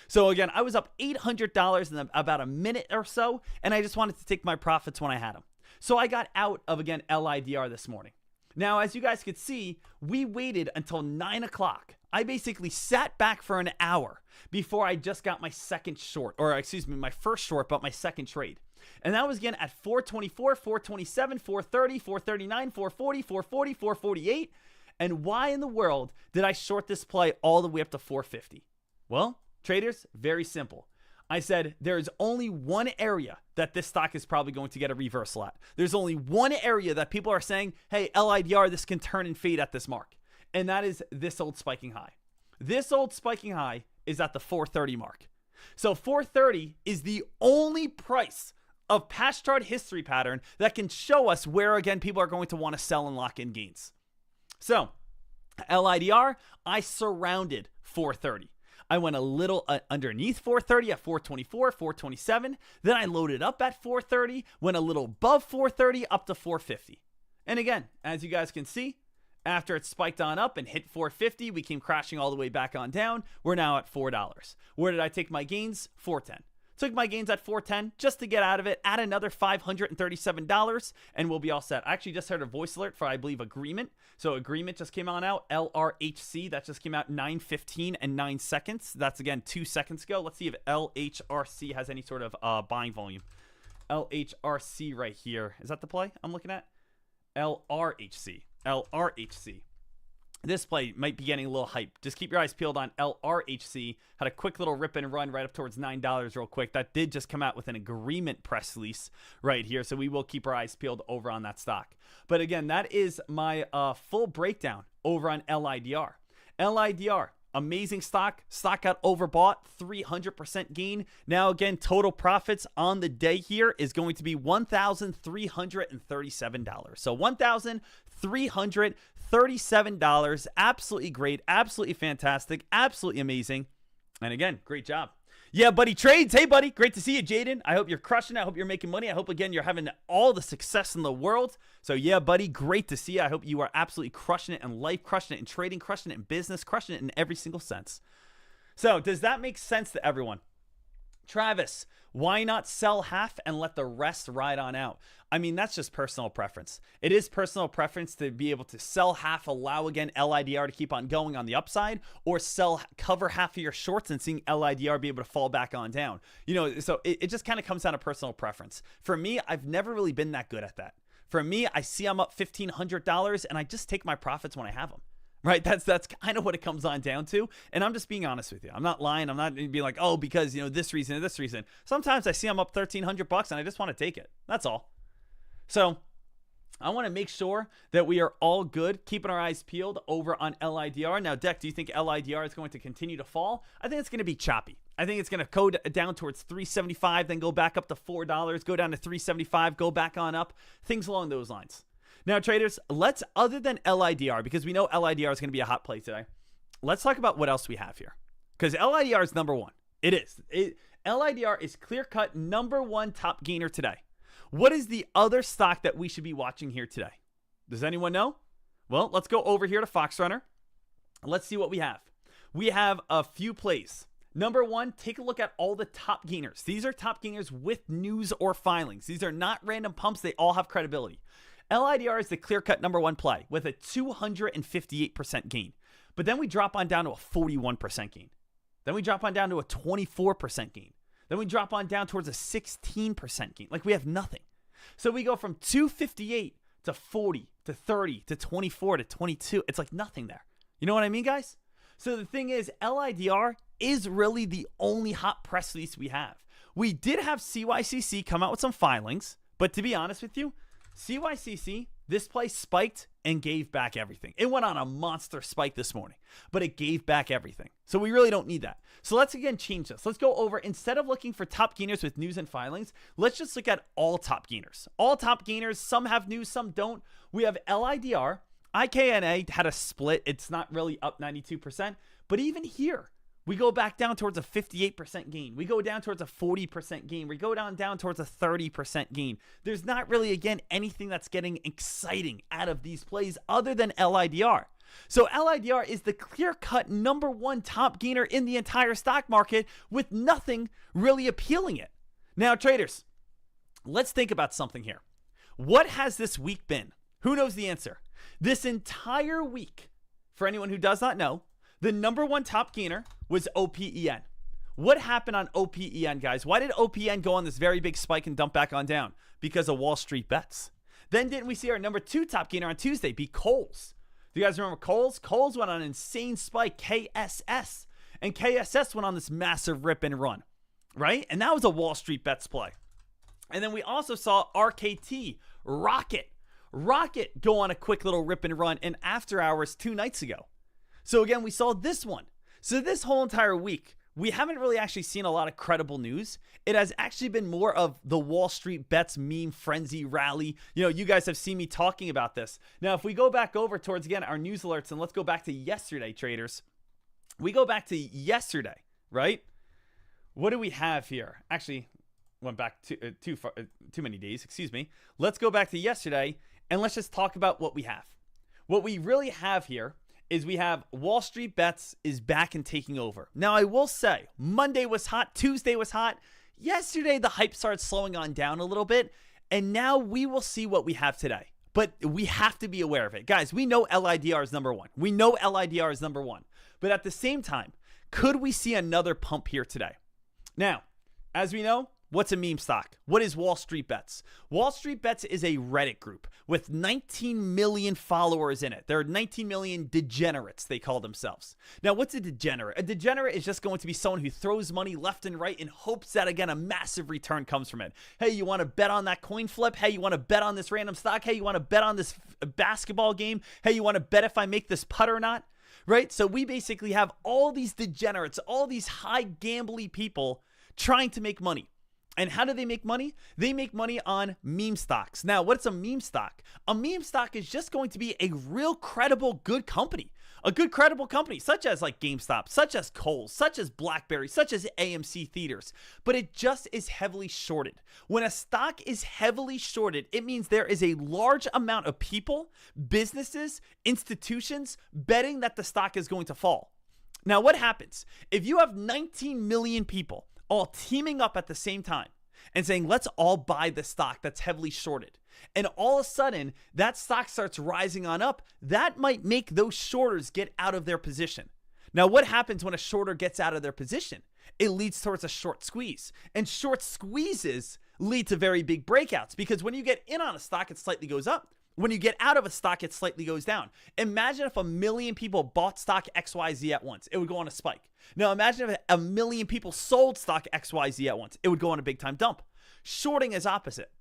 So again, I was up $800 in about a minute or so, and I just wanted to take my profits when I had them. So I got out of, again, LIDR this morning. Now, as you guys could see, we waited until 9 o'clock. I basically sat back for an hour before I just got my second short, or excuse me, my first short, but my second trade. And that was again at 424, 427, 430, 439, 440, 440, 448. And why in the world did I short this play all the way up to 450? Well, traders, very simple. I said there's only one area that this stock is probably going to get a reversal at. There's only one area that people are saying, hey, LIDR, this can turn and fade at this mark. And that is this old spiking high. This old spiking high is at the 430 mark. So 430 is the only price of past chart history pattern that can show us where, again, people are going to want to sell and lock in gains. So, LIDR, I surrounded 430. I went a little underneath 430 at 424, 427. Then I loaded up at 430, went a little above 430 up to 450. And again, as you guys can see, after it spiked on up and hit 450, we came crashing all the way back on down. We're now at $4. Where did I take my gains? 410. Took my gains at 410 just to get out of it, add another $537, and we'll be all set. I actually just heard a voice alert for, I believe, Agreement. So Agreement just came on out, LRHC, that just came out 9:15 and 9 seconds. That's, again, 2 seconds ago. Let's see if LHRC has any sort of buying volume. LHRC right here. Is that the play I'm looking at? LRHC. LRHC. This play might be getting a little hype. Just keep your eyes peeled on LRHC. Had a quick little rip and run right up towards $9 real quick. That did just come out with an Agreement press release right here. So we will keep our eyes peeled over on that stock. But again, that is my full breakdown over on LIDR. LIDR, amazing stock. Stock got overbought, 300% gain. Now again, total profits on the day here is going to be $1,337. So $1,337. Absolutely great, absolutely fantastic, absolutely amazing. And again, great job. Yeah, buddy trades. Hey, buddy. Great to see you, Jaden. I hope you're crushing it. I hope you're making money. I hope, again, you're having all the success in the world. So, yeah, buddy, great to see you. I hope you are absolutely crushing it in life, crushing it in trading, crushing it in business, crushing it in every single sense. So, does that make sense to everyone? Travis, why not sell half and let the rest ride on out? I mean, that's just personal preference. It is personal preference to be able to sell half, allow, again, LIDR to keep on going on the upside, or cover half of your shorts and seeing LIDR be able to fall back on down. You know, so it just kind of comes down to personal preference. For me, I've never really been that good at that. For me, I see I'm up $1,500 and I just take my profits when I have them. Right? That's kind of what it comes on down to. And I'm just being honest with you. I'm not lying. I'm not being like, oh, because, you know, this reason or this reason. Sometimes I see I'm up $1,300 and I just want to take it. That's all. So I want to make sure that we are all good, keeping our eyes peeled over on LIDR. Now, Dek, do you think LIDR is going to continue to fall? I think it's going to be choppy. I think it's going to go down towards $375, then go back up to $4, go down to $375, go back on up, things along those lines. Now, traders, other than LIDR, because we know LIDR is going to be a hot play today, let's talk about what else we have here. Because LIDR is number one. It is. LIDR is clear-cut number one top gainer today. What is the other stock that we should be watching here today? Does anyone know? Well, let's go over here to Fox Runner. Let's see what we have. We have a few plays. Number one, take a look at all the top gainers. These are top gainers with news or filings. These are not random pumps. They all have credibility. LIDR is the clear-cut number one play with a 258% gain. But then we drop on down to a 41% gain. Then we drop on down to a 24% gain. Then we drop on down towards a 16% gain. Like, we have nothing. So we go from 258 to 40 to 30 to 24 to 22. It's like nothing there. You know what I mean, guys? So the thing is, LIDR is really the only hot press release we have. We did have CYCC come out with some filings, but to be honest with you, CYCC, this play spiked and gave back everything. It went on a monster spike this morning, but it gave back everything. So we really don't need that. So let's again change this. Let's go over, instead of looking for top gainers with news and filings, let's just look at all top gainers. All top gainers, some have news, some don't. We have LIDR. IKNA had a split. It's not really up 92%, but even here, we go back down towards a 58% gain. We go down towards a 40% gain. We go down towards a 30% gain. There's not really, again, anything that's getting exciting out of these plays other than LIDR. So LIDR is the clear-cut number one top gainer in the entire stock market with nothing really appealing it. Now, traders, let's think about something here. What has this week been? Who knows the answer? This entire week, for anyone who does not know, the number one top gainer was OPEN. What happened on OPEN, guys? Why did OPEN go on this very big spike and dump back on down? Because of Wall Street bets. Then didn't we see our number two top gainer on Tuesday be Kohl's? Do you guys remember Kohl's? Kohl's went on an insane spike, KSS. And KSS went on this massive rip and run, right? And that was a Wall Street bets play. And then we also saw RKT, Rocket go on a quick little rip and run in after hours 2 nights ago. So again, we saw this one. So this whole entire week, we haven't really actually seen a lot of credible news. It has actually been more of the Wall Street Bets meme frenzy rally. You know, you guys have seen me talking about this. Now, if we go back over towards, again, our news alerts, and let's go back to yesterday, traders. We go back to yesterday, right? What do we have here? Actually, went back too many days, excuse me. Let's go back to yesterday, and let's just talk about what we have. What we really have here is we have Wall Street Bets is back and taking over. Now, I will say, Monday was hot, Tuesday was hot. Yesterday, the hype started slowing on down a little bit, and now we will see what we have today. But we have to be aware of it. Guys, we know LIDR is number one. We know LIDR is number one. But at the same time, could we see another pump here today? Now, as we know, what's a meme stock? What is Wall Street Bets? Wall Street Bets is a Reddit group with 19 million followers in it. There are 19 million degenerates, they call themselves. Now, what's a degenerate? A degenerate is just going to be someone who throws money left and right in hopes that, again, a massive return comes from it. Hey, you want to bet on that coin flip? Hey, you want to bet on this random stock? Hey, you want to bet on this basketball game? Hey, you want to bet if I make this putt or not? Right? So we basically have all these degenerates, all these high gambly people trying to make money. And how do they make money? They make money on meme stocks. Now, what's a meme stock? A meme stock is just going to be a real credible, good company. A good, credible company, such as like GameStop, such as Kohl's, such as BlackBerry, such as AMC Theaters. But it just is heavily shorted. When a stock is heavily shorted, it means there is a large amount of people, businesses, institutions betting that the stock is going to fall. Now, what happens? If you have 19 million people all teaming up at the same time and saying, let's all buy the stock that's heavily shorted, and all of a sudden that stock starts rising on up, that might make those shorters get out of their position. Now, what happens when a shorter gets out of their position? It leads towards a short squeeze, and short squeezes lead to very big breakouts, because when you get in on a stock, it slightly goes up. When you get out of a stock, it slightly goes down. Imagine if a million people bought stock XYZ at once. It would go on a spike. Now imagine if a million people sold stock XYZ at once. It would go on a big time dump. Shorting is opposite.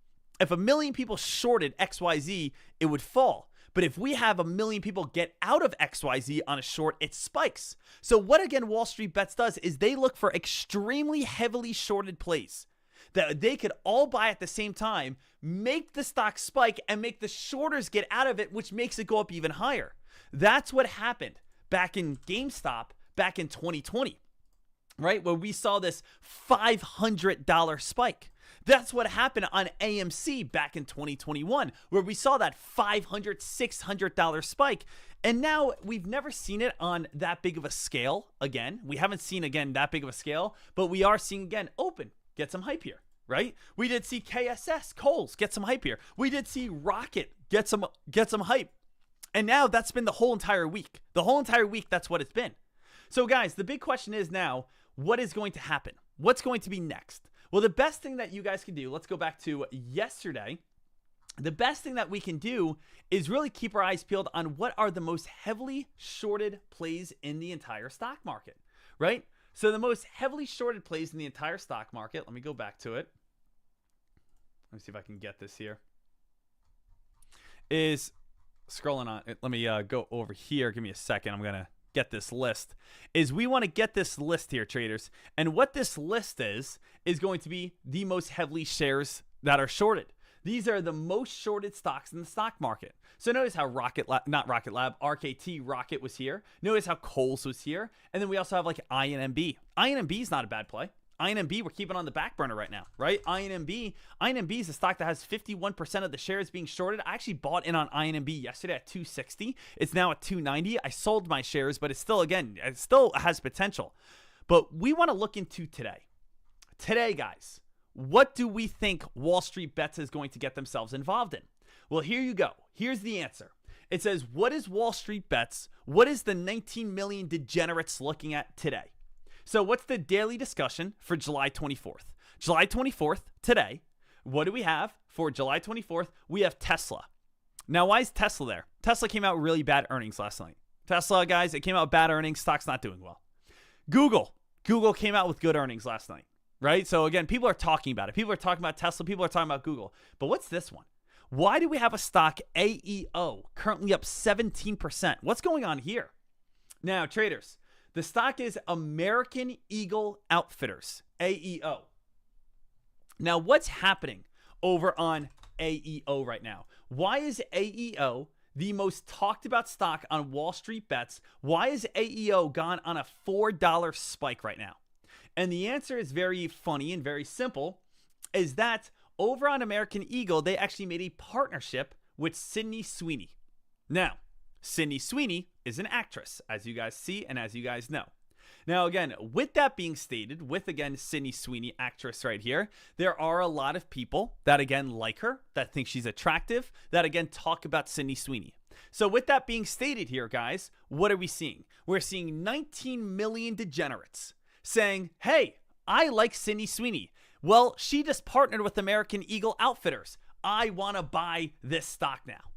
If a million people shorted XYZ, it would fall. But if we have a million people get out of XYZ on a short, it spikes. So what, again, Wall Street Bets does is they look for extremely heavily shorted plays that they could all buy at the same time, make the stock spike, and make the shorters get out of it, which makes it go up even higher. That's what happened back in GameStop back in 2020, right? Where we saw this $500 spike. That's what happened on AMC back in 2021, where we saw that $500, $600 spike. And now we've never seen it on that big of a scale again. We haven't seen, again, that big of a scale, but we are seeing, again, Open get some hype here, right? We did see KSS, Kohl's, get some hype here. We did see Rocket get some hype. And now that's been the whole entire week. The whole entire week, that's what it's been. So guys, the big question is now, what is going to happen? What's going to be next? Well, the best thing that you guys can do, let's go back to yesterday. The best thing that we can do is really keep our eyes peeled on what are the most heavily shorted plays in the entire stock market, right? So the most heavily shorted plays in the entire stock market, let me go back to it. Let me see if I can get this here. Is scrolling on it. Let me go over here. Give me a second. I'm going to get this list. Is we want to get this list here, traders. And what this list is going to be the most heavily shares that are shorted. These are the most shorted stocks in the stock market. So notice how RKT Rocket was here. Notice how Kohl's was here. And then we also have like INMB. INMB is not a bad play. INMB, we're keeping on the back burner right now, right? INMB is a stock that has 51% of the shares being shorted. I actually bought in on INMB yesterday at 260. It's now at 290. I sold my shares, but it's still, again, it still has potential. But we want to look into today. Today, guys, what do we think Wall Street Bets is going to get themselves involved in? Well, here you go. Here's the answer. It says, what is Wall Street Bets? What is the 19 million degenerates looking at today? So what's the daily discussion for July 24th? July 24th, today, what do we have for July 24th? We have Tesla. Now, why is Tesla there? Tesla came out really bad earnings last night. Tesla, guys, it came out bad earnings. Stock's not doing well. Google came out with good earnings last night, right? So again, people are talking about it. People are talking about Tesla. People are talking about Google. But what's this one? Why do we have a stock, AEO, currently up 17%? What's going on here? Now, traders, The stock is American Eagle Outfitters, AEO. Now, what's happening over on AEO right now? Why is AEO the most talked about stock on Wall Street Bets? Why is AEO gone on a $4 spike right now? And the answer is very funny and very simple, is that over on American Eagle, they actually made a partnership with Sydney Sweeney. Now, Sydney Sweeney is an actress, as you guys see and as you guys know. Now, again, with that being stated, with, again, Sydney Sweeney, actress right here, there are a lot of people that, again, like her, that think she's attractive, that, again, talk about Sydney Sweeney. So with that being stated here, guys, what are we seeing? We're seeing 19 million degenerates saying, hey, I like Sydney Sweeney. Well, she just partnered with American Eagle Outfitters. I want to buy this stock now.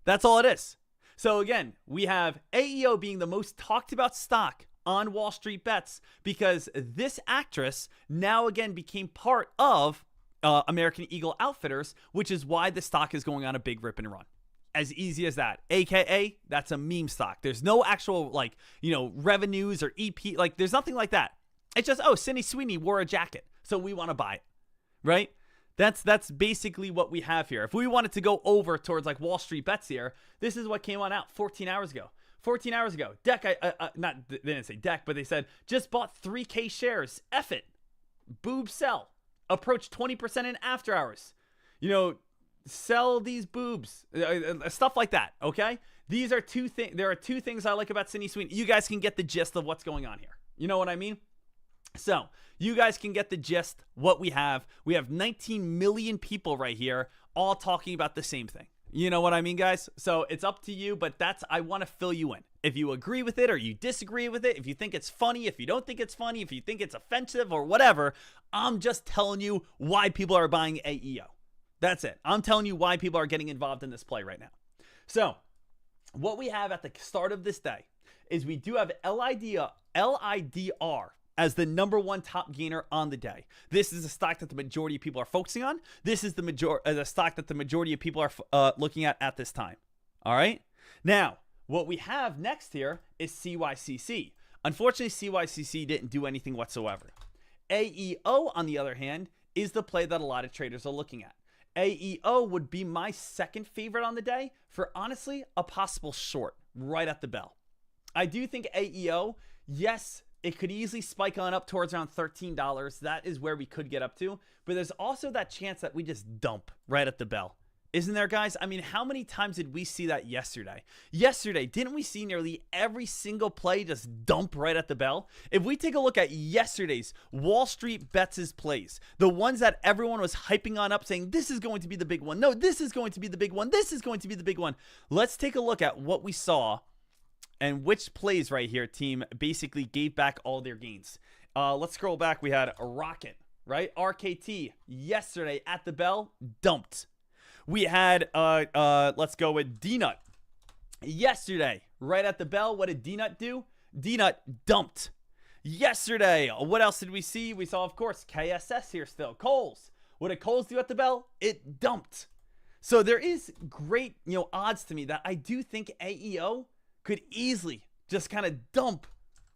That's all it is. So again, we have AEO being the most talked about stock on Wall Street Bets because this actress now again became part of American Eagle Outfitters, which is why the stock is going on a big rip and run. As easy as that. AKA, that's a meme stock. There's no actual, like, revenues or EP. Like, there's nothing like that. It's just, oh, Sydney Sweeney wore a jacket, so we want to buy it, right? That's basically what we have here. If we wanted to go over towards like Wall Street Bets here, this is what came on out 14 hours ago. 14 hours ago. Dek, they didn't say Dek, but they said, just bought 3K shares. F it. Boob sell. Approach 20% in after hours. Sell these boobs. Stuff like that, okay? These are two things. There are two things I like about Sydney Sweeney. You guys can get the gist of what's going on here. You know what I mean? So, you guys can get the gist, what we have. We have 19 million people right here all talking about the same thing. You know what I mean, guys? So, it's up to you, but I want to fill you in. If you agree with it or you disagree with it, if you think it's funny, if you don't think it's funny, if you think it's offensive or whatever, I'm just telling you why people are buying AEO. That's it. I'm telling you why people are getting involved in this play right now. So, what we have at the start of this day is we do have LIDR as the number one top gainer on the day. This is a stock that the majority of people are focusing on. This is the stock that the majority of people are looking at this time. All right? Now, what we have next here is CYCC. Unfortunately, CYCC didn't do anything whatsoever. AEO, on the other hand, is the play that a lot of traders are looking at. AEO would be my second favorite on the day for, honestly, a possible short right at the bell. I do think AEO, yes, it could easily spike on up towards around $13. That is where we could get up to. But there's also that chance that we just dump right at the bell. Isn't there, guys? I mean, how many times did we see that yesterday? Yesterday, didn't we see nearly every single play just dump right at the bell? If we take a look at yesterday's Wall Street Bets' plays, the ones that everyone was hyping on up saying, this is going to be the big one. No, this is going to be the big one. This is going to be the big one. Let's take a look at what we saw and which plays right here, team, basically gave back all their gains. Let's scroll back. We had a Rocket, right? RKT yesterday at the bell, dumped. We had, let's go with D-Nut. Yesterday, right at the bell, what did D-Nut do? D-Nut dumped. Yesterday, what else did we see? We saw, of course, KSS here still. Kohl's. What did Kohl's do at the bell? It dumped. So there is great, odds to me that I do think AEO could easily just kind of dump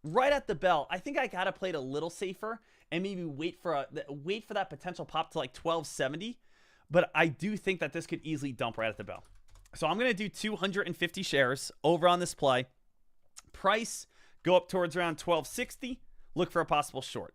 right at the bell. I think I got to play it a little safer and maybe wait for that potential pop to like 1270. But I do think that this could easily dump right at the bell. So I'm going to do 250 shares over on this play. Price, go up towards around 1260. Look for a possible short.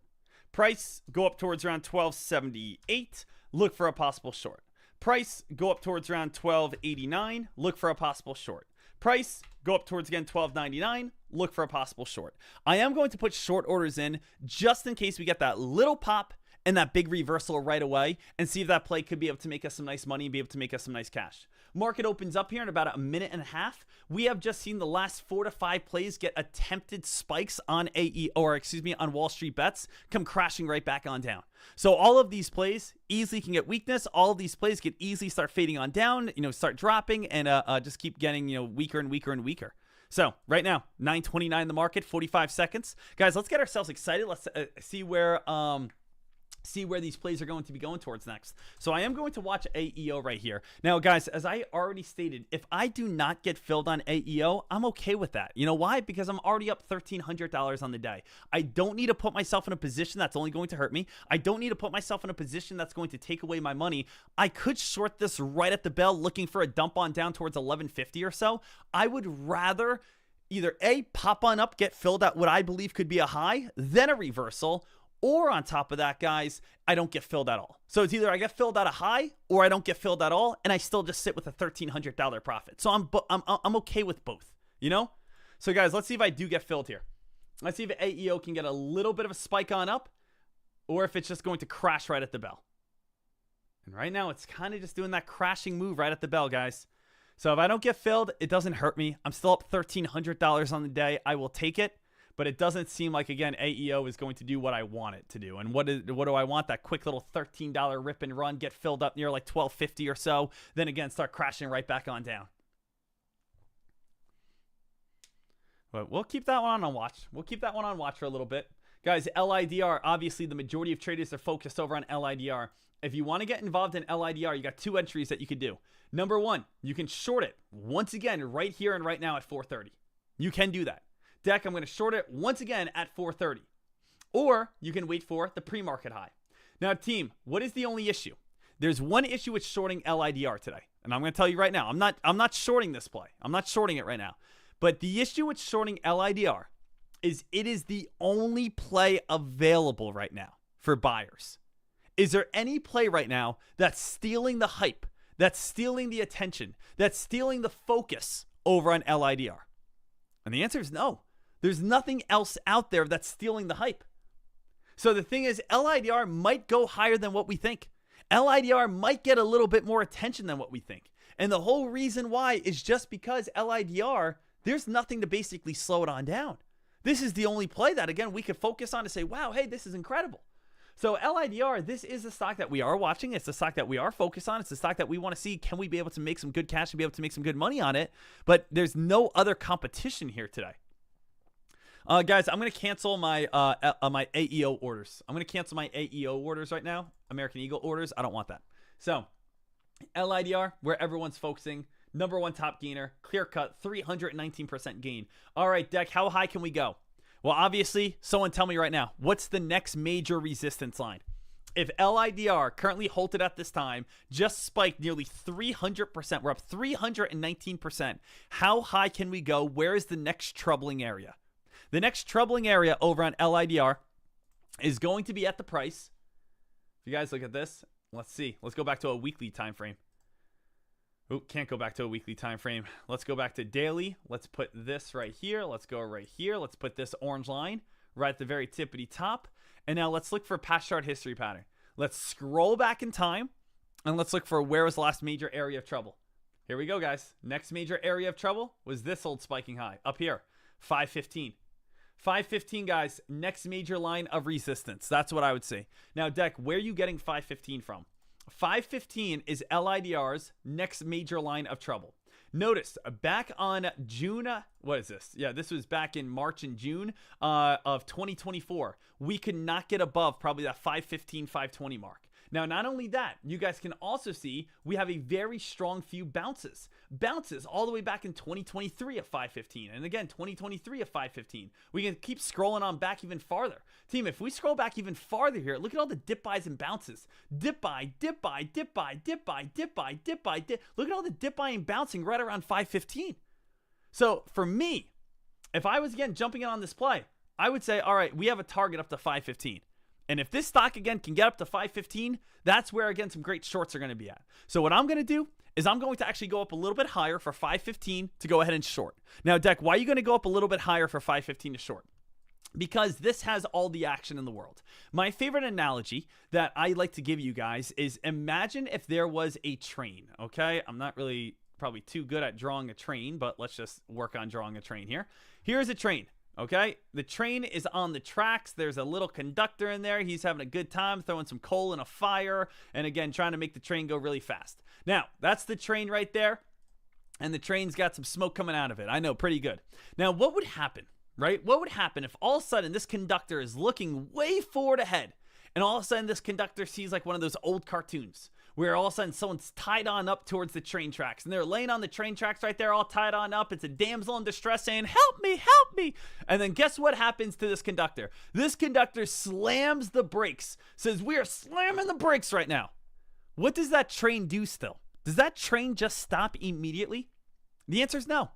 Price, go up towards around 1278. Look for a possible short. Price, go up towards around 1289. Look for a possible short. Price, go up towards, again, $12.99. Look for a possible short. I am going to put short orders in just in case we get that little pop and that big reversal right away and see if that play could be able to make us some nice money and be able to make us some nice cash. Market opens up here in about a minute and a half. We have just seen the last 4 to 5 plays get attempted spikes on on Wall Street Bets come crashing right back on down. So all of these plays easily can get weakness. All of these plays can easily start fading on down, start dropping and just keep getting, weaker and weaker and weaker. So right now, 9:29 in the market, 45 seconds. Guys, let's get ourselves excited. Let's see where see where these plays are going to be going towards next. So I am going to watch AEO right here. Now, guys, as I already stated, if I do not get filled on AEO, I'm okay with that. You know why? Because I'm already up $1,300 on the day. I don't need to put myself in a position that's only going to hurt me. I don't need to put myself in a position that's going to take away my money. I could short this right at the bell looking for a dump on down towards 1150 or so. I would rather either A, pop on up, get filled at what I believe could be a high, then a reversal, or on top of that, guys, I don't get filled at all. So it's either I get filled at a high or I don't get filled at all, and I still just sit with a $1,300 profit. So I'm okay with both, you know? So guys, let's see if I do get filled here. Let's see if AEO can get a little bit of a spike on up, or if it's just going to crash right at the bell. And right now, it's kind of just doing that crashing move right at the bell, guys. So if I don't get filled, it doesn't hurt me. I'm still up $1,300 on the day. I will take it. But it doesn't seem like, again, AEO is going to do what I want it to do. And what do I want? That quick little $13 rip and run, get filled up near like $12.50 or so, then again start crashing right back on down. But we'll keep that one on watch. We'll keep that one on watch for a little bit. Guys, LIDR, obviously the majority of traders are focused over on LIDR. If you want to get involved in LIDR, you got two entries that you could do. Number one, you can short it once again right here and right now at 430. You can do that. Deck, I'm going to short it once again at 430. Or you can wait for the pre-market high. Now, team, what is the only issue? There's one issue with shorting LIDR today. And I'm going to tell you right now, I'm not shorting this play. I'm not shorting it right now. But the issue with shorting LIDR is it is the only play available right now for buyers. Is there any play right now that's stealing the hype, that's stealing the attention, that's stealing the focus over on LIDR? And the answer is no. There's nothing else out there that's stealing the hype. So the thing is, LIDR might go higher than what we think. LIDR might get a little bit more attention than what we think. And the whole reason why is just because LIDR, there's nothing to basically slow it on down. This is the only play that, again, we could focus on to say, wow, hey, this is incredible. So LIDR, this is a stock that we are watching. It's a stock that we are focused on. It's a stock that we want to see, can we be able to make some good cash and be able to make some good money on it? But there's no other competition here today. Guys, I'm going to cancel my my AEO orders. I'm going to cancel my AEO orders right now. American Eagle orders. I don't want that. So LIDR, where everyone's focusing. Number one top gainer. Clear cut. 319% gain. All right, Deck, how high can we go? Well, obviously, someone tell me right now, what's the next major resistance line? If LIDR, currently halted at this time, just spiked nearly 300%, we're up 319%, how high can we go? Where is the next troubling area? The next troubling area over on LIDR is going to be at the price. If you guys look at this, let's see. Let's go back to a weekly time frame. Oh, can't go back to a weekly time frame. Let's go back to daily. Let's put this right here. Let's go right here. Let's put this orange line right at the very tippity top. And now let's look for past chart history pattern. Let's scroll back in time and let's look for where was the last major area of trouble. Here we go, guys. Next major area of trouble was this old spiking high up here, 515. 515, guys, next major line of resistance. That's what I would say. Now, Deck, where are you getting 515 from? 515 is LIDR's next major line of trouble. Notice, back on June, what is this? Yeah, this was back in March and June of 2024. We could not get above probably that 515, 520 mark. Now, not only that, you guys can also see we have a very strong few bounces. Bounces all the way back in 2023 of 515. And again, 2023 of 515. We can keep scrolling on back even farther. Team, if we scroll back even farther here, look at all the dip buys and bounces. Dip buy, dip buy, dip buy, dip buy, dip buy, dip buy, dip. Look at all the dip buy and bouncing right around 515. So for me, if I was again jumping in on this play, I would say, all right, we have a target up to 515. And if this stock, again, can get up to 515, that's where, again, some great shorts are going to be at. So what I'm going to do is I'm going to actually go up a little bit higher for 515 to go ahead and short. Now, Deck, why are you going to go up a little bit higher for 515 to short? Because this has all the action in the world. My favorite analogy that I like to give you guys is imagine if there was a train, okay? I'm not really probably too good at drawing a train, but let's just work on drawing a train here. Here's a train. Okay, the train is on the tracks. There's a little conductor in there. He's having a good time throwing some coal in a fire and again trying to make the train go really fast. Now, that's the train right there. And the train's got some smoke coming out of it. I know, pretty good. Now, what would happen, right? What would happen if all of a sudden this conductor is looking way forward ahead And all of a sudden, this conductor sees like one of those old cartoons where all of a sudden someone's tied on up towards the train tracks. And they're laying on the train tracks right there, all tied on up. It's a damsel in distress saying, help me, help me. And then guess what happens to this conductor? This conductor slams the brakes, says, we are slamming the brakes right now. What does that train do still? Does that train just stop immediately? The answer is no.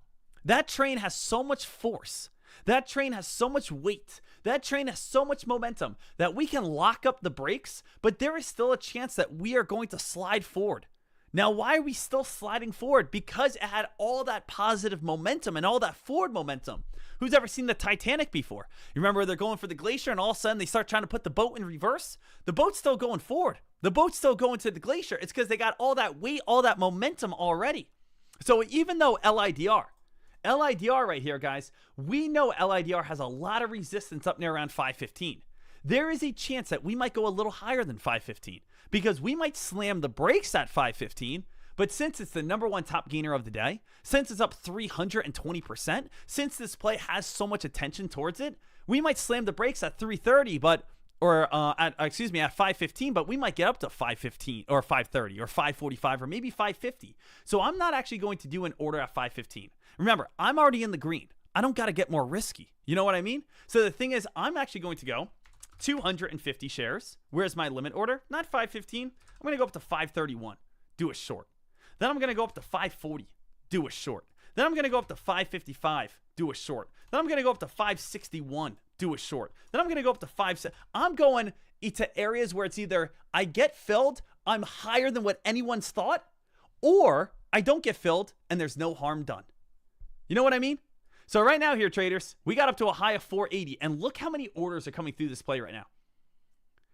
That train has so much force. That train has so much weight. That train has so much momentum that we can lock up the brakes, but there is still a chance that we are going to slide forward. Now, why are we still sliding forward? Because it had all that positive momentum and all that forward momentum. Who's ever seen the Titanic before? You remember they're going for the glacier and all of a sudden they start trying to put the boat in reverse? The boat's still going forward. The boat's still going to the glacier. It's because they got all that weight, all that momentum already. So even though LIDR right here, guys, we know LIDR has a lot of resistance up near around 515. There is a chance that we might go a little higher than 515 because we might slam the brakes at 515. But since it's the number one top gainer of the day, since it's up 320%, since this play has so much attention towards it, we might slam the brakes at 330, at 515, but we might get up to 515 or 530 or 545 or maybe 550. So I'm not actually going to do an order at 515. Remember, I'm already in the green. I don't got to get more risky. You know what I mean? So the thing is, I'm actually going to go 250 shares. Where's my limit order? Not 515. I'm going to go up to 531. Do a short. Then I'm going to go up to 540. Do a short. Then I'm going to go up to 555. Do a short. Then I'm going to go up to 561. Do a short. Then I'm going to go up to 5. I'm going to areas where it's either I get filled, I'm higher than what anyone's thought, or I don't get filled and there's no harm done. You know what I mean? So right now here, traders, we got up to a high of 480, and look how many orders are coming through this play right now.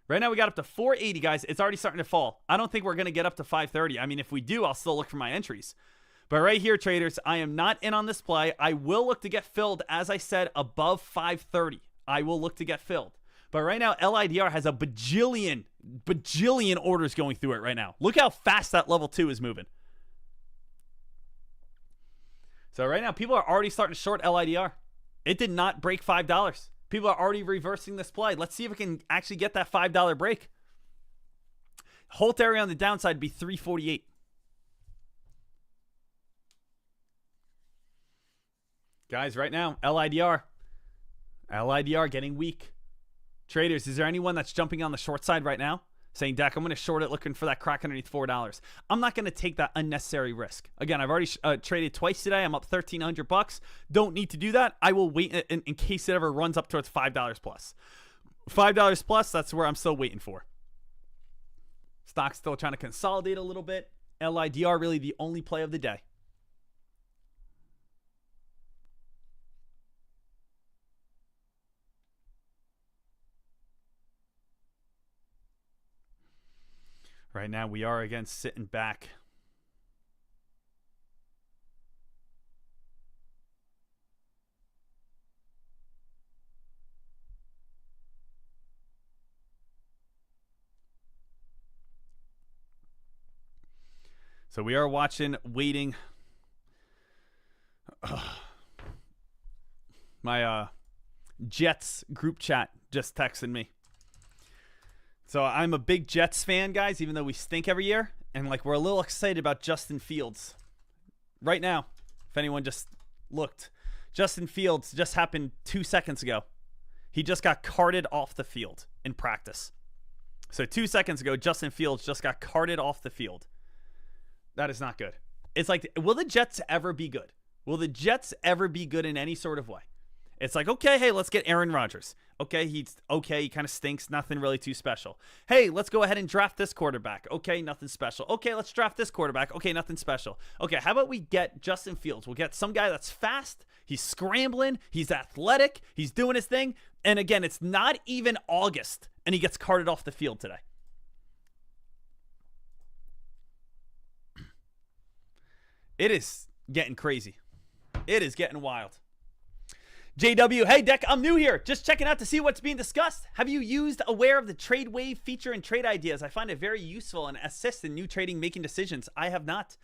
Right now we got up to 480, guys. It's already starting to fall. I don't think we're going to get up to 530. I mean, if we do, I'll still look for my entries. But right here, traders, I am not in on this play. I will look to get filled, as I said, above 530. I will look to get filled. But right now, LIDR has a bajillion orders going through it right now. Look how fast that level 2 is moving. So right now, people are already starting to short LIDR. It did not break $5. People are already reversing this play. Let's see if we can actually get that $5 break. Holt area on the downside would be 348. Guys, right now, LIDR getting weak. Traders, is there anyone that's jumping on the short side right now? Saying, Dak, I'm going to short it looking for that crack underneath $4. I'm not going to take that unnecessary risk. Again, I've already traded twice today. I'm up $1,300. Don't need to do that. I will wait in case it ever runs up towards $5 plus. $5 plus, that's where I'm still waiting for. Stock's still trying to consolidate a little bit. LIDR really the only play of the day. Right now, we are again sitting back. So we are waiting. My Jets group chat just texted me. So I'm a big Jets fan, guys, even though we stink every year. And, we're a little excited about Justin Fields. Right now, if anyone just looked, Justin Fields just happened 2 seconds ago. He just got carted off the field in practice. So 2 seconds ago, Justin Fields just got carted off the field. That is not good. It's like, will the Jets ever be good? Will the Jets ever be good in any sort of way? It's like, okay, hey, let's get Aaron Rodgers. Okay, he kind of stinks, nothing really too special. Hey, let's go ahead and draft this quarterback. Okay, nothing special. Okay, let's draft this quarterback. Okay, nothing special. Okay, how about we get Justin Fields? We'll get some guy that's fast, he's scrambling, he's athletic, he's doing his thing. And again, it's not even August, and he gets carted off the field today. It is getting crazy. It is getting wild. JW, hey, Dek, I'm new here. Just checking out to see what's being discussed. Have you used Aware of the Trade Wave feature and trade ideas? I find it very useful and assists in new trading making decisions. I have not.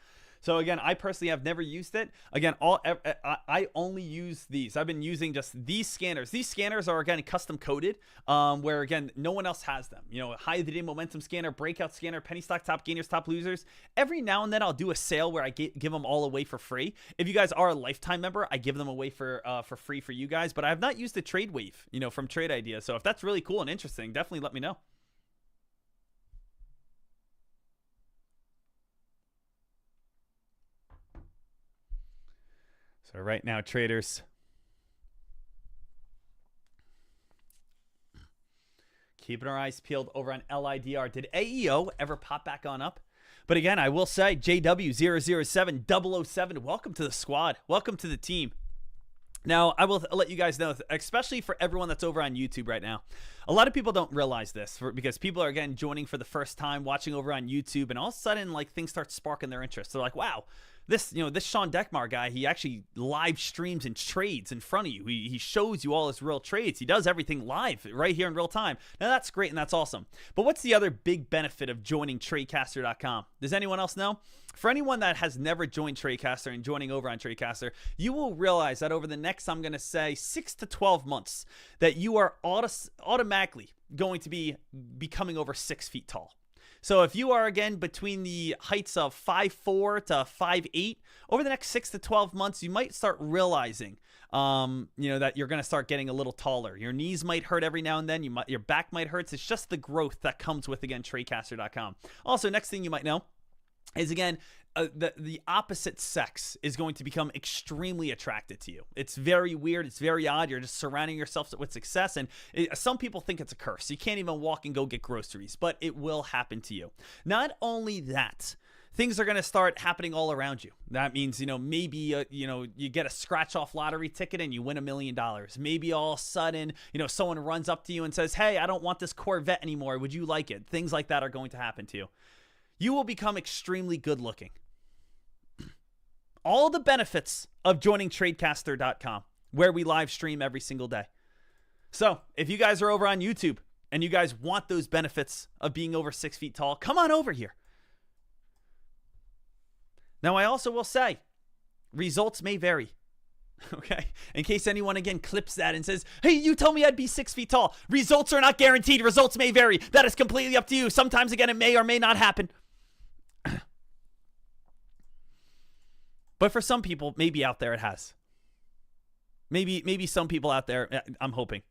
So again, I personally have never used it. Again, I only use these. I've been using just these scanners. These scanners are, again, custom coded, where, again, no one else has them. You know, high of the day momentum scanner, breakout scanner, penny stock top gainers, top losers. Every now and then I'll do a sale where I give them all away for free. If you guys are a lifetime member, I give them away for free for you guys. But I have not used the Trade Wave, you know, from Trade Idea. So if that's really cool and interesting, definitely let me know. So right now, traders, keeping our eyes peeled over on LIDR. Did AEO ever pop back on up? But again, I will say, JW007007, welcome to the squad. Welcome to the team. Now, I will let you guys know, especially for everyone that's over on YouTube right now, a lot of people don't realize this because people are, again, joining for the first time, watching over on YouTube, and all of a sudden, like, things start sparking their interest. They're like, wow, this Sean Dekmar guy, he actually live streams and trades in front of you. He shows you all his real trades. He does everything live right here in real time. Now, that's great and that's awesome. But what's the other big benefit of joining Tradecaster.com? Does anyone else know? For anyone that has never joined Tradecaster and joining over on Tradecaster, you will realize that over the next, I'm going to say, 6 to 12 months, that you are automatically going to be becoming over 6 feet tall. So if you are, again, between the heights of 5'4" to 5'8", over the next 6 to 12 months, you might start realizing, that you're going to start getting a little taller. Your knees might hurt every now and then. Your back might hurt. It's just the growth that comes with, again, Tradecaster.com. Also, next thing you might know is, again, the opposite sex is going to become extremely attracted to you. It's very weird. It's very odd. You're just surrounding yourself with success. And some people think it's a curse. You can't even walk and go get groceries, but it will happen to you. Not only that, things are going to start happening all around you. That means, maybe, you get a scratch off lottery ticket and you win $1 million. Maybe all of a sudden, someone runs up to you and says, hey, I don't want this Corvette anymore. Would you like it? Things like that are going to happen to you. You will become extremely good looking. All the benefits of joining Tradecaster.com, where we live stream every single day. So if you guys are over on YouTube and you guys want those benefits of being over 6 feet tall, come on over here. Now, I also will say, results may vary. Okay? In case anyone, again, clips that and says, hey, you told me I'd be 6 feet tall. Results are not guaranteed. Results may vary. That is completely up to you. Sometimes, again, it may or may not happen. But for some people, maybe out there it has. Maybe some people out there, I'm hoping.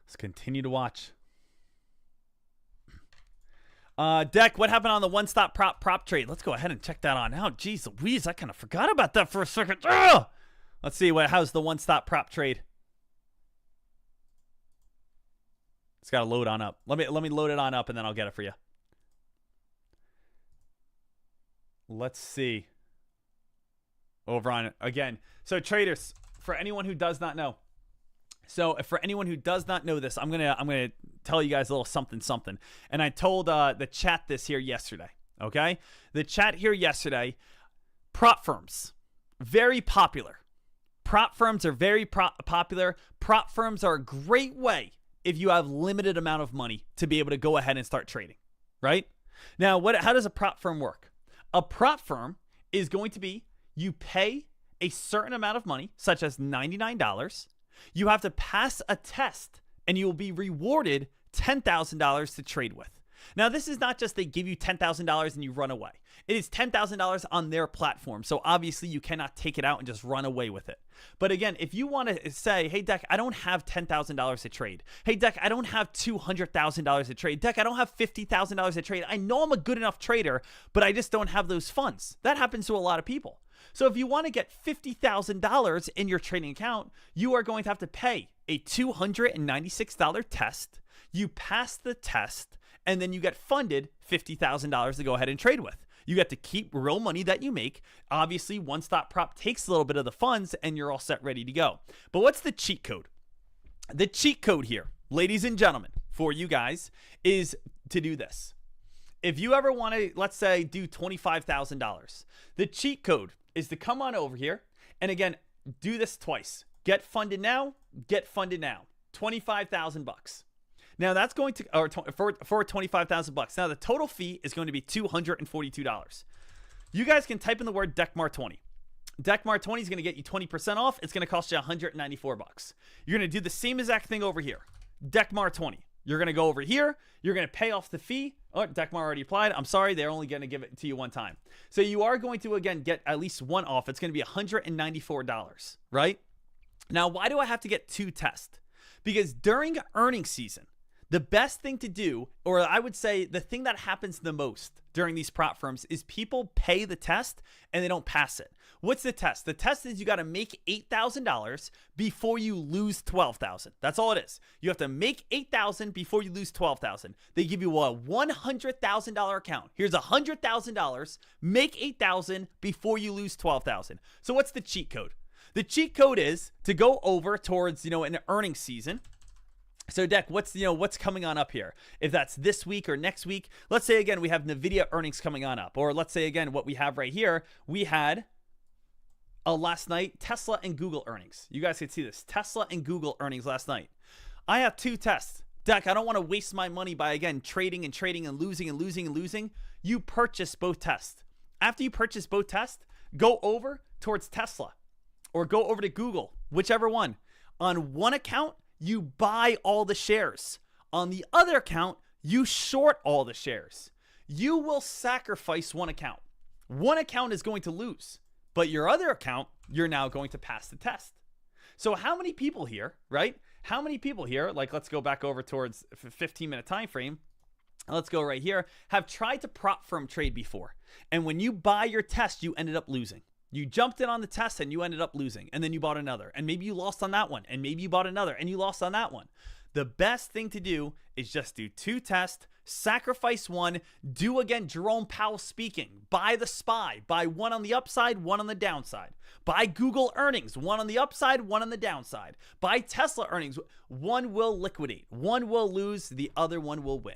Let's continue to watch. Deck, what happened on the one-stop prop trade? Let's go ahead and check that on out. Jeez Louise, I kind of forgot about that for a second. Ugh! Let's see how's the one-stop prop trade. It's got to load on up. Let me load it on up, and then I'll get it for you. Let's see. Over on it again. So traders, for anyone who does not know. So for anyone who does not know this, I'm gonna tell you guys a little something. And I told the chat this here yesterday. Okay, the chat here yesterday. Prop firms, very popular. Prop firms are very popular. Prop firms are a great way if you have limited amount of money to be able to go ahead and start trading, right? Now, how does a prop firm work? A prop firm is going to be, you pay a certain amount of money, such as $99. You have to pass a test, and you will be rewarded $10,000 to trade with. Now, this is not just they give you $10,000 and you run away. It is $10,000 on their platform. So obviously you cannot take it out and just run away with it. But again, if you want to say, hey, Deck, I don't have $10,000 to trade. Hey, Deck, I don't have $200,000 to trade. Deck, I don't have $50,000 to trade. I know I'm a good enough trader, but I just don't have those funds. That happens to a lot of people. So if you want to get $50,000 in your trading account, you are going to have to pay a $296 test. You pass the test, and then you get funded $50,000 to go ahead and trade with. You get to keep real money that you make. Obviously, One Stop Prop takes a little bit of the funds, and you're all set, ready to go. But what's the cheat code? The cheat code here, ladies and gentlemen, for you guys is to do this. If you ever want to, let's say, do $25,000, the cheat code is to come on over here, and again, do this twice. Get funded now. Get funded now. $25,000. Now that's going to, or for $25,000. Now the total fee is going to be $242. You guys can type in the word Dekmar20. Dekmar20 is going to get you 20% off. It's going to cost you $194. You're going to do the same exact thing over here. Dekmar20. You're going to go over here. You're going to pay off the fee. Oh, Dekmar already applied. I'm sorry. They're only going to give it to you one time. So you are going to, again, get at least one off. It's going to be $194, right? Now, why do I have to get 2 tests? Because during earnings season, the best thing to do, or I would say the thing that happens the most during these prop firms, is people pay the test and they don't pass it. What's the test? The test is you got to make $8,000 before you lose $12,000. That's all it is. You have to make $8,000 before you lose $12,000. They give you a $100,000 account. Here's $100,000. Make $8,000 before you lose $12,000. So what's the cheat code? The cheat code is to go over towards, an earnings season. So Dek, what's coming on up here? If that's this week or next week, let's say again, we have NVIDIA earnings coming on up. Or let's say again, what we have right here, we had last night, Tesla and Google earnings. You guys can see this, Tesla and Google earnings last night. I have 2 tests. Dek, I don't want to waste my money by, again, trading and losing. You purchase both tests. After you purchase both tests, go over towards Tesla or go over to Google, whichever one. On one account, you buy all the shares. On the other account, you short all the shares. You will sacrifice one account. One account is going to lose, but your other account, you're now going to pass the test. So how many people here, right? How many people here, like let's go back over towards a 15-minute time frame. Let's go right here, have tried to prop firm trade before. And when you buy your test, you ended up losing. You jumped in on the test and you ended up losing, and then you bought another, and maybe you lost on that one, and maybe you bought another and you lost on that one. The best thing to do is just do 2 tests, sacrifice one, do again Jerome Powell speaking, buy the SPY, buy one on the upside, one on the downside. Buy Google earnings, one on the upside, one on the downside. Buy Tesla earnings, one will liquidate, one will lose, the other one will win.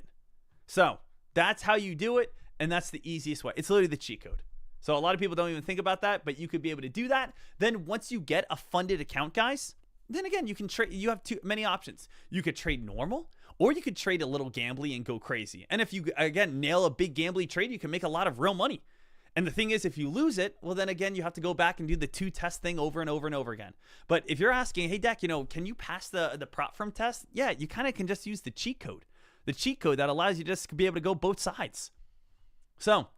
So that's how you do it, and that's the easiest way. It's literally the cheat code. So a lot of people don't even think about that, but you could be able to do that. Then once you get a funded account, guys, then again, you can trade. You have many options. You could trade normal, or you could trade a little gambly and go crazy. And if you, again, nail a big gambly trade, you can make a lot of real money. And the thing is, if you lose it, well, then again, you have to go back and do the 2 test thing over and over and over again. But if you're asking, hey, Dek, can you pass the prop firm test? Yeah, you kind of can just use the cheat code. The cheat code that allows you just to be able to go both sides. So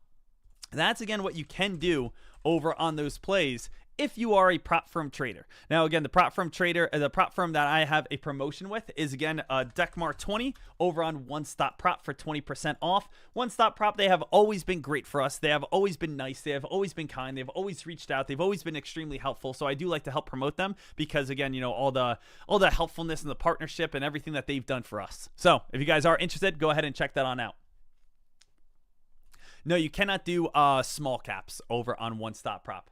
that's, again, what you can do over on those plays if you are a prop firm trader. Now, again, the prop firm that I have a promotion with is, again, Dekmar20 over on One Stop Prop for 20% off. One Stop Prop, they have always been great for us. They have always been nice. They have always been kind. They've always reached out. They've always been extremely helpful. So I do like to help promote them because, again, all the helpfulness and the partnership and everything that they've done for us. So if you guys are interested, go ahead and check that on out. No, you cannot do small caps over on One Stop Prop.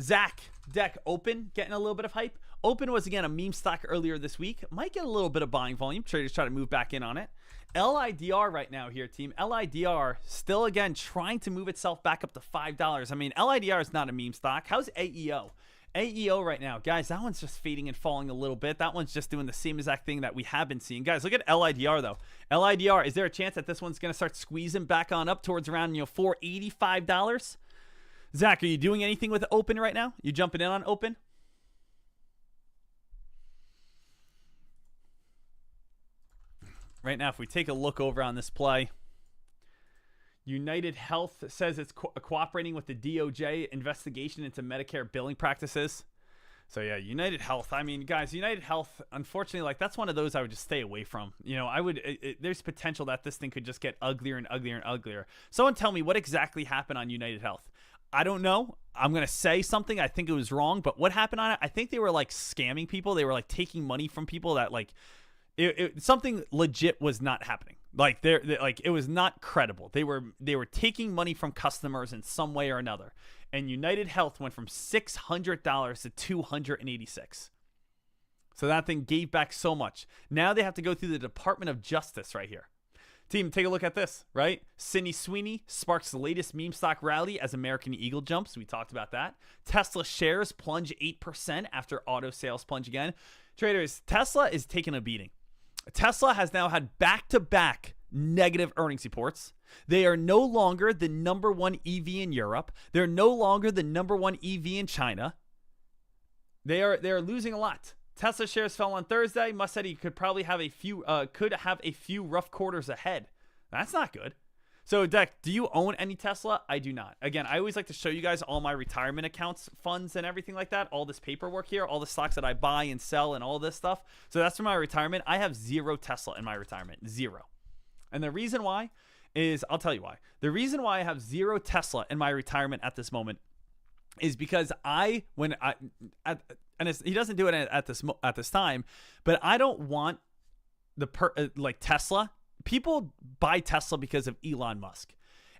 Zach, Dek, Open getting a little bit of hype. Open was, again, a meme stock earlier this week. Might get a little bit of buying volume. Traders try to move back in on it. LIDR right now here, team. LIDR still, again, trying to move itself back up to $5. I mean, LIDR is not a meme stock. How's AEO? AEO right now, guys, that one's just fading and falling a little bit. That one's just doing the same exact thing that we have been seeing. Guys, look at LIDR, though. LIDR, is there a chance that this one's going to start squeezing back on up towards around, $485? Zach, are you doing anything with Open right now? You jumping in on Open? Right now, if we take a look over on this play, United Health says it's cooperating with the DOJ investigation into Medicare billing practices. So yeah, United Health. I mean, guys, United Health, unfortunately, that's one of those I would just stay away from. There's potential that this thing could just get uglier and uglier and uglier. Someone tell me what exactly happened on United Health. I don't know. I'm going to say something. I think it was wrong, but what happened on it? I think they were scamming people. They were taking money from people that something legit was not happening. It was not credible. They were taking money from customers in some way or another. And United Health went from $600 to $286. So that thing gave back so much. Now they have to go through the Department of Justice right here Team, take a look at this, right? Sydney Sweeney sparks the latest meme stock rally as American Eagle jumps. We talked about that. Tesla shares plunge 8% after auto sales plunge again. Traders, Tesla is taking a beating. Tesla has now had back-to-back negative earnings reports. They are no longer the number one EV in Europe. They're no longer the number one EV in China. They are losing a lot. Tesla shares fell on Thursday. Musk said he could probably have a few rough quarters ahead. That's not good. So, Dek, do you own any Tesla? I do not. Again, I always like to show you guys all my retirement accounts, funds, and everything like that. All this paperwork here, all the stocks that I buy and sell and all this stuff. So that's for my retirement. I have 0 Tesla in my retirement. 0. And the reason why is, I'll tell you why. The reason why I have 0 Tesla in my retirement at this moment is because he doesn't do it at this time, but I don't want like Tesla. People buy Tesla because of Elon Musk.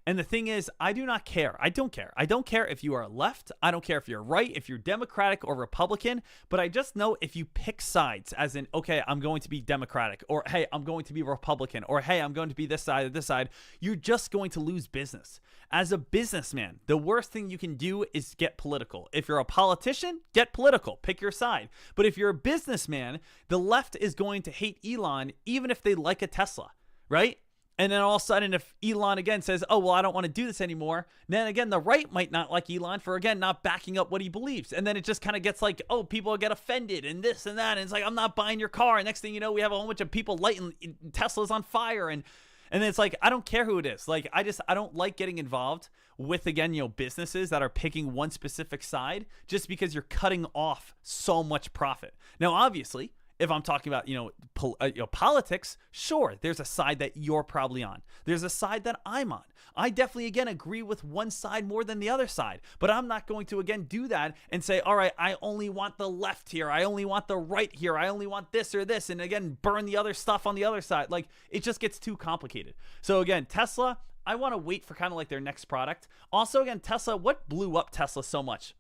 And the thing is, I do not care. I don't care. I don't care if you are left. I don't care if you're right, if you're Democratic or Republican. But I just know if you pick sides, as in, okay, I'm going to be Democratic, or hey, I'm going to be Republican, or hey, I'm going to be this side or this side, you're just going to lose business. As a businessman, the worst thing you can do is get political. If you're a politician, get political. Pick your side. But if you're a businessman, the left is going to hate Elon even if they like a Tesla, right? And then all of a sudden, if Elon again says, oh, well, I don't want to do this anymore, then again, the right might not like Elon for, again, not backing up what he believes. And then it just kind of gets like, oh, people get offended and this and that. And it's like, I'm not buying your car. And next thing you know, we have a whole bunch of people lighting Teslas on fire. And then it's like, I don't care who it is. Like, I don't like getting involved with, again, businesses that are picking one specific side just because you're cutting off so much profit. Now, obviously, if I'm talking about, politics, sure, there's a side that you're probably on. There's a side that I'm on. I definitely, again, agree with one side more than the other side. But I'm not going to, again, do that and say, all right, I only want the left here. I only want the right here. I only want this or this. And, again, burn the other stuff on the other side. Like, it just gets too complicated. So, again, Tesla, I want to wait for kind of like their next product. Also, again, Tesla, what blew up Tesla so much?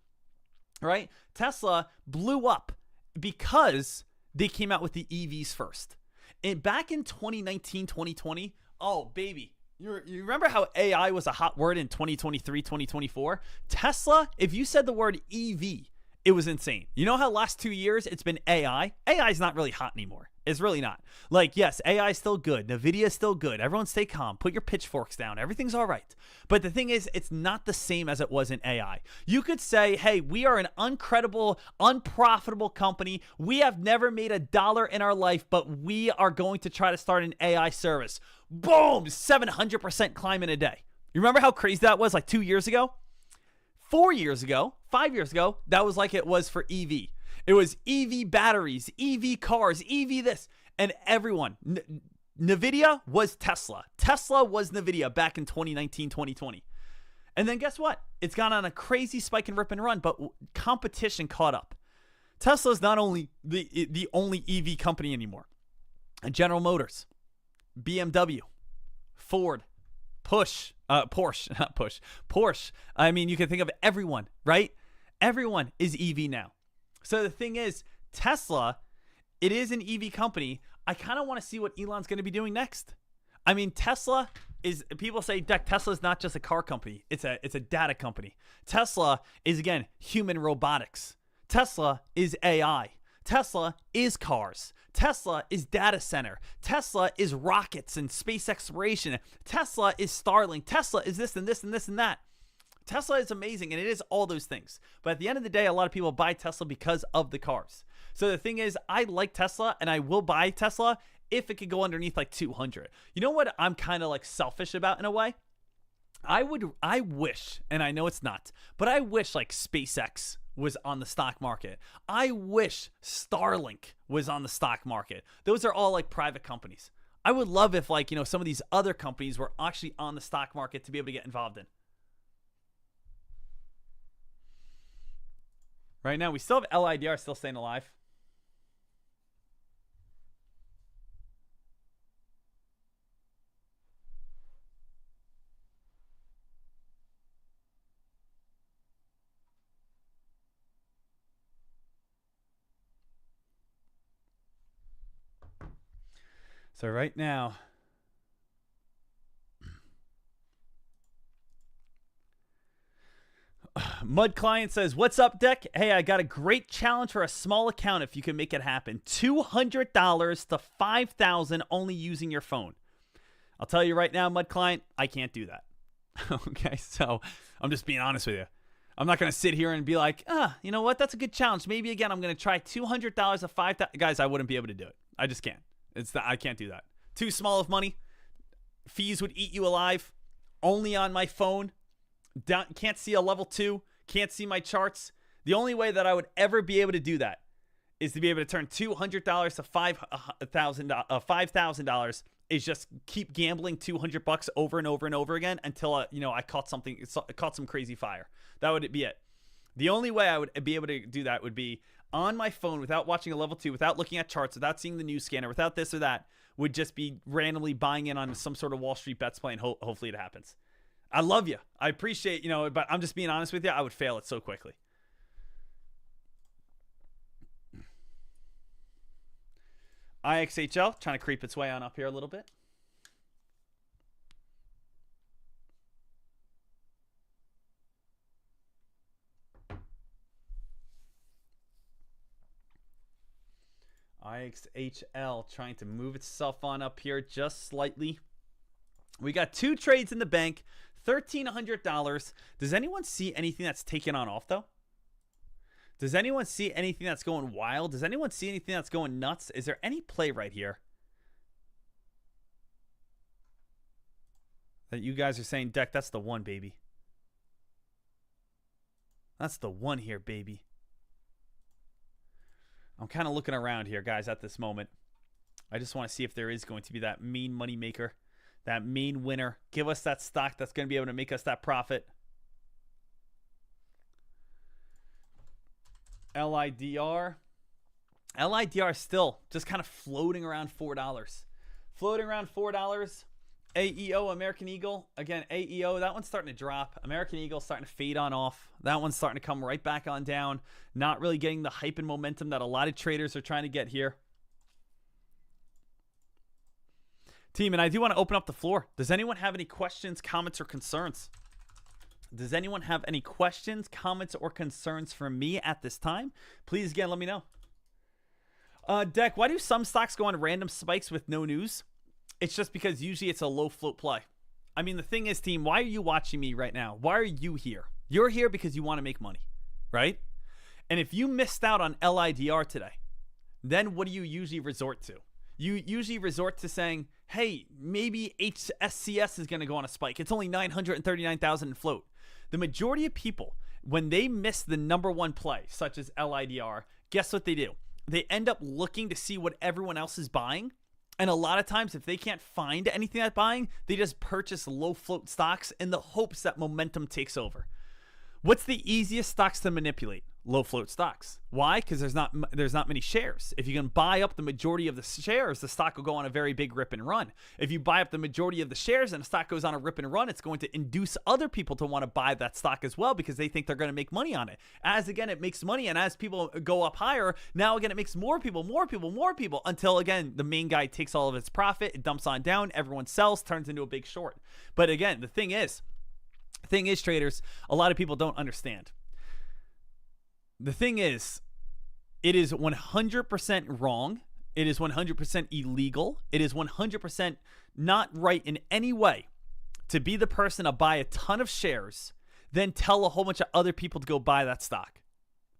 Right? Tesla blew up because they came out with the EVs first. And back in 2019, 2020, oh, baby. You remember how AI was a hot word in 2023, 2024? Tesla, if you said the word EV, it was insane. You know how last 2 years it's been AI? AI is not really hot anymore. It's really not. Like, yes, AI is still good. NVIDIA is still good. Everyone stay calm. Put your pitchforks down. Everything's all right. But the thing is, it's not the same as it was in AI. You could say, hey, we are an uncredible, unprofitable company. We have never made $1 in our life, but we are going to try to start an AI service. Boom! 700% climb in a day. You remember how crazy that was like 2 years ago? 4 years ago, 5 years ago, that was like it was for EV. It was EV batteries, EV cars, EV this. And everyone, NVIDIA was Tesla. Tesla was NVIDIA back in 2019, 2020. And then guess what? It's gone on a crazy spike and rip and run, but competition caught up. Tesla's not only the only EV company anymore. General Motors, BMW, Ford, Porsche. I mean, you can think of everyone, right? Everyone is EV now. So the thing is, Tesla, it is an EV company. I kind of want to see what Elon's going to be doing next. I mean, Tesla is, people say, Dek, Tesla is not just a car company. It's a data company. Tesla is, again, human robotics. Tesla is AI. Tesla is cars. Tesla is data center. Tesla is rockets and space exploration. Tesla is Starlink. Tesla is this and this and this and that. Tesla is amazing, and it is all those things. But at the end of the day, a lot of people buy Tesla because of the cars. So the thing is, I like Tesla, and I will buy Tesla if it could go underneath like 200. You know what I'm kind of like selfish about in a way? I wish, and I know it's not, but I wish like SpaceX was on the stock market. I wish Starlink was on the stock market. Those are all like private companies. I would love if like, some of these other companies were actually on the stock market to be able to get involved in. Right now, we still have LIDR still staying alive. So right now, Mud Client says, what's up, Deck? Hey, I got a great challenge for a small account if you can make it happen. $200 to $5,000 only using your phone. I'll tell you right now, Mud Client, I can't do that. Okay, so I'm just being honest with you. I'm not going to sit here and be like, you know what? That's a good challenge. Maybe, again, I'm going to try $200 to $5,000. Guys, I wouldn't be able to do it. I just can't. I can't do that. Too small of money. Fees would eat you alive. Only on my phone. Can't see a level 2. Can't see my charts. The only way that I would ever be able to do that is to be able to turn $200 to $5,000 is just keep gambling $200 over and over and over again until I caught some crazy fire. That would be it. The only way I would be able to do that would be on my phone without watching a level 2, without looking at charts, without seeing the news scanner, without this or that, would just be randomly buying in on some sort of Wall Street bets play, and hopefully it happens. I love you. I appreciate, but I'm just being honest with you. I would fail it so quickly. IXHL trying to creep its way on up here a little bit. IXHL trying to move itself on up here just slightly. We got 2 trades in the bank, $1,300. Does anyone see anything that's taken on off, though? Does anyone see anything that's going wild? Does anyone see anything that's going nuts? Is there any play right here that you guys are saying, Deck, that's the one, baby? That's the one here, baby. I'm kind of looking around here, guys, at this moment. I just want to see if there is going to be that main money maker, that main winner. Give us that stock that's going to be able to make us that profit. LIDR. LIDR still just kind of floating around $4. Floating around $4. AEO, American Eagle. Again, AEO, that one's starting to drop. American Eagle starting to fade on off. That one's starting to come right back on down. Not really getting the hype and momentum that a lot of traders are trying to get here. Team, and I do want to open up the floor. Does anyone have any questions, comments, or concerns? Does anyone have any questions, comments, or concerns for me at this time? Please, again, let me know. Deck, why do some stocks go on random spikes with no news? It's just because usually it's a low float play. I mean, the thing is, team, why are you watching me right now? Why are you here? You're here because you want to make money, right? And if you missed out on LIDR today, then what do you usually resort to? You usually resort to saying, hey, maybe HSCS is going to go on a spike. It's only 939,000 in float. The majority of people, when they miss the #1 play, such as LIDR, guess what they do? They end up looking to see what everyone else is buying. And a lot of times, if they can't find anything that's buying, they just purchase low float stocks in the hopes that momentum takes over. What's the easiest stocks to manipulate? Low float stocks. Why? Because there's not many shares. If you can buy up the majority of the shares, the stock will go on a very big rip and run. If you buy up the majority of the shares and the stock goes on a rip and run, it's going to induce other people to want to buy that stock as well because they think they're going to make money on it. As again, it makes money, and as people go up higher, now again, it makes more people until again, the main guy takes all of its profit, it dumps on down, everyone sells, turns into a big short. But again, the thing is, traders, a lot of people don't understand. The thing is, it is 100% wrong. It is 100% illegal. It is 100% not right in any way to be the person to buy a ton of shares, then tell a whole bunch of other people to go buy that stock,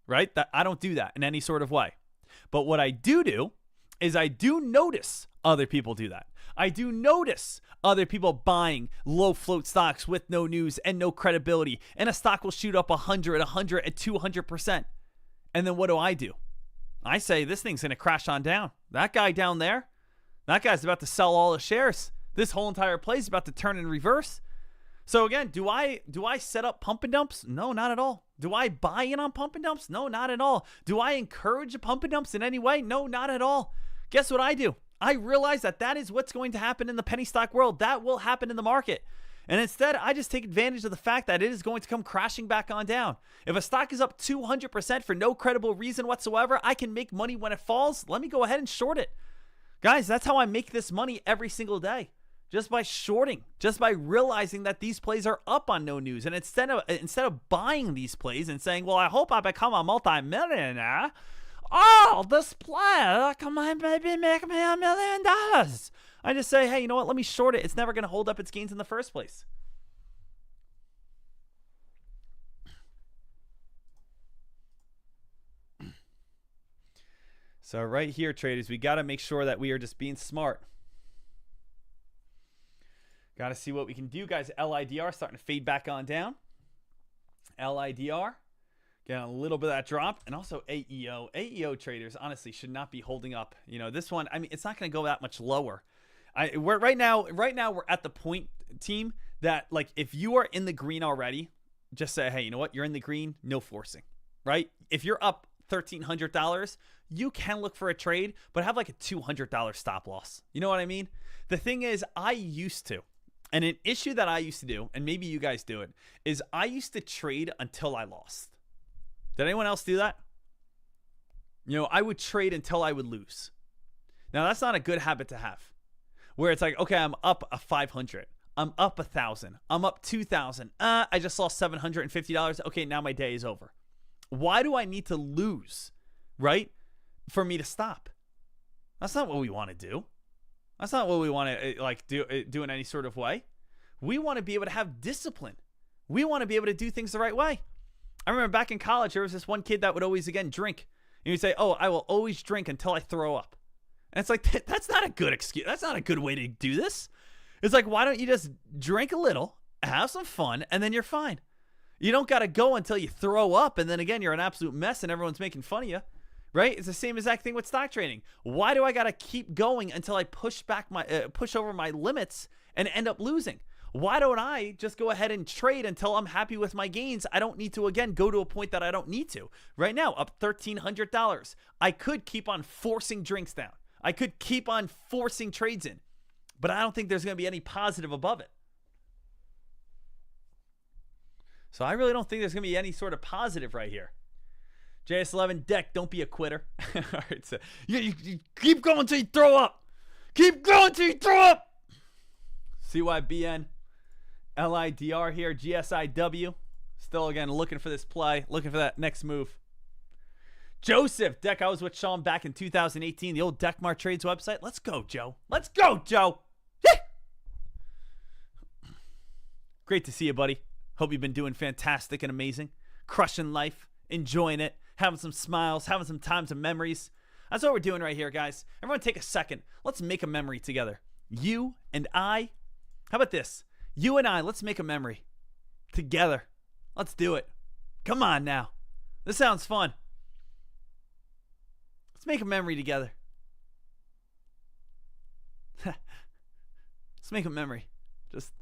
right? That I don't do that in any sort of way. But what I do is I do notice other people do that. I do notice other people buying low float stocks with no news and no credibility, and a stock will shoot up 100, and 200%. And then what do? I say, this thing's going to crash on down. That guy down there, that guy's about to sell all his shares. This whole entire play is about to turn in reverse. So again, do I set up pump and dumps? No, not at all. Do I buy in on pump and dumps? No, not at all. Do I encourage pump and dumps in any way? No, not at all. Guess what I do? I realize that is what's going to happen in the penny stock world. That will happen in the market. And instead, I just take advantage of the fact that it is going to come crashing back on down. If a stock is up 200% for no credible reason whatsoever, I can make money when it falls. Let me go ahead and short it. Guys, that's how I make this money every single day. just by shorting, just by realizing that these plays are up on no news. And instead of buying these plays and saying, well, I hope I become a multi-millionaire, oh, this play might maybe make me $1 million. I just say, hey, you know what? Let me short it. It's never going to hold up its gains in the first place. So right here, traders, we got to make sure that we are just being smart. Got to see what we can do, guys. LIDR starting to fade back on down. LIDR getting a little bit of that drop. And also AEO. AEO traders, honestly, should not be holding up. You know, this one, I mean, it's not going to go that much lower. We're right now we're at the point, team, that like if you are in the green already, just say, hey, you know what? You're in the green, no forcing, right? If you're up $1,300, you can look for a trade, but have like a $200 stop loss. You know what I mean? The thing is, I used to, and an issue that I used to do, and maybe you guys do it, is I used to trade until I lost. Did anyone else do that? You know, I would trade until I would lose. Now, that's not a good habit to have, where it's like, okay, I'm up a 500. I'm up 1,000. I'm up 2,000. I just lost $750. Okay, now my day is over. Why do I need to lose, right, for me to stop? That's not what we want to do. That's not what we want to like do in any sort of way. We want to be able to have discipline. We want to be able to do things the right way. I remember back in college, there was this one kid that would always, again, drink. And he'd say, oh, I will always drink until I throw up. And it's like, that's not a good excuse. That's not a good way to do this. It's like, why don't you just drink a little, have some fun, and then you're fine. You don't got to go until you throw up, and then again, you're an absolute mess and everyone's making fun of you, right? It's the same exact thing with stock trading. Why do I got to keep going until I push over my limits and end up losing? Why don't I just go ahead and trade until I'm happy with my gains? I don't need to, again, go to a point that I don't need to. Right now, up $1,300. I could keep on forcing drinks down. I could keep on forcing trades in, but I don't think there's going to be any positive above it. So I really don't think there's going to be any sort of positive right here. JS11 deck, don't be a quitter. All right, so you keep going until you throw up. Keep going until you throw up. CYBN, LIDR here, GSIW. Still, again, looking for this play, looking for that next move. Joseph, deck, I was with Sean back in 2018, the old Dekmar Trades website. Let's go, Joe. Let's go, Joe. Yeah. Great to see you, buddy. Hope you've been doing fantastic and amazing. Crushing life, enjoying it, having some smiles, having some times and memories. That's what we're doing right here, guys. Everyone take a second. Let's make a memory together. You and I. How about this? You and I, let's make a memory together. Let's do it. Come on now. This sounds fun. Let's make a memory together. Let's make a memory. Just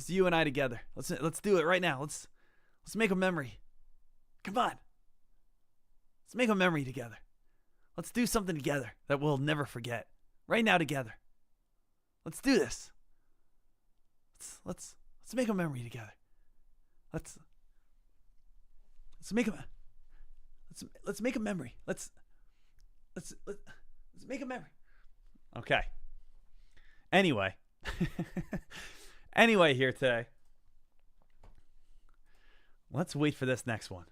you and I together. Let's do it right now. Let's make a memory. Come on. Let's make a memory together. Let's do something together that we'll never forget. Right now together. Let's do this. Let's make a memory together. Let's make a memory. Let's make a memory. Okay. Anyway. Anyway, here today. Let's wait for this next one.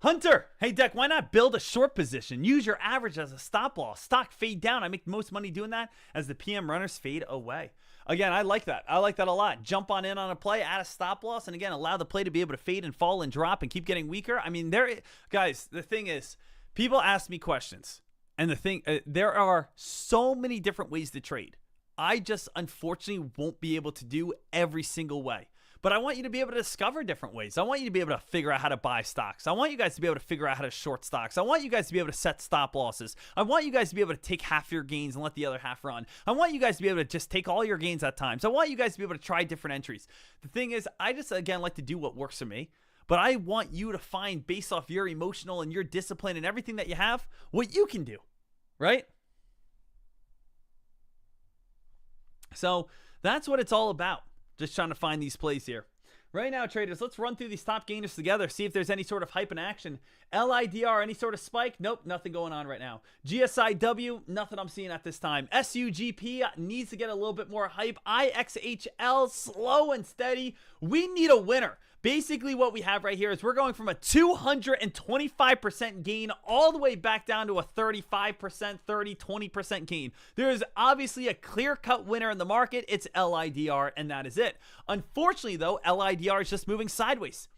Hunter, hey Deck, why not build a short position? Use your average as a stop loss. Stock fade down. I make the most money doing that as the PM runners fade away. Again, I like that. I like that a lot. Jump on in on a play, add a stop loss, and again, allow the play to be able to fade and fall and drop and keep getting weaker. I mean, guys, the thing is, people ask me questions. And there are so many different ways to trade. I just unfortunately won't be able to do every single way. But I want you to be able to discover different ways. I want you to be able to figure out how to buy stocks. I want you guys to be able to figure out how to short stocks. I want you guys to be able to set stop losses. I want you guys to be able to take half your gains and let the other half run. I want you guys to be able to just take all your gains at times. I want you guys to be able to try different entries. The thing is, I just, again, like to do what works for me. But I want you to find, based off your emotional and your discipline and everything that you have, what you can do. Right? So that's what it's all about. Just trying to find these plays here. Right now, traders, let's run through these top gainers together, see if there's any sort of hype in action. LIDR, any sort of spike? Nope, nothing going on right now. GSIW, nothing I'm seeing at this time. SUGP needs to get a little bit more hype. IXHL, slow and steady. We need a winner. Basically, what we have right here is we're going from a 225% gain all the way back down to a 35%, 30, 20% gain. There is obviously a clear-cut winner in the market. It's LIDR, and that is it. Unfortunately, though, LIDR is just moving sideways.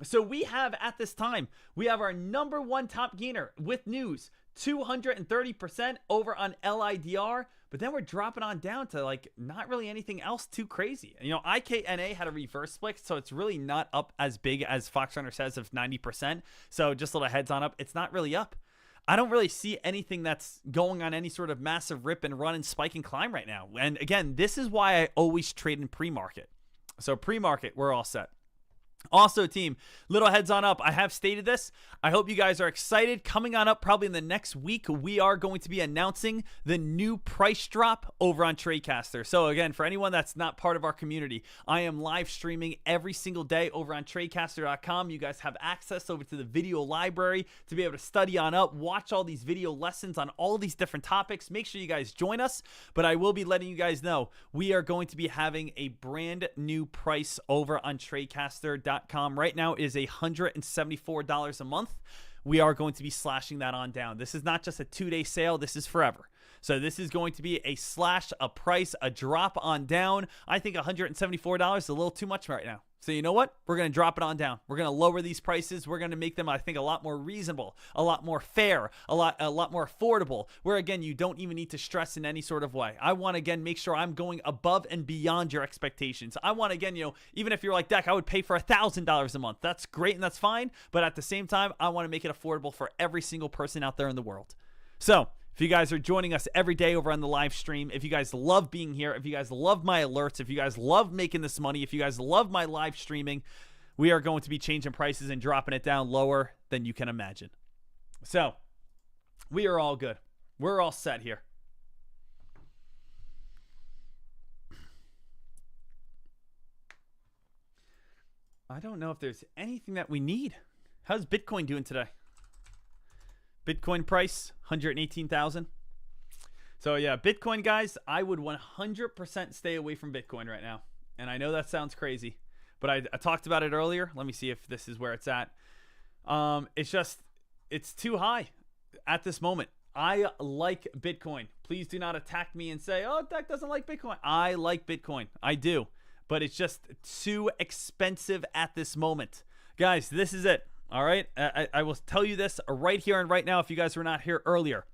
So we have, at this time, we have our number one top gainer with news, 230% over on LIDR, but then we're dropping on down to like not really anything else too crazy. You know, IKNA had a reverse split, so it's really not up as big as Foxrunner says of 90%. So just a little heads on up, it's not really up. I don't really see anything that's going on any sort of massive rip and run and spike and climb right now. And again, this is why I always trade in pre-market. So pre-market, we're all set. Also, team, little heads on up. I have stated this. I hope you guys are excited. Coming on up probably in the next week, we are going to be announcing the new price drop over on Tradecaster. So again, for anyone that's not part of our community, I am live streaming every single day over on Tradecaster.com. You guys have access over to the video library to be able to study on up, watch all these video lessons on all these different topics. Make sure you guys join us, but I will be letting you guys know we are going to be having a brand new price over on Tradecaster.com. Right now is $174 a month. We are going to be slashing that on down. This is not just a 2-day sale. This is forever. So this is going to be a slash, a price, a drop on down. I think $174 is a little too much right now. So you know what? We're going to drop it on down. We're going to lower these prices. We're going to make them, I think, a lot more reasonable, a lot more fair, a lot more affordable, where, again, you don't even need to stress in any sort of way. I want to, again, make sure I'm going above and beyond your expectations. I want, again, you know, even if you're like, Dek, I would pay for $1,000 a month. That's great and that's fine. But at the same time, I want to make it affordable for every single person out there in the world. So if you guys are joining us every day over on the live stream, if you guys love being here, if you guys love my alerts, if you guys love making this money, if you guys love my live streaming, we are going to be changing prices and dropping it down lower than you can imagine. So we are all good. We're all set here. I don't know if there's anything that we need. How's Bitcoin doing today? Bitcoin price, 118,000. So yeah, Bitcoin, guys, I would 100% stay away from Bitcoin right now. And I know that sounds crazy, but I talked about it earlier. Let me see if this is where it's at. It's too high at this moment. I like Bitcoin. Please do not attack me and say, oh, Dek doesn't like Bitcoin. I like Bitcoin. I do. But it's just too expensive at this moment. Guys, this is it. All right, I will tell you this right here and right now if you guys were not here earlier.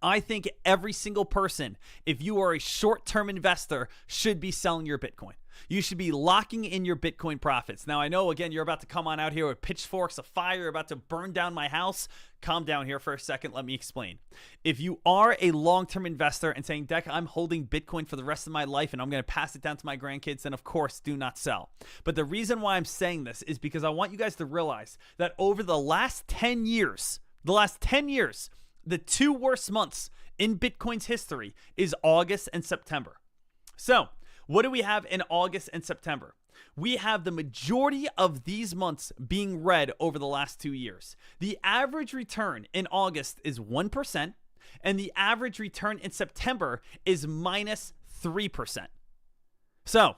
I think every single person, if you are a short-term investor, should be selling your Bitcoin. You should be locking in your Bitcoin profits. Now, I know, again, you're about to come on out here with pitchforks of fire. You're about to burn down my house. Calm down here for a second. Let me explain. If you are a long-term investor and saying, Dek, I'm holding Bitcoin for the rest of my life and I'm going to pass it down to my grandkids, then of course, do not sell. But the reason why I'm saying this is because I want you guys to realize that over the last 10 years, the two worst months in Bitcoin's history is August and September. So what do we have in August and September? We have the majority of these months being red over the last 2 years. The average return in August is 1%, and the average return in September is minus 3%. So,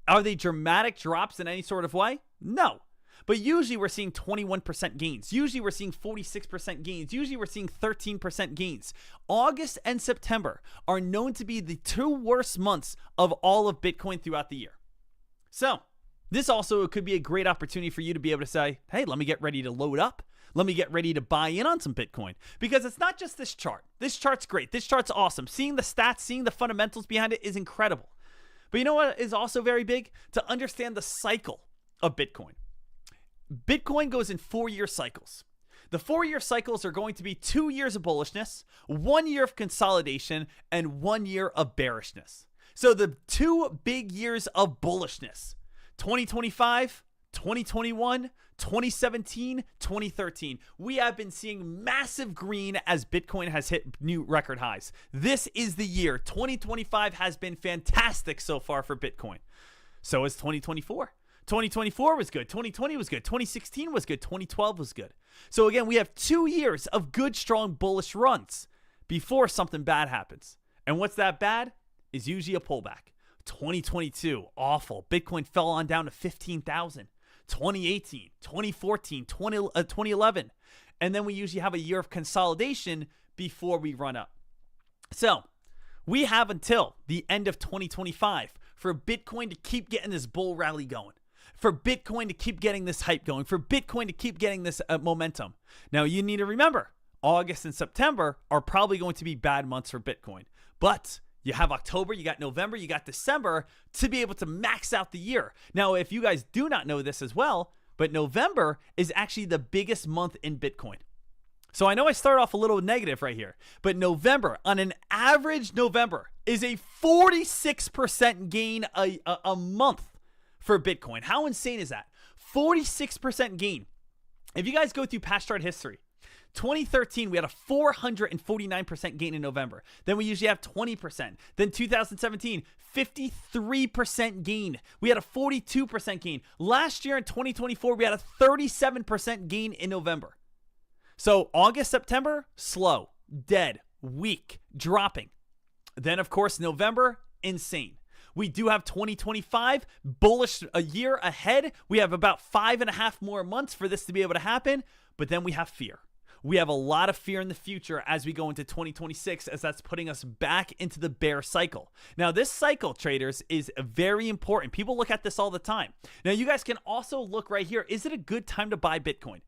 are they dramatic drops in any sort of way? No. But usually we're seeing 21% gains. Usually we're seeing 46% gains. Usually we're seeing 13% gains. August and September are known to be the two worst months of all of Bitcoin throughout the year. So this also could be a great opportunity for you to be able to say, hey, let me get ready to load up. Let me get ready to buy in on some Bitcoin. Because it's not just this chart. This chart's great. This chart's awesome. Seeing the stats, seeing the fundamentals behind it is incredible. But you know what is also very big? To understand the cycle of Bitcoin. Bitcoin goes in 4-year cycles. The 4-year cycles are going to be 2 years of bullishness, 1 year of consolidation, and 1 year of bearishness. So the 2 big years of bullishness, 2025, 2021, 2017, 2013. We have been seeing massive green as Bitcoin has hit new record highs. This is the year. 2025 has been fantastic so far for Bitcoin. So is 2024. 2024 was good. 2020 was good. 2016 was good. 2012 was good. So again, we have 2 years of good, strong, bullish runs before something bad happens. And what's that bad? Is usually a pullback. 2022, awful. Bitcoin fell on down to 15,000. 2018, 2014, 2011. And then we usually have a year of consolidation before we run up. So we have until the end of 2025 for Bitcoin to keep getting this bull rally going, for Bitcoin to keep getting this hype going, for Bitcoin to keep getting this momentum. Now, you need to remember, August and September are probably going to be bad months for Bitcoin. But you have October, you got November, you got December to be able to max out the year. Now, if you guys do not know this as well, but November is actually the biggest month in Bitcoin. So I know I start off a little negative right here, but November, on an average November, is a 46% gain a month for Bitcoin. How insane is that? 46% gain. If you guys go through past chart history, 2013, we had a 449% gain in November. Then we usually have 20%. Then 2017, 53% gain. We had a 42% gain. Last year in 2024, we had a 37% gain in November. So August, September, slow, dead, weak, dropping. Then, of course, November, insane. We do have 2025, bullish, a year ahead. We have about 5.5 more months for this to be able to happen. But then we have fear. We have a lot of fear in the future as we go into 2026, as that's putting us back into the bear cycle. Now, this cycle, traders, is very important. People look at this all the time. Now, you guys can also look right here. Is it a good time to buy Bitcoin?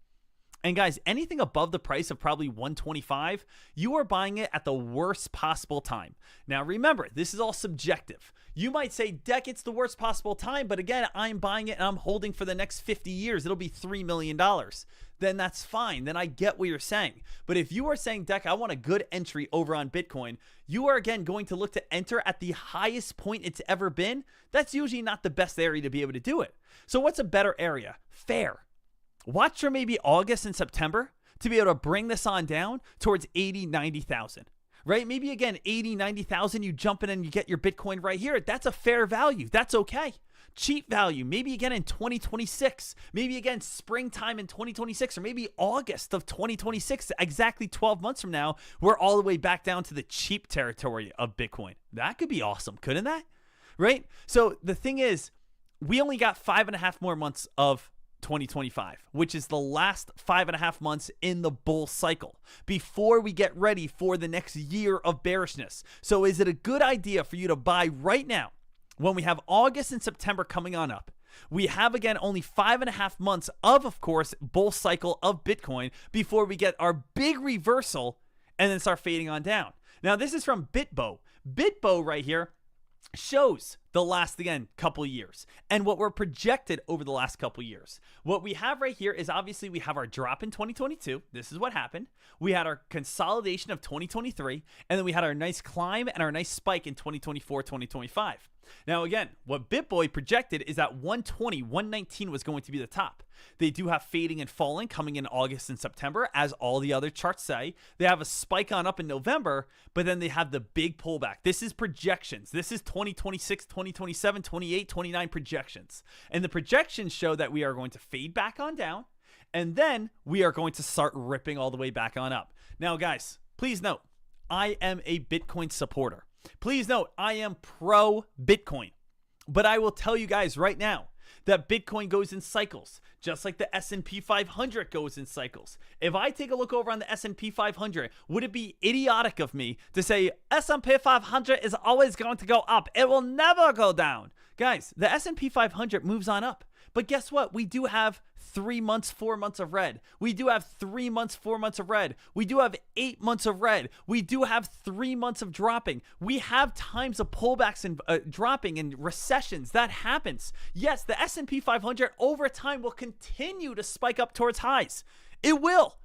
And guys, anything above the price of probably 125, you are buying it at the worst possible time. Now, remember, this is all subjective. You might say, Dek, it's the worst possible time, but again, I'm buying it and I'm holding for the next 50 years. It'll be $3 million. Then that's fine. Then I get what you're saying. But if you are saying, Dek, I want a good entry over on Bitcoin, you are again going to look to enter at the highest point it's ever been. That's usually not the best area to be able to do it. So what's a better area? Fair. Watch for maybe August and September to be able to bring this on down towards 80, 90,000, right? Maybe again, 80, 90,000, you jump in and you get your Bitcoin right here. That's a fair value. That's okay. Cheap value, maybe again in 2026, maybe again springtime in 2026, or maybe August of 2026, exactly 12 months from now, we're all the way back down to the cheap territory of Bitcoin. That could be awesome, couldn't that? Right? So the thing is, we only got 5.5 more months of 2025, which is the last 5.5 months in the bull cycle before we get ready for the next year of bearishness. So is it a good idea for you to buy right now when we have August and September coming on up? We have, again, only 5.5 months of course, bull cycle of Bitcoin before we get our big reversal and then start fading on down. Now, this is from BitBo. BitBo right here shows the last, again, couple years and what we're projected over the last couple years. What we have right here is obviously we have our drop in 2022. This is what happened. We had our consolidation of 2023, and then we had our nice climb and our nice spike in 2024, 2025. Now, again, what BitBoy projected is that 120, 119 was going to be the top. They do have fading and falling coming in August and September, as all the other charts say. They have a spike on up in November, but then they have the big pullback. This is projections. This is 2026, 2027, 28, 29 projections. And the projections show that we are going to fade back on down, and then we are going to start ripping all the way back on up. Now, guys, please note, I am a Bitcoin supporter. Please note, I am pro Bitcoin. But I will tell you guys right now that Bitcoin goes in cycles, just like the S&P 500 goes in cycles. If I take a look over on the S&P 500, would it be idiotic of me to say S&P 500 is always going to go up? It will never go down. Guys, the S&P 500 moves on up. But guess what? We do have 3 months, 4 months of red. We do have 3 months, 4 months of red. We do have 8 months of red. We do have 3 months of dropping. We have times of pullbacks and dropping and recessions. That happens. Yes, the S&P 500 over time will continue to spike up towards highs. It will.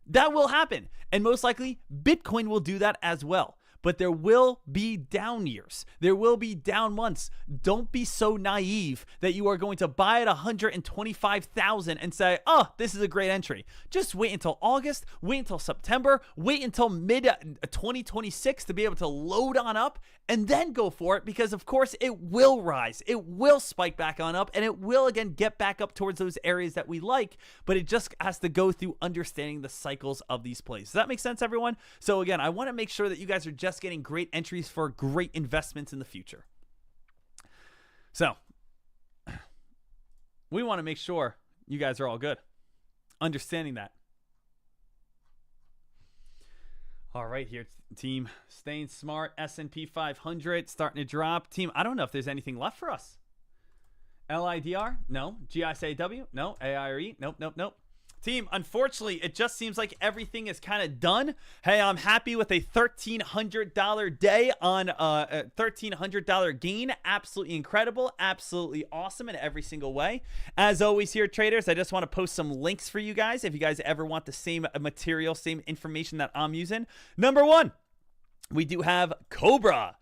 That will happen. And most likely, Bitcoin will do that as well. but there will be down years. There will be down months. Don't be so naive that you are going to buy at 125,000 and say, oh, this is a great entry. Just wait until August, wait until September, wait until mid 2026 to be able to load on up and then go for it, because of course it will rise. It will spike back on up, and it will again get back up towards those areas that we like, but it just has to go through understanding the cycles of these plays. Does that make sense, everyone? So again, I want to make sure that you guys are just getting great entries for great investments in the future. So we want to make sure you guys are all good, understanding that. All right, here, team, staying smart. S&P 500 starting to drop. Team, I don't know if there's anything left for us. LIDR? No. GISAW? No. AIRE? Nope, nope, nope. Team, unfortunately, it just seems like everything is kind of done. Hey, I'm happy with a $1,300 day on a $1,300 gain. Absolutely incredible. Absolutely awesome in every single way. As always here, traders, I just want to post some links for you guys if you guys ever want the same material, same information that I'm using. Number one, we do have Cobra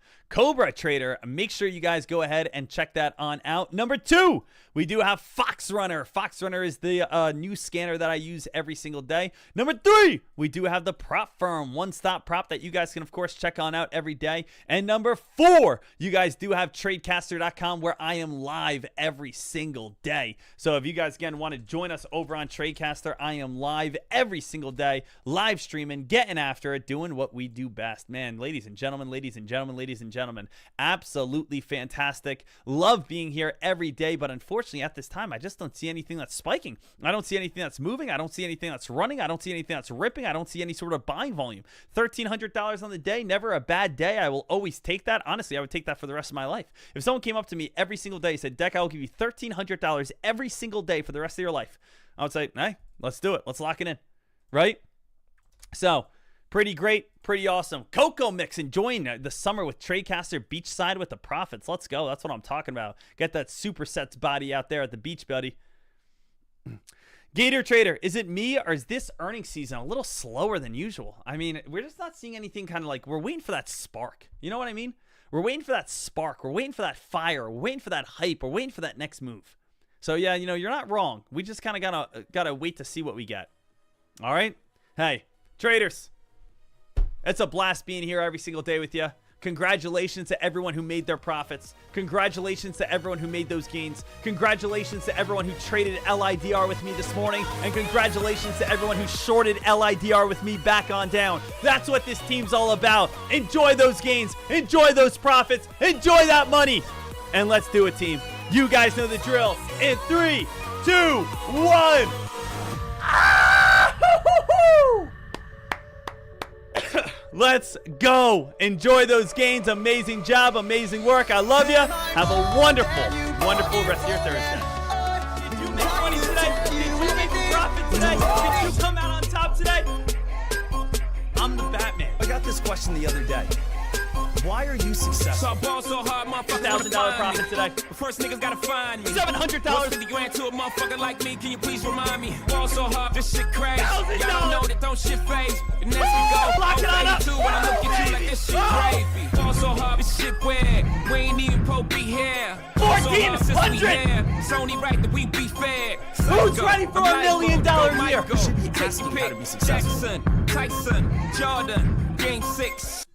Trader. Make sure you guys go ahead and check that on out. Number two, we do have Fox Runner. Fox Runner is the new scanner that I use every single day. Number three, we do have the Prop Firm, one-stop prop that you guys can, of course, check on out every day. And number four, you guys do have Tradecaster.com, where I am live every single day. So if you guys, again, want to join us over on Tradecaster, I am live every single day, live streaming, getting after it, doing what we do best. Man, ladies and gentlemen, absolutely fantastic. Love being here every day, but unfortunately at this time I just don't see anything that's spiking. I don't see anything that's moving. I don't see anything that's running. I don't see anything that's ripping. I don't see any sort of buying volume. $1,300 on the day, never a bad day. I will always take that. Honestly, I would take that for the rest of my life. If someone came up to me every single day and said, Dek, I will give you $1,300 every single day for the rest of your life, I would say, hey, let's do it. Let's lock it in, right? So pretty great, pretty awesome. Cocoa Mix, enjoying the summer with Tradecaster, beachside with the profits. Let's go. That's what I'm talking about. Get that supersets body out there at the beach, buddy. Gator Trader, is it me or is this earnings season a little slower than usual? I mean, we're just not seeing anything kind of like, we're waiting for that spark. You know what I mean? We're waiting for that spark. We're waiting for that fire. We're waiting for that hype. We're waiting for that next move. So yeah, you know, you're not wrong. We just kind of gotta wait to see what we get. All right? Hey, traders. It's a blast being here every single day with you. Congratulations to everyone who made their profits. Congratulations to everyone who made those gains. Congratulations to everyone who traded LIDR with me this morning. And congratulations to everyone who shorted LIDR with me back on down. That's what this team's all about. Enjoy those gains. Enjoy those profits. Enjoy that money. And let's do it, team. You guys know the drill. In 3, 2, 1. Let's go. Enjoy those gains. Amazing job. Amazing work. I love you. Have a wonderful, wonderful rest of your Thursday. Did you make money today? Did you make a profit today? Did you come out on top today? I'm the Batman. I got this question the other day. Why are you successful? So I ball so hard, motherfucker. $1,000 profit today. The first niggas gotta find me. $700. $50,000 to a motherfucker like me. Can you please remind me? Ball so hard, this shit crazy. $1,000. Y'all know that don't shit phase. And as we go, Lock it on up. too when I look at you like this shit crazy. Ball so hard, this shit weird. We ain't even pro be here. $1,400. It's only right that we be fair. Who's ready for $1 million year? Take your pick. Jackson, Tyson, Jordan, Game 6.